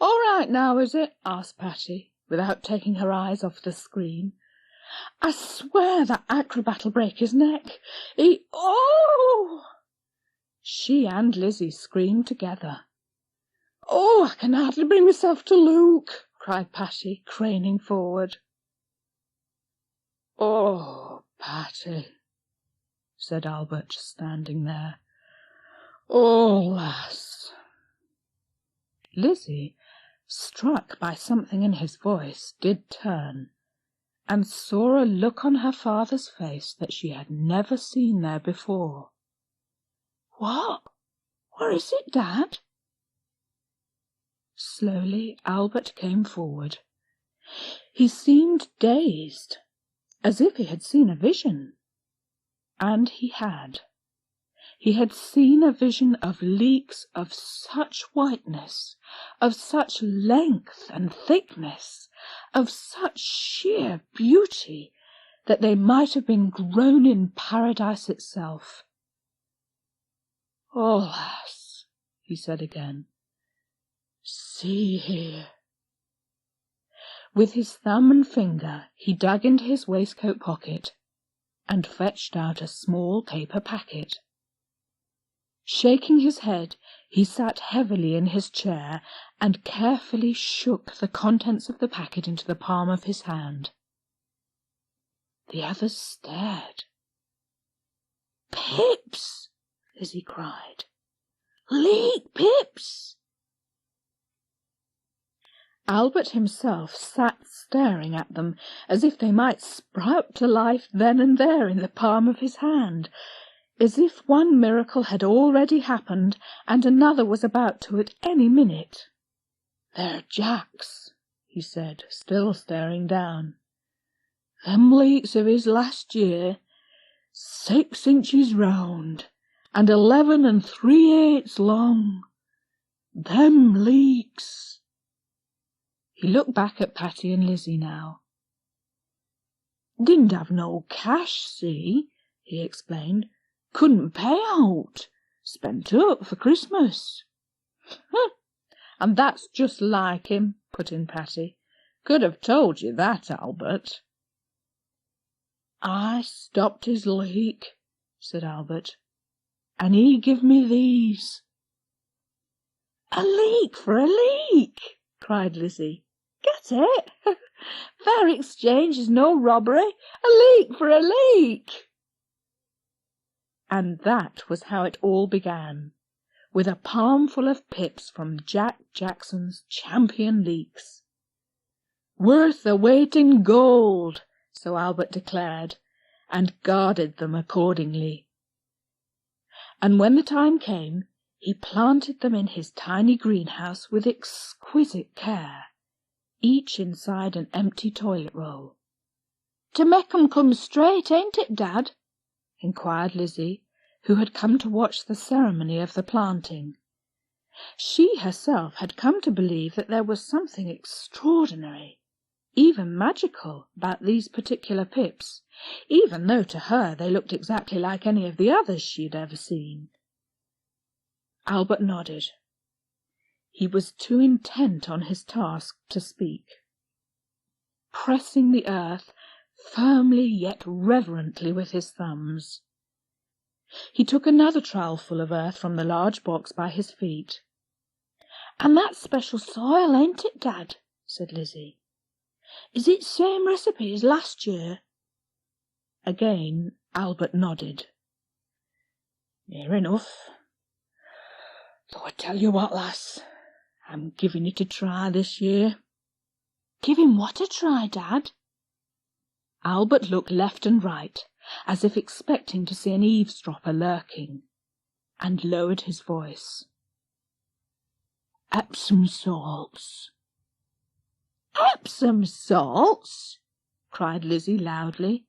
"All right now, is it?" asked Patty, without taking her eyes off the screen. "I swear that acrobat'll break his neck. Oh!" She and Lizzie screamed together. "Oh, I can hardly bring myself to look," cried Patty, craning forward. "Oh, Patty," said Albert, standing there. "Oh, lass." Lizzie, struck by something in his voice, did turn, and saw a look on her father's face that she had never seen there before. "What? What is it, Dad?" Slowly Albert came forward. He seemed dazed, as if he had seen a vision. And he had. He had seen a vision of leeks of such whiteness, of such length and thickness, of such sheer beauty, that they might have been grown in paradise itself. "Oh, lass," he said again, "see here." With his thumb and finger he dug into his waistcoat pocket and fetched out a small paper packet. Shaking his head, he sat heavily in his chair and carefully shook the contents of the packet into the palm of his hand. The others stared. "Pips!" Lizzie cried. "Leek pips!" Albert himself sat staring at them as if they might sprout to life then and there in the palm of his hand, as if one miracle had already happened and another was about to at any minute. "They're Jack's," he said, still staring down. "Them leeks of his last year, 6 inches round and 11 3/8 long. Them leeks." He looked back at Patty and Lizzie now. "Didn't have no cash, see," he explained. "Couldn't pay out. Spent up for Christmas." "And that's just like him," put in Patty. "Could have told you that, Albert." "I stopped his leak," said Albert, "and he give me these." "A leak for a leak!" cried Lizzie. "Get it? Fair exchange is no robbery. A leak for a leak." And that was how it all began, with a palmful of pips from Jack Jackson's champion leeks. "Worth a weight in gold," so Albert declared, and guarded them accordingly. And when the time came, he planted them in his tiny greenhouse with exquisite care, each inside an empty toilet roll. "To make 'em come straight, ain't it, Dad?" inquired Lizzie, who had come to watch the ceremony of the planting. She herself had come to believe that there was something extraordinary, even magical, about these particular pips, even though to her they looked exactly like any of the others she had ever seen. Albert nodded. He was too intent on his task to speak. Pressing the earth firmly yet reverently with his thumbs, he took another trowelful of earth from the large box by his feet. "And that's special soil, ain't it, Dad?" said Lizzie. "Is it same recipe as last year?" Again Albert nodded. "Near enough. Though I tell you what, lass, I'm giving it a try this year." "Giving what a try, Dad?" Albert looked left and right, as if expecting to see an eavesdropper lurking, and lowered his voice. "Epsom salts." "Epsom salts!" cried Lizzie loudly,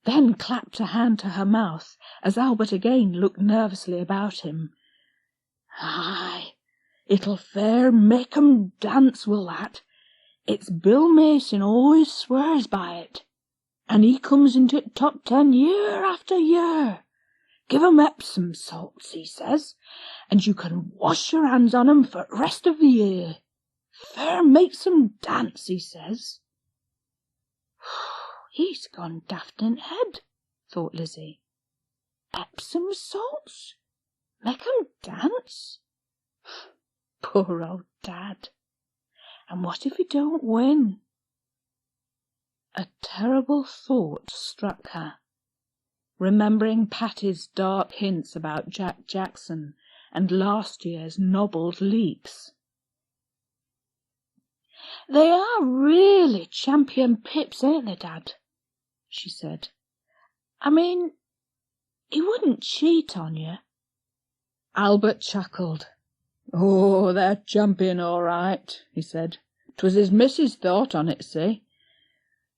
then clapped a hand to her mouth as Albert again looked nervously about him. Aye, it'll fair make 'em dance, will that. It's Bill Mason always swears by it, and he comes into top 10 year after year. Give 'em Epsom salts, he says, and you can wash your hands on 'em for the rest of the year. Fair makes 'em dance, he says. He's gone daft in head, thought Lizzie. Epsom salts? Make 'em dance? Poor old Dad. And what if he don't win? A terrible thought struck her, remembering Patty's dark hints about Jack Jackson and last year's nobbled leaks. They are really champion pips, ain't they, Dad? She said. I mean, he wouldn't cheat on you. Albert chuckled. Oh, they're champion all right, he said. 'Twas his missus thought on it, see.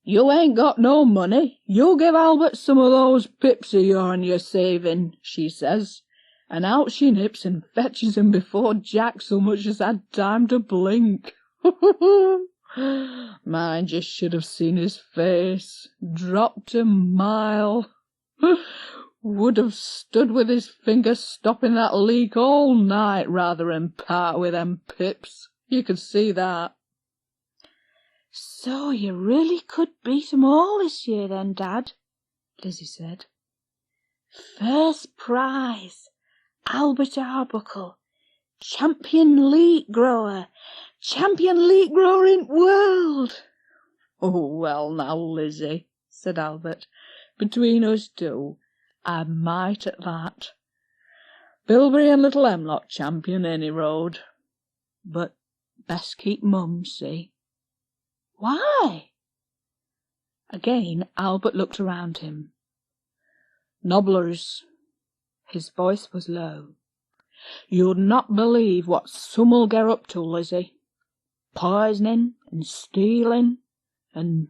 You ain't got no money. You give Albert some of those pips of yourn you're saving, she says, and out she nips and fetches him before Jack so much as had time to blink. Mind, you should have seen his face. Dropped a mile. Would have stood with his finger stopping that leak all night rather than part with them pips. You could see that. So you really could beat 'em all this year then, Dad, Lizzie said. First prize, Albert Arbuckle, champion leek grower in world. Oh, well now, Lizzie, said Albert, between us two, I might at that. Bilberry and Little Hemlock champion any road. But best keep mum, see. Why? Again Albert looked around him. Nobblers. His voice was low. You'd not believe what some'll get up to, Lizzie. Poisoning and stealing and...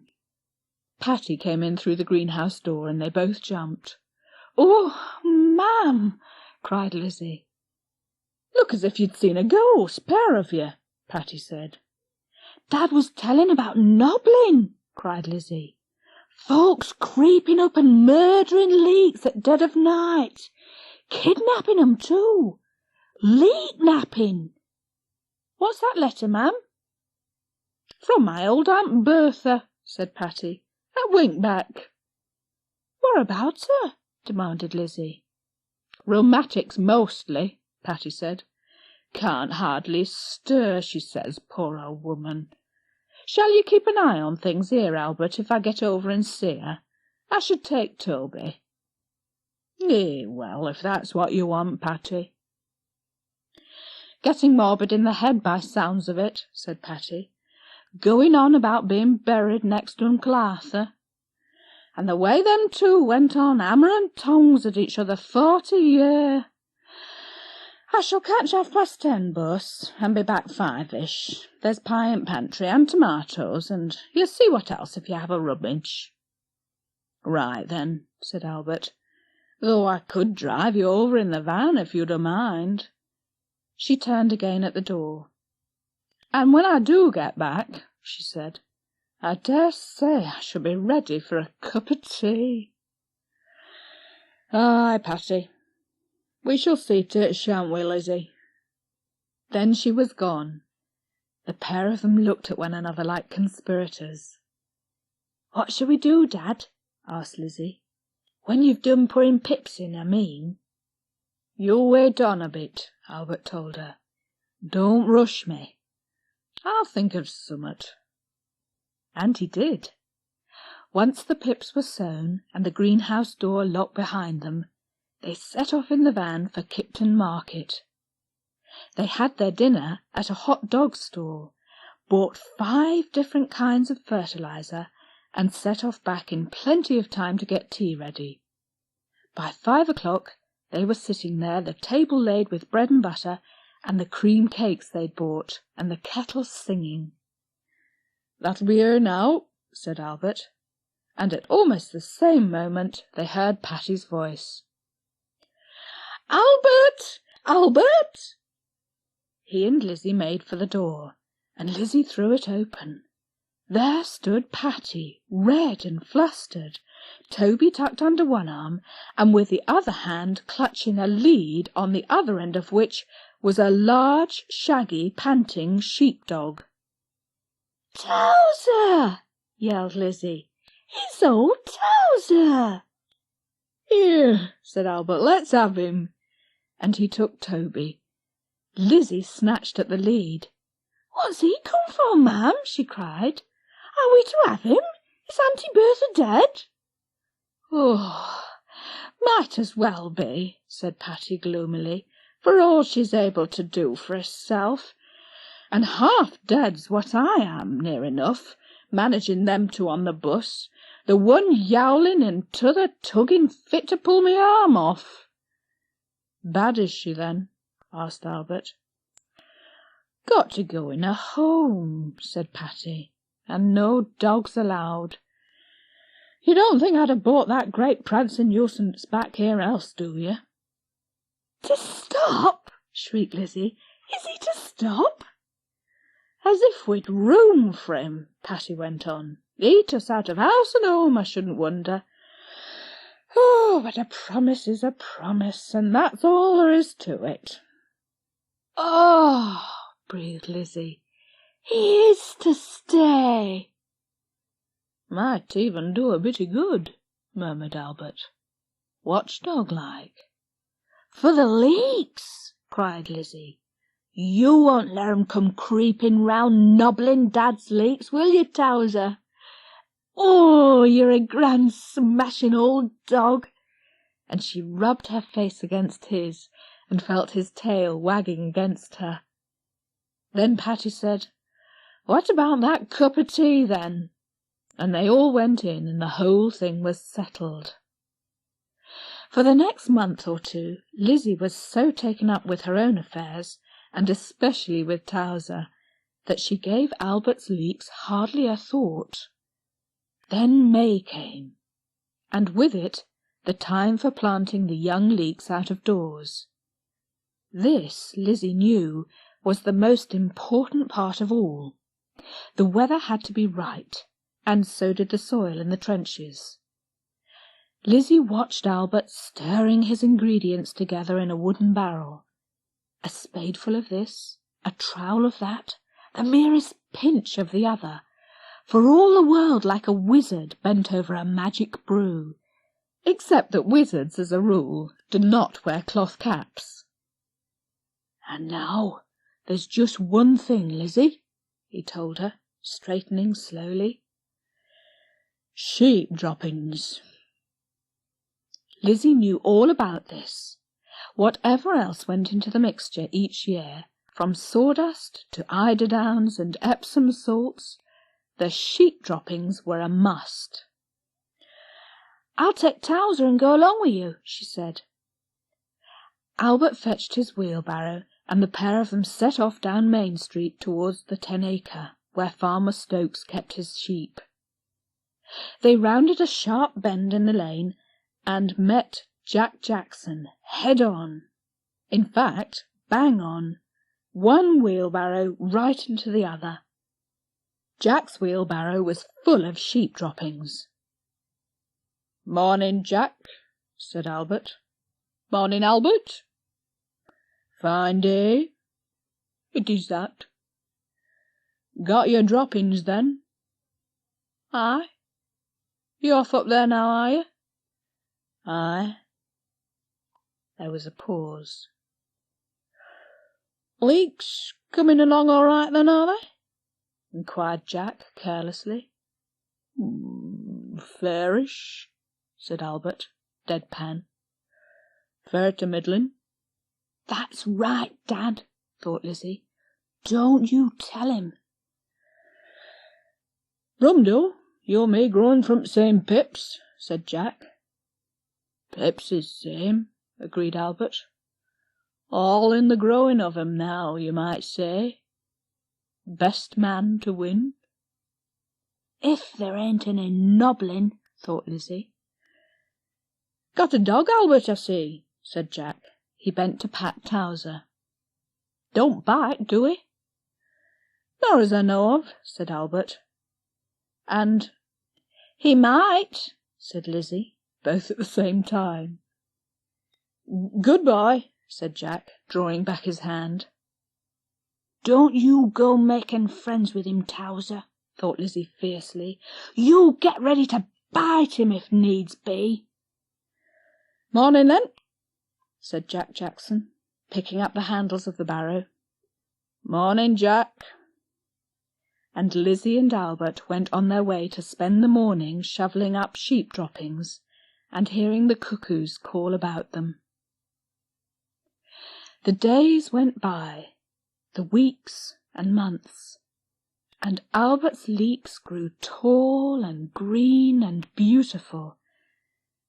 Patty came in through the greenhouse door and they both jumped. Oh, ma'am, cried Lizzie. Look as if you'd seen a ghost, pair of you, Patty said. Dad was telling about nobbling, cried Lizzie. Folks creeping up and murdering leeks at dead of night. Kidnapping 'em too. Leek napping. What's that letter, ma'am? From my old Aunt Bertha, said Patty, at Winkback. What about her? Demanded Lizzie. Rheumatics mostly, Patty said. Can't hardly stir, she says, poor old woman. Shall you keep an eye on things here, Albert, if I get over and see her? I should take Toby. Well, if that's what you want, Patty. Getting morbid in the head by sounds of it, said Patty. Going on about being buried next to Uncle Arthur. And the way them two went on hammer and tongs at each other 40 year. I shall catch 10:30 bus, and be back 5-ish. There's pie in pantry and tomatoes, and you'll see what else if you have a rummage. Right then, said Albert, though I could drive you over in the van if you'd a mind. She turned again at the door. And when I do get back, she said, I dare say I shall be ready for a cup of tea. Aye, Patty. We shall see to it, shan't we, Lizzie? Then she was gone. The pair of them looked at one another like conspirators. What shall we do, Dad? asked Lizzie. When you've done putting pips in, I mean. You'll wait on a bit, Albert told her. Don't rush me. I'll think of summat. And he did. Once the pips were sown and the greenhouse door locked behind them, they set off in the van for Kipton Market. They had their dinner at a hot dog stall, bought 5 different kinds of fertilizer, and set off back in plenty of time to get tea ready. By 5 o'clock they were sitting there, the table laid with bread and butter, and the cream cakes they'd bought, and the kettle singing. That'll be her now, said Albert, and at almost the same moment they heard Patty's voice. Albert! Albert! he and Lizzie made for the door, and Lizzie threw it open. There stood Patty, red and flustered, Toby tucked under one arm, and with the other hand clutching a lead, on the other end of which was a large, shaggy, panting sheepdog. "Towser!" yelled Lizzie. "It's old Towser!" "Here," said Albert, "let's have him." And he took Toby. Lizzie snatched at the lead. "What's he come for, ma'am?" she cried. "Are we to have him? Is Auntie Bertha dead?" "Oh, might as well be," said Patty gloomily, "for all she's able to do for herself. And half dead's what I am, near enough, managing them two on the bus, the one yowling and t'other tugging fit to pull me arm off." "Bad is she, then?" asked Albert. "Got to go in a home," said Patty, "and no dogs allowed. You don't think I'd have brought that great prancing nuisance back here else, do you?" "To stop?" shrieked Lizzie. "Is he to stop?" "As if we'd room for him," Patty went on. "Eat us out of house and home, I shouldn't wonder. Oh, but a promise is a promise, and that's all there is to it." "Oh," breathed Lizzie, "he is to stay." "Might even do a bit of good," murmured Albert. "Watchdog-like." "For the leaks!" cried Lizzie. "You won't let 'em come creeping round nobbling Dad's leaks, will you, Towser? Oh, you're a grand smashing old dog!" And she rubbed her face against his, and felt his tail wagging against her. Then Patty said, "What about that cup of tea, then?" And they all went in, and the whole thing was settled. For the next month or two, Lizzie was so taken up with her own affairs, and especially with Towser, that she gave Albert's leaks hardly a thought. Then May came, and with it the time for planting the young leeks out of doors. This, Lizzie knew, was the most important part of all. The weather had to be right, and so did the soil in the trenches. Lizzie watched Albert stirring his ingredients together in a wooden barrel. A spadeful of this, a trowel of that, the merest pinch of the other, for all the world like a wizard bent over a magic brew, except that wizards, as a rule, do not wear cloth caps. "And now there's just one thing, Lizzie," he told her, straightening slowly. "Sheep droppings." Lizzie knew all about this. Whatever else went into the mixture each year, from sawdust to eiderdowns and Epsom salts, the sheep droppings were a must. "I'll take Towser and go along with you," she said. Albert fetched his wheelbarrow, and the pair of them set off down Main Street towards the 10-acre, where Farmer Stokes kept his sheep. They rounded a sharp bend in the lane, and met Jack Jackson head on. In fact, bang on, one wheelbarrow right into the other. Jack's wheelbarrow was full of sheep droppings. "Morning, Jack," said Albert. "Morning, Albert." "Fine day." "It is that." "Got your droppings, then?" "Aye." "You off up there now, are you?" "Aye." There was a pause. "Leaks coming along all right, then, are they?" inquired Jack carelessly. "Fairish," said Albert, deadpan. "Fair to middling." "That's right, Dad," thought Lizzie. "Don't you tell him." "Rumdo, you and me growing from the same pips," said Jack. "Pips is same," agreed Albert. "All in the growing of 'em now, you might say. Best man to win." "If there ain't any nobbling," thought Lizzie. "Got a dog, Albert, I see," said Jack. He bent to pat Towser. Don't bite, do he?" "Nor as I know of," said Albert. And "He might," said Lizzie, both at the same time. "Goodbye," said Jack, drawing back his hand. "Don't you go making friends with him, Towser," thought Lizzie fiercely. "You get ready to bite him if needs be." "Morning, then," said Jack Jackson, picking up the handles of the barrow. "Morning, Jack." And Lizzie and Albert went on their way to spend the morning shovelling up sheep droppings and hearing the cuckoos call about them. The days went by, the weeks and months, and Albert's leeks grew tall and green and beautiful,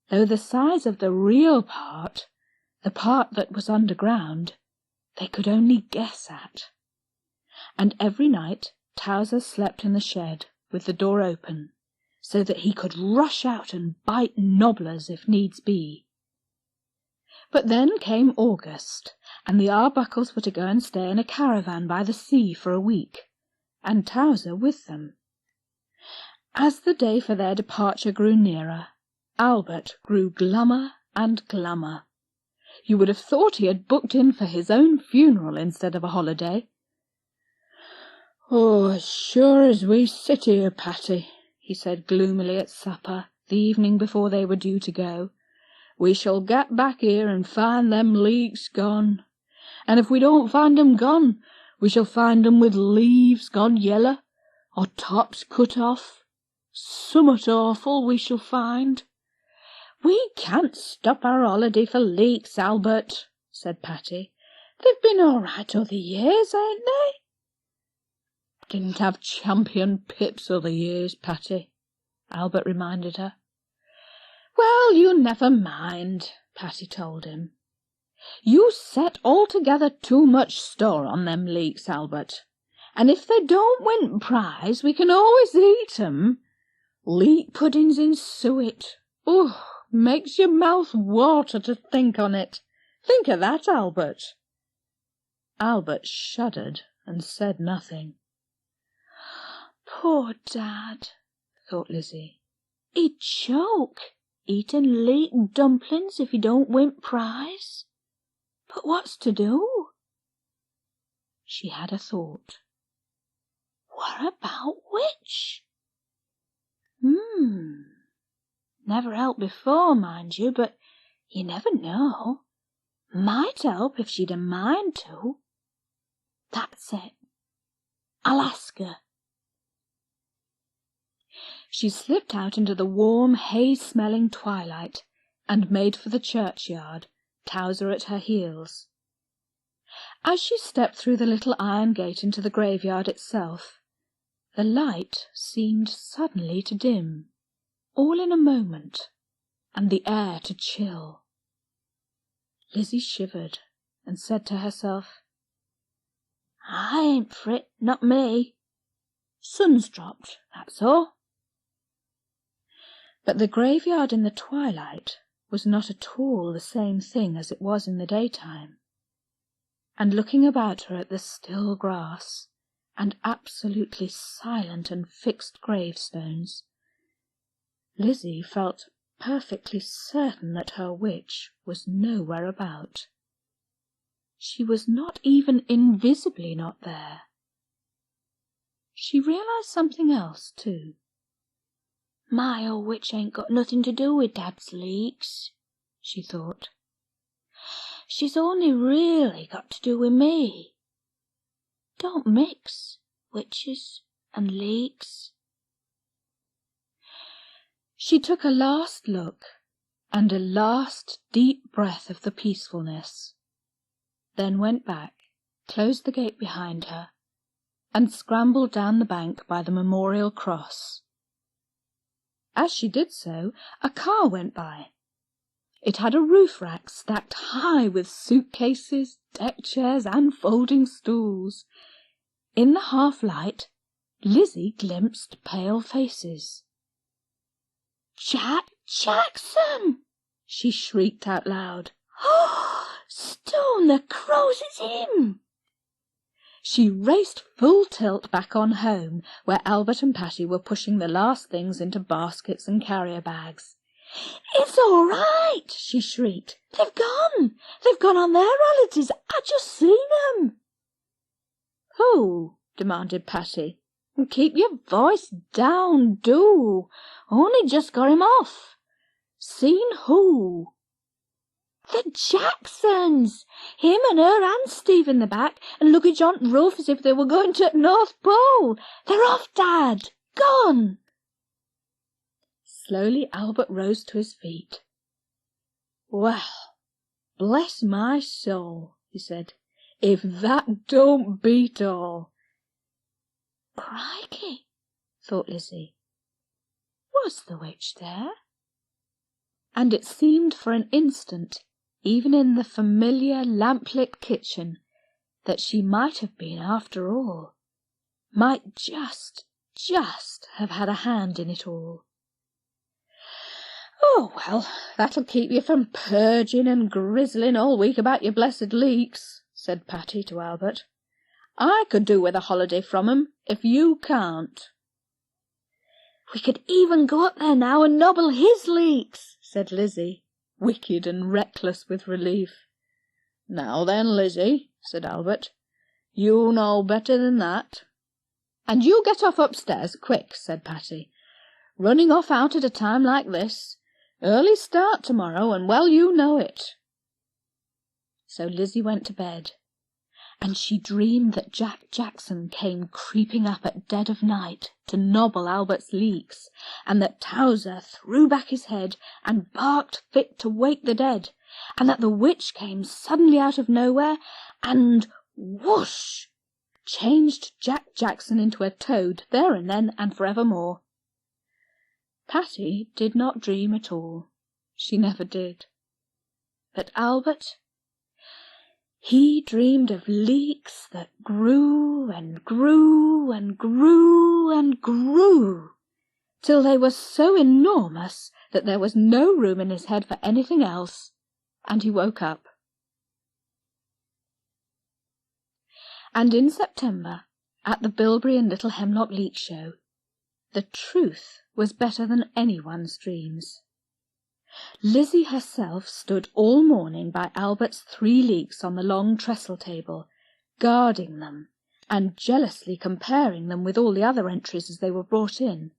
though the size of the real part, the part that was underground, they could only guess at. And every night Towser slept in the shed with the door open, so that he could rush out and bite nobblers if needs be. But then came August, and the Arbuckles were to go and stay in a caravan by the sea for a week, and Towser with them. As the day for their departure grew nearer, Albert grew glummer and glummer. You would have thought he had booked in for his own funeral instead of a holiday. "Oh, as sure as we sit here, Patty," he said gloomily at supper the evening before they were due to go, "we shall get back here and find them leeks gone. And if we don't find 'em gone, we shall find 'em with leaves gone yeller, or tops cut off. Summat awful we shall find." "We can't stop our holiday for leeks, Albert," said Patty. "They've been all right other years, ain't they?" "Didn't have champion pips other years, Patty," Albert reminded her. "Well, you never mind," Patty told him. "You set altogether too much store on them leeks, Albert, and if they don't win prize, we can always eat 'em. Leek puddings in suet. Oh, makes your mouth water to think on it. Think of that, Albert." Albert shuddered and said nothing. "Poor Dad," thought Lizzie. "He'd choke, eating leek dumplings if he don't win prize. But what's to do?" She had a thought. "What about which? Never helped before, mind you, but you never know. Might help if she'd a mind to. That's it. I'll ask her." She slipped out into the warm, hay-smelling twilight and made for the churchyard, Towser at her heels. As she stepped through the little iron gate into the graveyard itself, the light seemed suddenly to dim, all in a moment, and the air to chill. Lizzie shivered and said to herself, "I ain't for it, not me. Sun's dropped, that's all." But the graveyard in the twilight was not at all the same thing as it was in the daytime, and looking about her at the still grass and absolutely silent and fixed gravestones, Lizzie felt perfectly certain that her witch was nowhere about. She was not even invisibly not there. She realized something else, too. "My old witch ain't got nothing to do with Dad's leeks," she thought. "She's only really got to do with me. Don't mix, witches and leeks." She took a last look and a last deep breath of the peacefulness, then went back, closed the gate behind her, and scrambled down the bank by the memorial cross. As she did so, a car went by. It had a roof rack stacked high with suitcases, deck chairs, and folding stools. In the half-light, Lizzie glimpsed pale faces. "Jack Jackson!" she shrieked out loud. "Oh, Stone the Crows, it's him!" She raced full tilt back on home, where Albert and Patty were pushing the last things into baskets and carrier bags. "It's all right," she shrieked. "They've gone. They've gone on their holidays. I just seen them." "Who?" demanded Patty. "Keep your voice down, do. Only just got him off. Seen who?" "The Jacksons. Him and her and Steve in the back, and luggage on the roof as if they were going to the North Pole. They're off, Dad. Gone." Slowly Albert rose to his feet. "Well, bless my soul," he said, "if that don't beat all." "Crikey," thought Lizzie. Was the witch there? And it seemed for an instant, even in the familiar lamp-lit kitchen, that she might have been after all, might just have had a hand in it all. "Oh, well, that'll keep you from purging and grizzling all week about your blessed leeks," said Patty to Albert. "I could do with a holiday from 'em, if you can't." "We could even go up there now and nobble his leeks," said Lizzie, wicked and reckless with relief. "Now then, Lizzie," said Albert, "you know better than that." "And you get off upstairs, quick," said Patty. "Running off out at a time like this. Early start tomorrow, and well you know it." So Lizzie went to bed, and she dreamed that Jack Jackson came creeping up at dead of night to nobble Albert's leeks, and that Towser threw back his head and barked fit to wake the dead, and that the witch came suddenly out of nowhere and, whoosh, changed Jack Jackson into a toad there and then and forevermore. Patty did not dream at all. She never did. But Albert, he dreamed of leeks that grew and grew and grew and grew, till they were so enormous that there was no room in his head for anything else, and he woke up. And in September, at the Bilberry and Little Hemlock Leek Show, the truth was better than anyone's dreams. Lizzie herself stood all morning by Albert's 3 leeks on the long trestle table, guarding them, and jealously comparing them with all the other entries as they were brought in.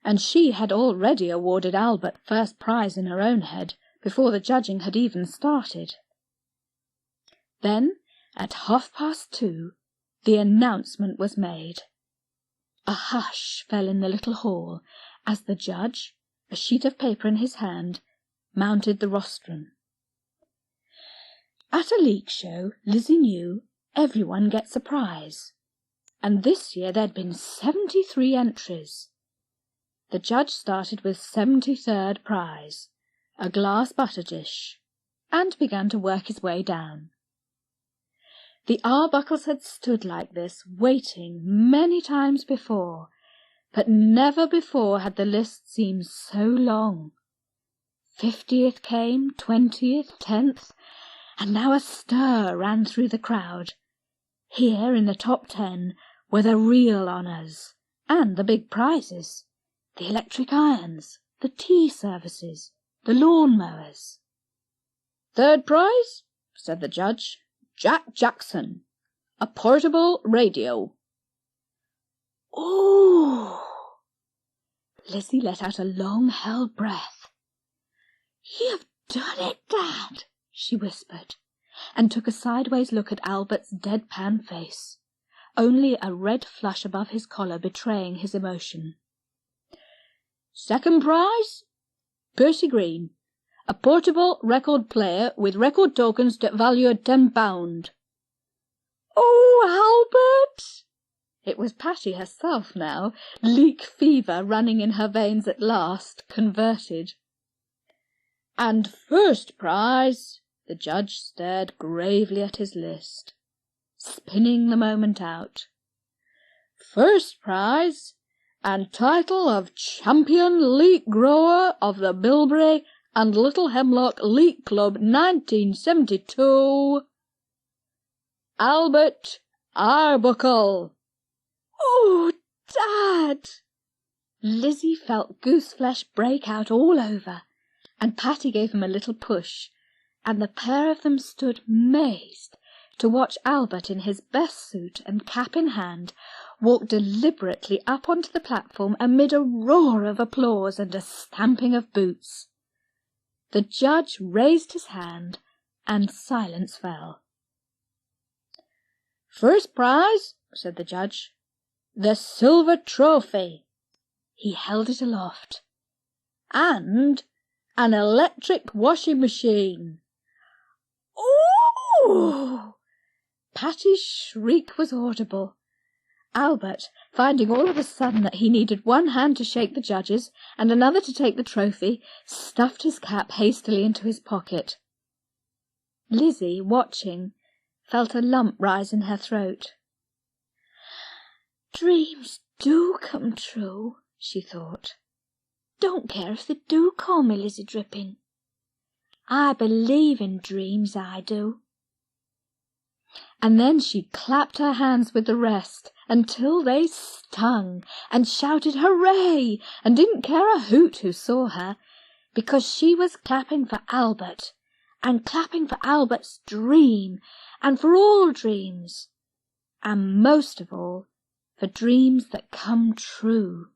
And she had already awarded Albert first prize in her own head, before the judging had even started. Then, at 2:30, the announcement was made. A hush fell in the little hall as the judge, a sheet of paper in his hand, mounted the rostrum. At a leek show, Lizzie knew, everyone gets a prize, and this year there'd been 73 entries. The judge started with 73rd prize, a glass butter dish, and began to work his way down. The Arbuckles had stood like this, waiting many times before, but never before had the list seemed so long. 50th came, 20th, 10th, and now a stir ran through the crowd. Here in the top 10 were the real honours, and the big prizes, the electric irons, the tea services, the lawn mowers. "Third prize," said the judge, "Jack Jackson, a portable radio." "Ooh!" Lizzie let out a long-held breath. "You've done it, Dad," she whispered, and took a sideways look at Albert's deadpan face, only a red flush above his collar betraying his emotion. "Second prize, Percy Green, a portable record player with record tokens that value at £10. "Oh, Albert!" It was Patty herself now, leek fever running in her veins at last, converted. "And first prize," the judge stared gravely at his list, spinning the moment out. "First prize, and title of Champion Leek Grower of the Bilberry and Little Hemlock Leek Club 1972, Albert Arbuckle! Oh, Dad! Lizzie felt Gooseflesh break out all over, and Patty gave him a little push, and the pair of them stood mazed to watch Albert in his best suit and cap in hand walk deliberately up onto the platform amid a roar of applause and a stamping of boots. The judge raised his hand, and silence fell. "First prize," said the judge, "the silver trophy." He held it aloft. "And an electric washing machine." Oh! Patty's shriek was audible. Albert, finding all of a sudden that he needed one hand to shake the judges and another to take the trophy, stuffed his cap hastily into his pocket. Lizzie, watching, felt a lump rise in her throat. Dreams do come true, she thought. Don't care if they do call me Lizzie Dripping. I believe in dreams, I do. And then she clapped her hands with the rest until they stung, and shouted hooray, and didn't care a hoot who saw her, because she was clapping for Albert, and clapping for Albert's dream, and for all dreams, and most of all for dreams that come true.